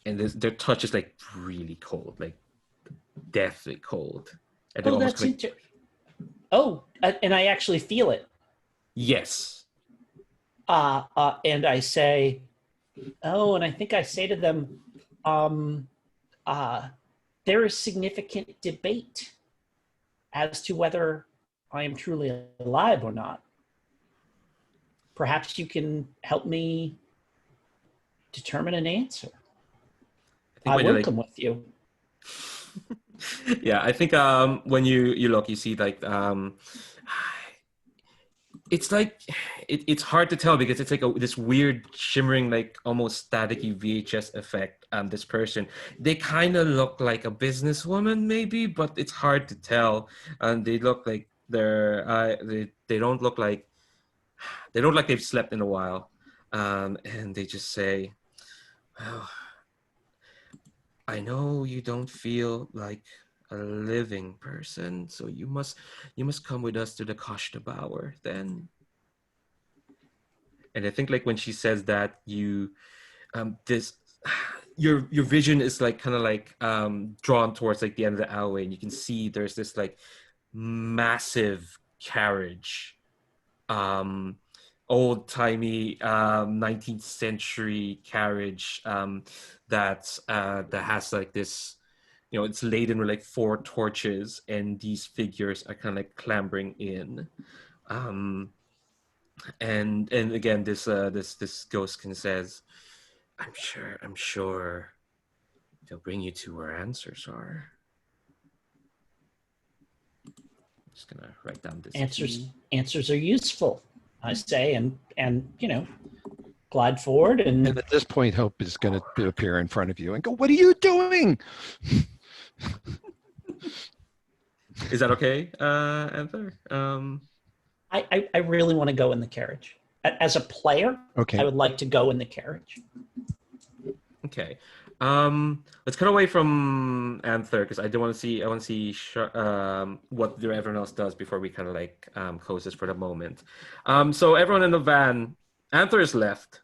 A: And their touch is like really cold, like deathly cold. And they're almost
B: that's interesting. Oh, and I actually feel it.
A: Yes.
B: And I say, oh, and I think I say to them, there is significant debate as to whether I am truly alive or not. Perhaps you can help me determine an answer. I will come with you.
A: Yeah, I think when you look, you see like it's like it's hard to tell because it's like this weird shimmering, like almost staticky VHS effect. This person, they kind of look like a businesswoman maybe, but it's hard to tell. And they look like they don't look like they've slept in a while. And they just say, "Well, I know you don't feel like a living person, so you must come with us to the Koshtabauer then." And I think like when she says that, you your vision is like kind of like drawn towards like the end of the alleyway, and you can see there's this like massive carriage, old-timey 19th century carriage that has like this, it's laden with like 4 torches, and these figures are kind of like clambering in, and again this ghostkin says, I'm sure they'll bring you to where answers are." I'm just gonna write down this
B: Answers are useful, I say, and glide forward. And
D: at this point, Hope is going to appear in front of you and go, "What are you doing?"
A: Is that okay, Anther?
B: I really want to go in the carriage. As a player,
D: okay,
B: I would like to go in the carriage.
A: Okay. Let's cut away from Anther because I want to see what everyone else does before we kind of like close this for the moment. So everyone in the van, Anther is left.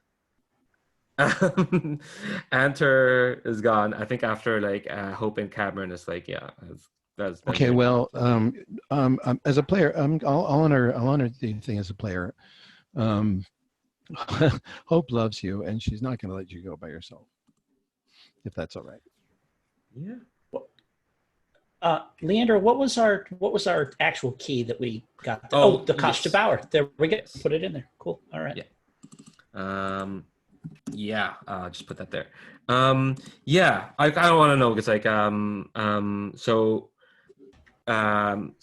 A: Anther is gone. I think after like Hope and Cameron is like, yeah, that's
D: okay. Well, as a player, I'll honor the thing as a player. Hope loves you, and she's not going to let you go by yourself, if that's all right.
A: Yeah.
B: Leander, what was our actual key that we got? The Koshtabauer. There we go. Put it in there. Cool. All right.
A: Yeah. Just put that there. Yeah. I kind of want to know because like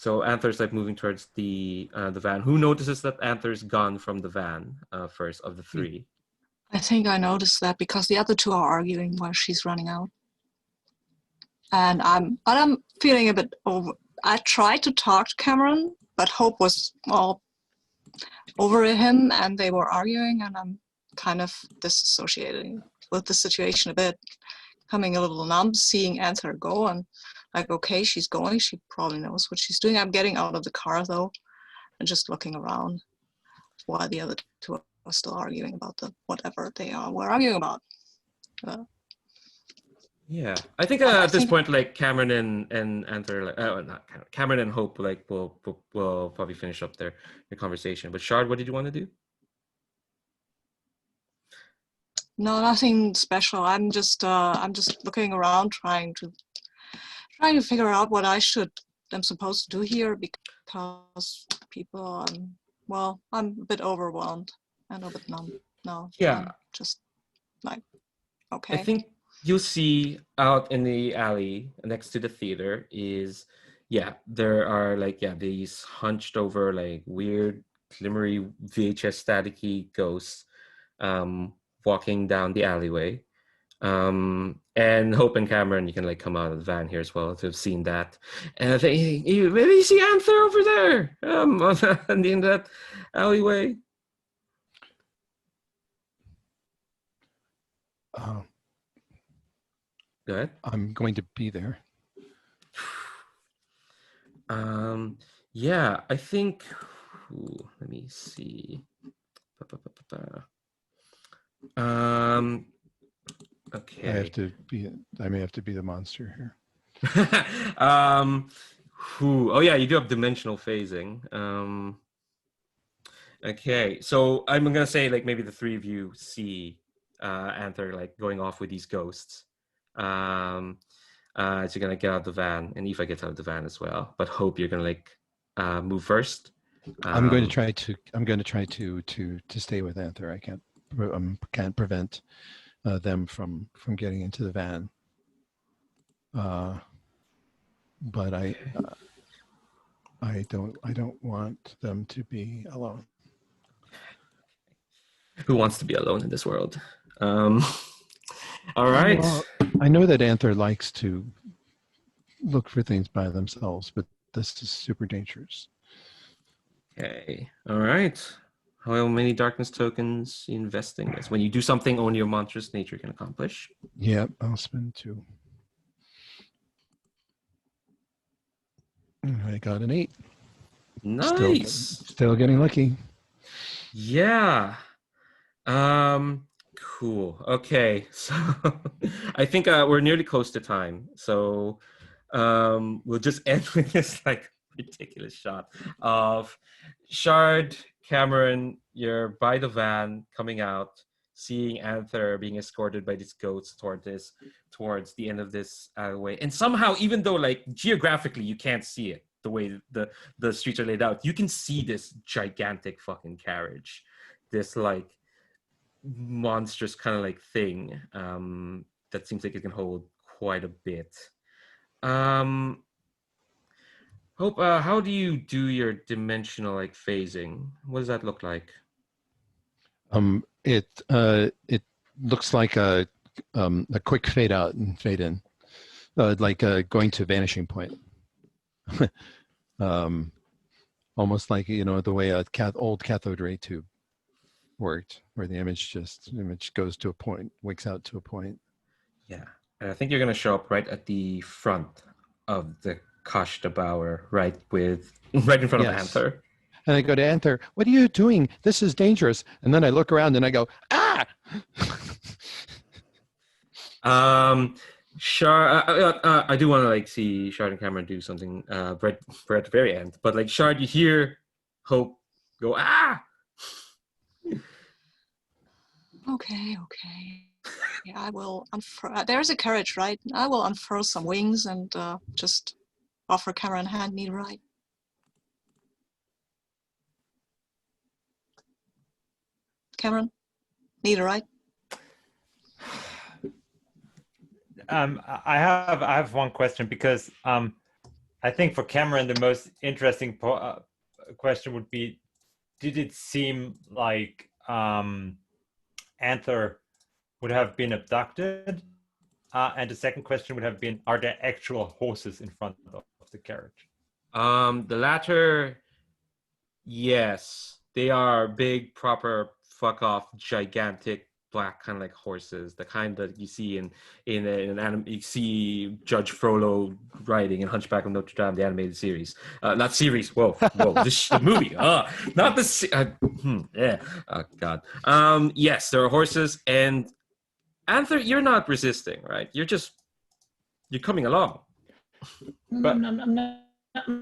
A: so Anther's like moving towards the van. Who notices that Anther's gone from the van first of the 3?
E: I think I noticed that because the other 2 are arguing while she's running out. And I'm feeling a bit I tried to talk to Cameron, but Hope was all over him, and they were arguing, and I'm kind of disassociating with the situation a bit, coming a little numb, seeing Anther go, and like, okay, she's going, she probably knows what she's doing. I'm getting out of the car though, and just looking around while the other two are still arguing about the whatever they were arguing about.
A: Yeah, I think at this point, like Cameron and Anther, like, not Cameron and Hope, like will probably finish up their conversation. But Shard, what did you want to do?
E: No, nothing special. I'm just looking around, trying to figure out what I'm supposed to do here, because people, well, I'm a bit overwhelmed and a bit numb now.
A: Yeah,
E: I'm just like, okay.
A: I think you'll see out in the alley next to the theater is, there are like, these hunched over, like weird, glimmery VHS staticky ghosts walking down the alleyway. And Hope and Cameron, you can like come out of the van here as well to have seen that. And I think maybe you see Anther over there on the end of that alleyway. Go ahead.
D: I'm going to be there.
A: Yeah, I think. Let me see. Okay.
D: I may have to be the monster here.
A: Oh yeah, you do have dimensional phasing. Okay, so I'm gonna say like maybe the three of you see Anther like going off with these ghosts. So you're gonna get out of the van, and Aoife gets out of the van as well. But Hope, you're gonna like move first.
D: I'm going to try to stay with Anther. I can't prevent them from getting into the van. But I don't want them to be alone.
A: Who wants to be alone in this world? All right.
D: Well, I know that Anther likes to look for things by themselves, but this is super dangerous.
A: Okay. All right. How many darkness tokens you investing this? When you do something only your monstrous nature can accomplish.
D: Yep, I'll spend 2. I got an 8.
A: Nice.
D: Still getting lucky.
A: Yeah. Cool. Okay. So I think we're nearly close to time. So we'll just end with this like ridiculous shot of Shard, Cameron, you're by the van coming out, seeing Anther being escorted by these goats towards the end of this alleyway. And somehow, even though like geographically you can't see it the way the streets are laid out, you can see this gigantic fucking carriage, this like monstrous kind of like thing that seems like it can hold quite a bit. Hope, how do you do your dimensional like phasing? What does that look like?
D: It looks like a quick fade out and fade in, like going to vanishing point. Almost like, you know, the way a old cathode ray tube worked, where the image goes to a point, wicks out to a point.
A: Yeah, and I think you're gonna show up right at the front of the Kashtabauer, right in front of Anther.
D: And I go to Anther, what are you doing? This is dangerous. And then I look around and I go, ah!
A: Shard, I do want to like see Shard and Cameron do something right at the very end. But like Shard, you hear Hope go, ah!
E: Okay. Yeah, I will unfurl. There's a carriage, right? I will unfurl some wings and just offer Cameron a hand. Need a ride? Cameron, need a ride?
C: I have one question, because I think for Cameron the most interesting question would be, did it seem like Anther would have been abducted? And the second question would have been, are there actual horses in front of the carriage?
A: The latter, yes, they are big, proper, fuck off, gigantic, black kind of like horses, the kind that you see in an anime. You see Judge Frollo riding in Hunchback of Notre Dame, the animated series, not series. Whoa, the movie. Not the. Yeah. Oh God. Yes, there are horses, and Anther, you're not resisting, right? You're coming along.
C: But
B: I'm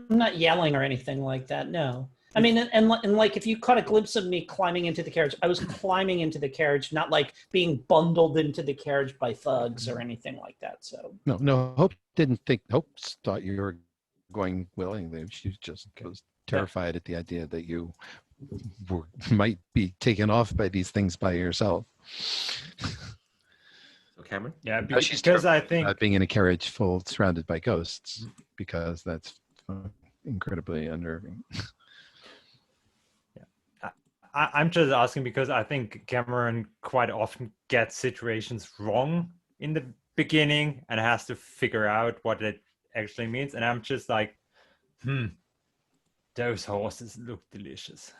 B: not yelling or anything like that. No. I mean, and like if you caught a glimpse of me climbing into the carriage, I was climbing into the carriage, not like being bundled into the carriage by thugs or anything like that. So
D: No. Hope thought you were going willingly. She just was terrified at the idea that you might be taken off by these things by yourself.
A: So Cameron?
C: yeah,
D: She's
C: because I think
D: about being in a carriage full surrounded by ghosts, because that's incredibly unnerving.
C: I'm just asking because I think Cameron quite often gets situations wrong in the beginning and has to figure out what it actually means. And I'm just like, those horses look delicious.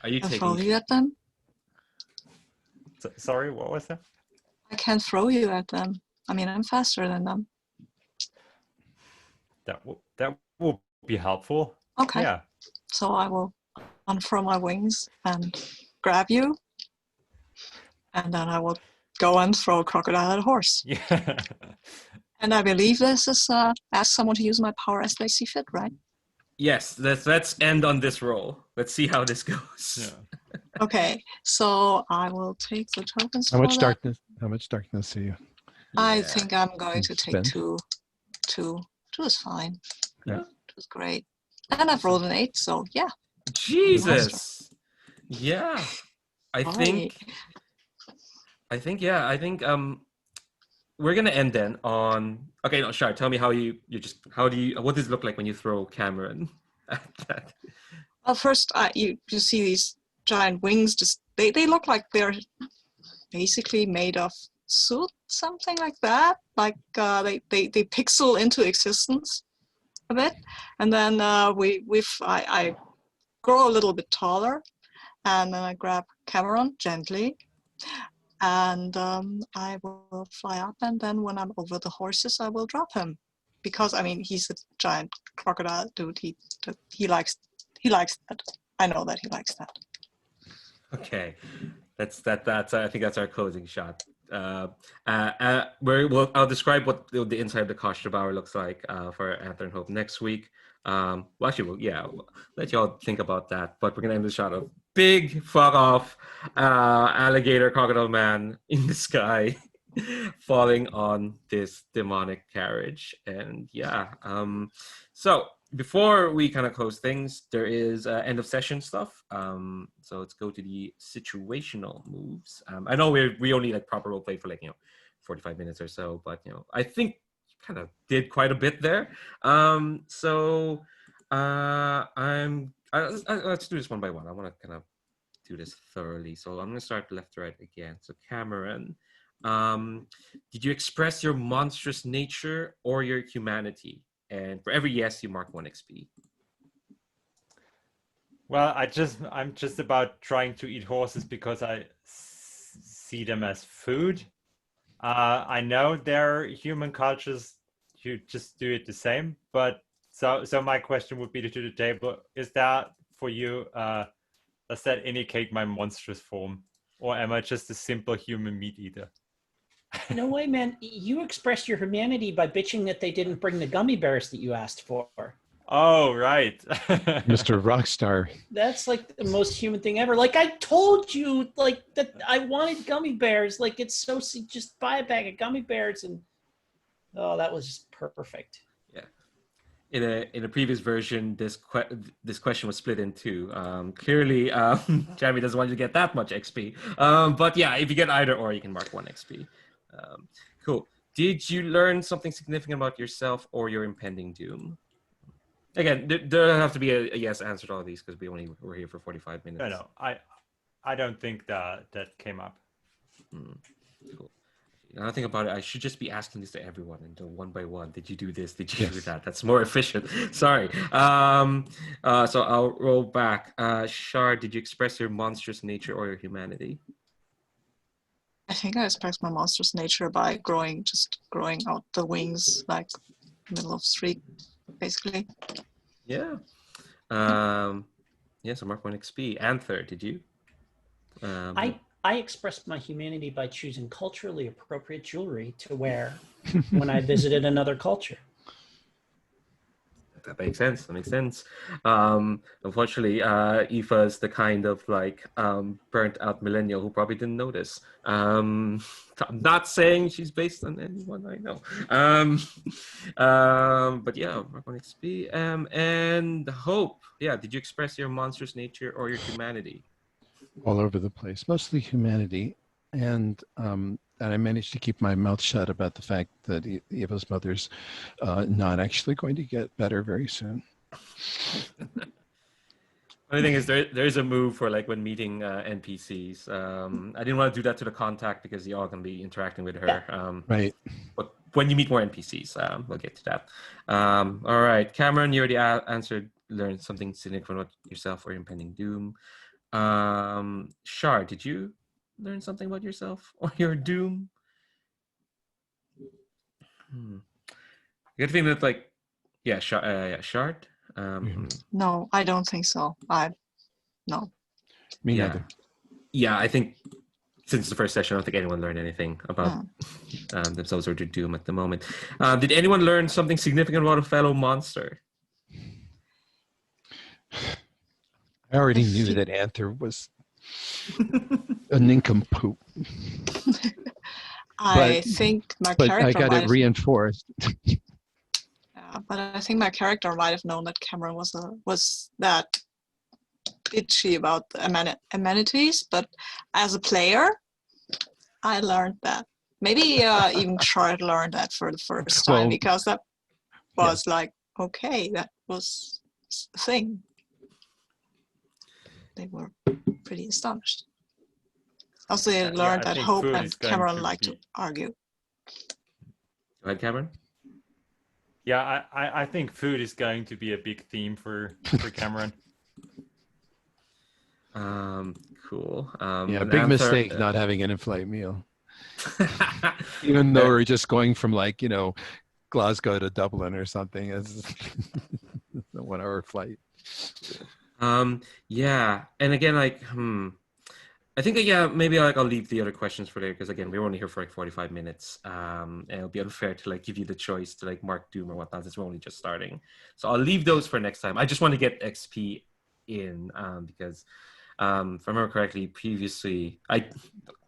A: Are you
E: Can
A: taking?
E: throw you at them?
C: Sorry, what was that?
E: I can't throw you at them. I mean, I'm faster than them.
C: That will be helpful.
E: Okay.
C: Yeah.
E: So I will unfurl my wings and grab you, and then I will go and throw a crocodile at a horse.
C: Yeah.
E: And I believe this is ask someone to use my power as they see fit, right?
A: Yes, let's end on this roll. Let's see how this goes.
C: Yeah.
E: Okay, so I will take the tokens.
D: How much
E: for that.
D: darkness? How much darkness are you?
E: I
A: Yeah.
E: think I'm going to take
D: Spend.
E: two. Two is fine.
A: Yeah.
E: 2 is great. And I've rolled an 8, so yeah.
A: Jesus. Yeah. I
E: Alrighty.
A: think we're gonna end then on. Okay, no, Shar, tell me what does it look like when you throw Cameron at that?
E: Well, first, you see these giant wings. Just they look like they're basically made of soot, something like that. Like they pixel into existence a bit, and then I grow a little bit taller, and then I grab Cameron gently, and I will fly up, and then when I'm over the horses, I will drop him, because I mean he's a giant crocodile dude. He likes that. I know that he likes that.
A: Okay, that's I think that's our closing shot. I'll describe what the inside of the Koshtabauer looks like for Anther and Hope next week. We'll let y'all think about that. But we're gonna end the shot of big fuck off alligator crocodile man in the sky falling on this demonic carriage. And so before we kind of close things, there is end of session stuff. So let's go to the situational moves. I know we only like proper role play for 45 minutes or so, but I think kind of did quite a bit there. Let's do this one by one. I want to kind of do this thoroughly. So I'm going to start left to right again. So Cameron, did you express your monstrous nature or your humanity? And for every yes, you mark 1 XP.
C: Well, I'm just about trying to eat horses because I see them as food. I know there are human cultures who just do it the same, but so my question would be to the table: is that for you? Does that indicate my monstrous form, or am I just a simple human meat eater?
B: No way, man. You expressed your humanity by bitching that they didn't bring the gummy bears that you asked for.
C: Oh, right.
D: Mr. Rockstar.
B: That's like the most human thing ever. Like I told you, like that I wanted gummy bears. Like it's so just buy a bag of gummy bears, and that was just perfect.
A: Yeah. In a previous version, this question was split in two. Clearly, Jeremy doesn't want you to get that much XP. But yeah, if you get either or, you can mark 1 XP. Cool. Did you learn something significant about yourself or your impending doom? Again, there doesn't have to be a yes answer to all of these because we're here for 45 minutes.
C: No, I don't think that came up.
A: Cool. Now I think about it, I should just be asking this to everyone and go one by one. Did you do this? Did you do
D: Yes.
A: that? That's more efficient. Sorry. So I'll roll back. Shard, did you express your monstrous nature or your humanity?
E: I think I express my monstrous nature by just growing out the wings, like middle of street, basically.
A: Yeah. Yeah, so mark 1 XP. Anther, did you?
B: I expressed my humanity by choosing culturally appropriate jewelry to wear when I visited another culture.
A: That makes sense. That makes sense. Unfortunately, Aoife's the kind of like burnt out millennial who probably didn't notice. I'm not saying she's based on anyone I know. But yeah, mark 1 XP. And Hope. Yeah, did you express your monstrous nature or your humanity?
D: All over the place, mostly humanity. And I managed to keep my mouth shut about the fact that Eva's mother's not actually going to get better very soon.
A: Funny thing is, there's a move for like when meeting NPCs. I didn't want to do that to the contact because you're all going to be interacting with her.
D: Right.
A: But when you meet more NPCs, we'll get to that. All right, Cameron, you already answered. Learn something significant about yourself or your impending doom. Shard, did you learn something about yourself or your doom? Good thing that like, yeah, Shard.
E: No, I don't think so. No.
D: Me
A: yeah.
D: neither.
A: Yeah, I think since the first session, I don't think anyone learned anything about themselves or their doom at the moment. Did anyone learn something significant about a fellow monster?
D: I already knew that Anther was a nincompoop.
E: I think my
D: But
E: character
D: I got it reinforced.
E: but I think my character might have known that Cameron was that bitchy about amenities, but as a player, I learned that. Maybe even Shard learned that for the first time, because that was like, okay, that was a thing. They were pretty astonished. Also, they learned that Hope and Cameron like to argue.
A: Go ahead, Cameron.
C: Yeah, I think food is going to be a big theme for Cameron.
A: Cool.
D: Yeah, big mistake not having an in-flight meal. Even though we're just going from like, Glasgow to Dublin or something as a 1-hour flight.
A: Yeah, and again, like, I think maybe like I'll leave the other questions for later because again, we were only here for like 45 minutes, and it'll be unfair to like give you the choice to like mark doom or whatnot since we're only just starting. So I'll leave those for next time. I just want to get XP in because if I remember correctly, previously,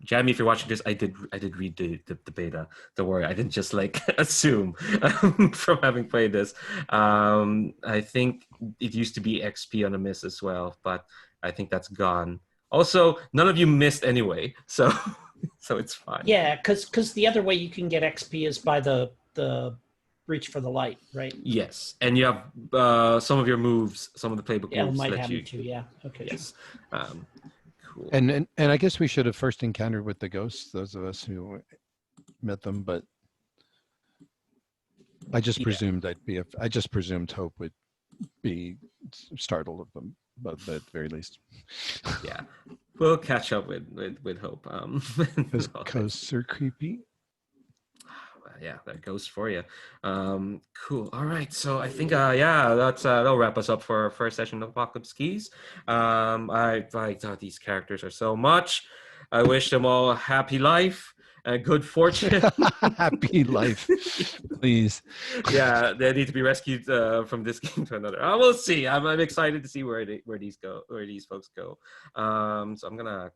A: Jamie, if you're watching this, I did read the beta. Don't worry, I didn't just like assume from having played this. I think it used to be XP on a miss as well, but I think that's gone. Also, none of you missed anyway, so it's fine.
B: Yeah, because the other way you can get XP is by the reach for the light, right?
A: Yes, and you have some of your moves, some of the playbook moves
B: might
A: let
B: happen
A: you.
B: too. Yeah. Okay.
A: Yes. Cool.
D: And I guess we should have first encountered with the ghosts, those of us who met them, but I just presumed I just presumed Hope would be startled of them, but at the very least.
A: Yeah, we'll catch up with Hope.
D: Those ghosts are creepy.
A: Yeah, that goes for you. Cool. All right. So I think that'll wrap us up for our first session of Apocalypse Keys. I thought these characters are so much. I wish them all a happy life and good fortune.
D: Happy life, please.
A: Yeah, they need to be rescued from this game to another. We'll see. I'm excited to see where these folks go. So I'm gonna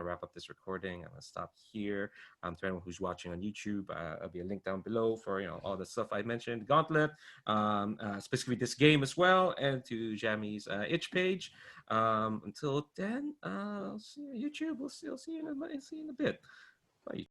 A: wrap up this recording. I'm gonna stop here. To anyone who's watching on YouTube, there'll be a link down below for all the stuff I mentioned, Gauntlet, specifically this game as well, and to Jamie's itch page. Until then, I'll see you on YouTube. We'll see you in a bit. Bye.